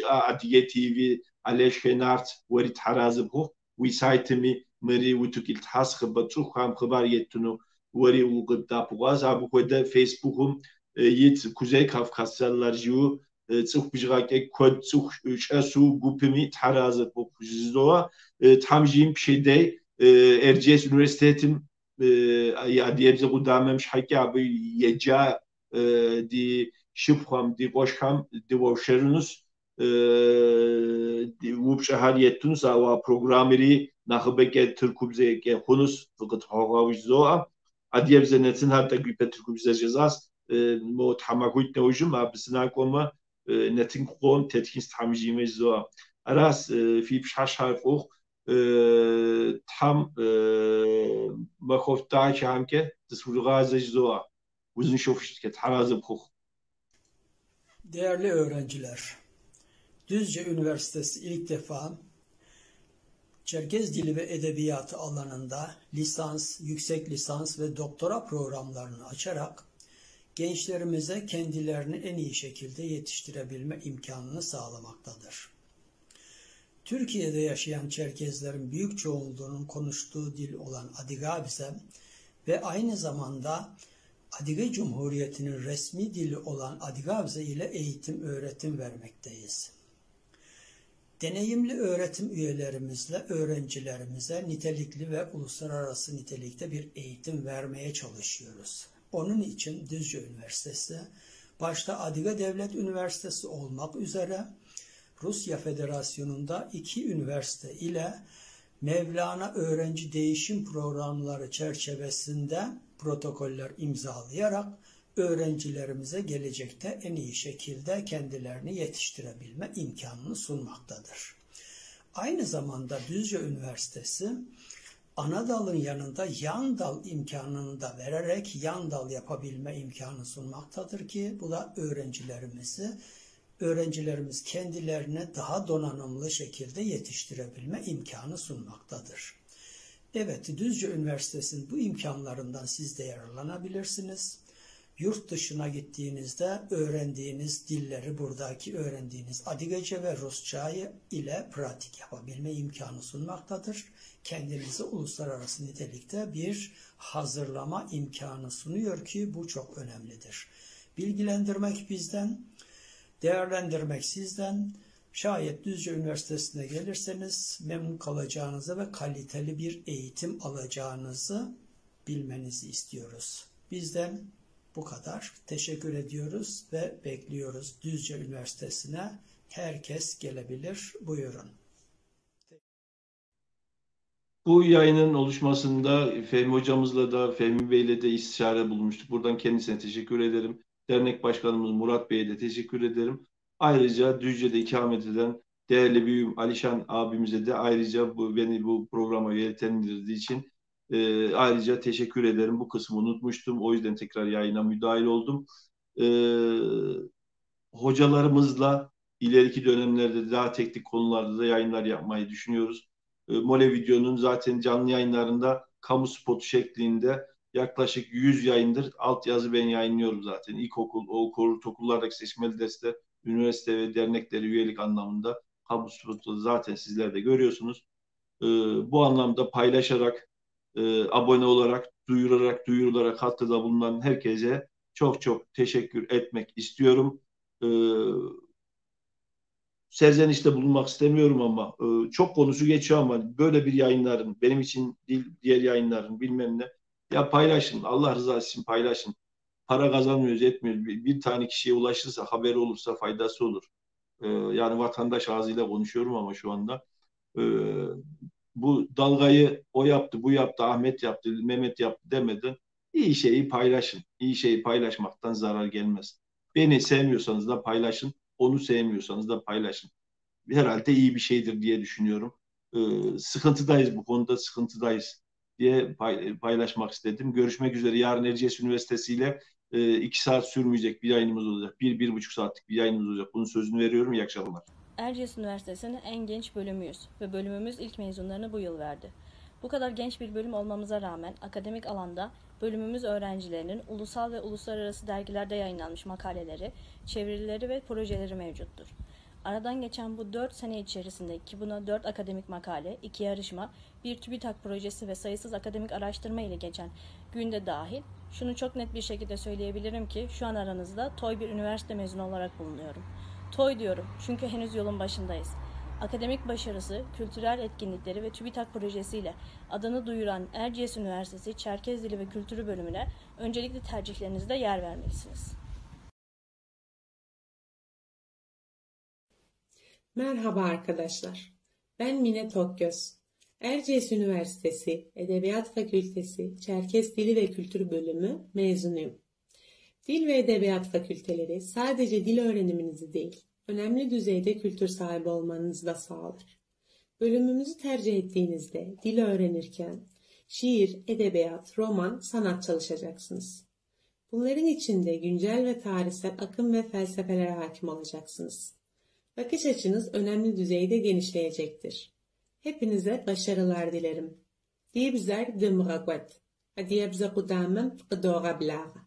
عديه تي في عليش خنارت وريت حرازبو وي سايتمي مري وتوكيل تحاسخ بتشو خام خبر يتنو وري وقد بوغا زابو كودا فيسبوكم يت كوزي كافكاسيالار جيو صخ بيجراكي كود صخ شاسو غوبمي تحرازبو زوا تامجيم بشيدي ارجيس üniversitetim adiyebze qudamem şhaki abi yeca di şifxam di qoşxam di vovşerunus di vubşahar yettunus ava programeri naxbeke Türkubzeke hunus fıqat hawavizzoa adiyebze netin hatta güpe Türkubze cezas mo thamakuyt nevjum abisna koma netin qom tetkins thamjime zoa aras fi bşhashar qox tam bakofta şamke tsulgaze zoa uzun şofşket harazım xux. Değerli öğrenciler, Düzce Üniversitesi ilk defa Çerkez Dili ve Edebiyatı alanında lisans, yüksek lisans ve doktora programlarını açarak gençlerimize kendilerini en iyi şekilde yetiştirebilme imkanını sağlamaktadır. Türkiye'de yaşayan Çerkezlerin büyük çoğunluğunun konuştuğu dil olan Adigabze ve aynı zamanda Adige Cumhuriyeti'nin resmi dili olan Adigabze ile eğitim, öğretim vermekteyiz. Deneyimli öğretim üyelerimizle öğrencilerimize nitelikli ve uluslararası nitelikte bir eğitim vermeye çalışıyoruz. Onun için Düzce Üniversitesi, başta Adige Devlet Üniversitesi olmak üzere Rusya Federasyonu'nda 2 üniversite ile Mevlana Öğrenci Değişim Programları çerçevesinde protokoller imzalayarak öğrencilerimize gelecekte en iyi şekilde kendilerini yetiştirebilme imkanını sunmaktadır. Aynı zamanda Düzce Üniversitesi ana dalın yanında yan dal imkanını da vererek yan dal yapabilme imkanı sunmaktadır ki bu da öğrencilerimiz kendilerine daha donanımlı şekilde yetiştirebilme imkanı sunmaktadır. Evet, Düzce Üniversitesi'nin bu imkanlarından siz de yararlanabilirsiniz. Yurt dışına gittiğinizde öğrendiğiniz dilleri, buradaki öğrendiğiniz Adigece ve Rusça ile pratik yapabilme imkanı sunmaktadır. Kendinizi uluslararası nitelikte bir hazırlama imkanı sunuyor ki bu çok önemlidir. Bilgilendirmek bizden, değerlendirmek sizden. Şayet Düzce Üniversitesi'ne gelirseniz memnun kalacağınızı ve kaliteli bir eğitim alacağınızı bilmenizi istiyoruz. Bizden bu kadar. Teşekkür ediyoruz ve bekliyoruz. Düzce Üniversitesi'ne herkes gelebilir. Buyurun. Bu yayının oluşmasında Fehmi hocamızla da Fehmi Bey'le de istişare bulmuştuk. Buradan kendisine teşekkür ederim. Dernek Başkanımız Murat Bey'e de teşekkür ederim. Ayrıca Düzce'de ikamet eden değerli büyüğüm Alişan abimize de ayrıca beni bu programa yeltendirdiği için ayrıca teşekkür ederim. Bu kısmı unutmuştum. O yüzden tekrar yayına müdahil oldum. Hocalarımızla ileriki dönemlerde daha teknik konularda da yayınlar yapmayı düşünüyoruz. Mole Video'nun zaten canlı yayınlarında kamu spotu şeklinde yaklaşık 100 yayındır altyazı ben yayınlıyorum zaten. İlkokul, ortaokullardaki seçmeli dersler, üniversite ve dernekleri üyelik anlamında kamu spotu zaten sizler de görüyorsunuz. Bu anlamda paylaşarak, abone olarak, duyurularak katkıda bulunan herkese çok çok teşekkür etmek istiyorum. Serzenişte bulunmak istemiyorum ama çok konusu geçiyor ama böyle bir yayınların benim için değil diğer yayınların bilmem ne ya paylaşın. Allah rızası için paylaşın. Para kazanmıyoruz etmiyoruz. Bir tane kişiye ulaşırsa haberi olursa faydası olur. Yani vatandaş ağzıyla konuşuyorum ama şu anda bu dalgayı o yaptı, bu yaptı, Ahmet yaptı, Mehmet yaptı demeden İyi şeyi paylaşın. İyi şeyi paylaşmaktan zarar gelmez. Beni sevmiyorsanız da paylaşın. Onu sevmiyorsanız da paylaşın. Herhalde iyi bir şeydir diye düşünüyorum. Sıkıntıdayız, bu konuda sıkıntıdayız diye paylaşmak istedim. Görüşmek üzere. Yarın Erciyes Üniversitesi ile 2 saat sürmeyecek bir yayınımız olacak. 1,5 saatlik bir yayınımız olacak. Bunun sözünü veriyorum. İyi akşamlar. Erciyes Üniversitesi'nin en genç bölümüyüz ve bölümümüz ilk mezunlarını bu yıl verdi. Bu kadar genç bir bölüm olmamıza rağmen akademik alanda bölümümüz öğrencilerinin ulusal ve uluslararası dergilerde yayınlanmış makaleleri, çevirileri ve projeleri mevcuttur. Aradan geçen bu 4 sene içerisinde ki buna 4 akademik makale, 2 yarışma, bir TÜBİTAK projesi ve sayısız akademik araştırma ile geçen günde dahil, şunu çok net bir şekilde söyleyebilirim ki şu an aranızda TOY bir üniversite mezunu olarak bulunuyorum. TOY diyorum çünkü henüz yolun başındayız. Akademik başarısı, kültürel etkinlikleri ve TÜBİTAK projesiyle adını duyuran Erciyes Üniversitesi Çerkez Dili ve Kültürü bölümüne öncelikli tercihlerinizde yer vermelisiniz. Merhaba arkadaşlar. Ben Mine Tokgöz. Erciyes Üniversitesi Edebiyat Fakültesi Çerkez Dili ve Kültürü bölümü mezunuyum. Dil ve Edebiyat fakülteleri sadece dil öğreniminizi değil, önemli düzeyde kültür sahibi olmanızı da sağlar. Bölümümüzü tercih ettiğinizde dil öğrenirken şiir, edebiyat, roman, sanat çalışacaksınız. Bunların içinde güncel ve tarihsel akım ve felsefelere hakim olacaksınız. Bakış açınız önemli düzeyde genişleyecektir. Hepinize başarılar dilerim. Dibzer dımragwet. Adiyabza kudamem qdoğa blağa.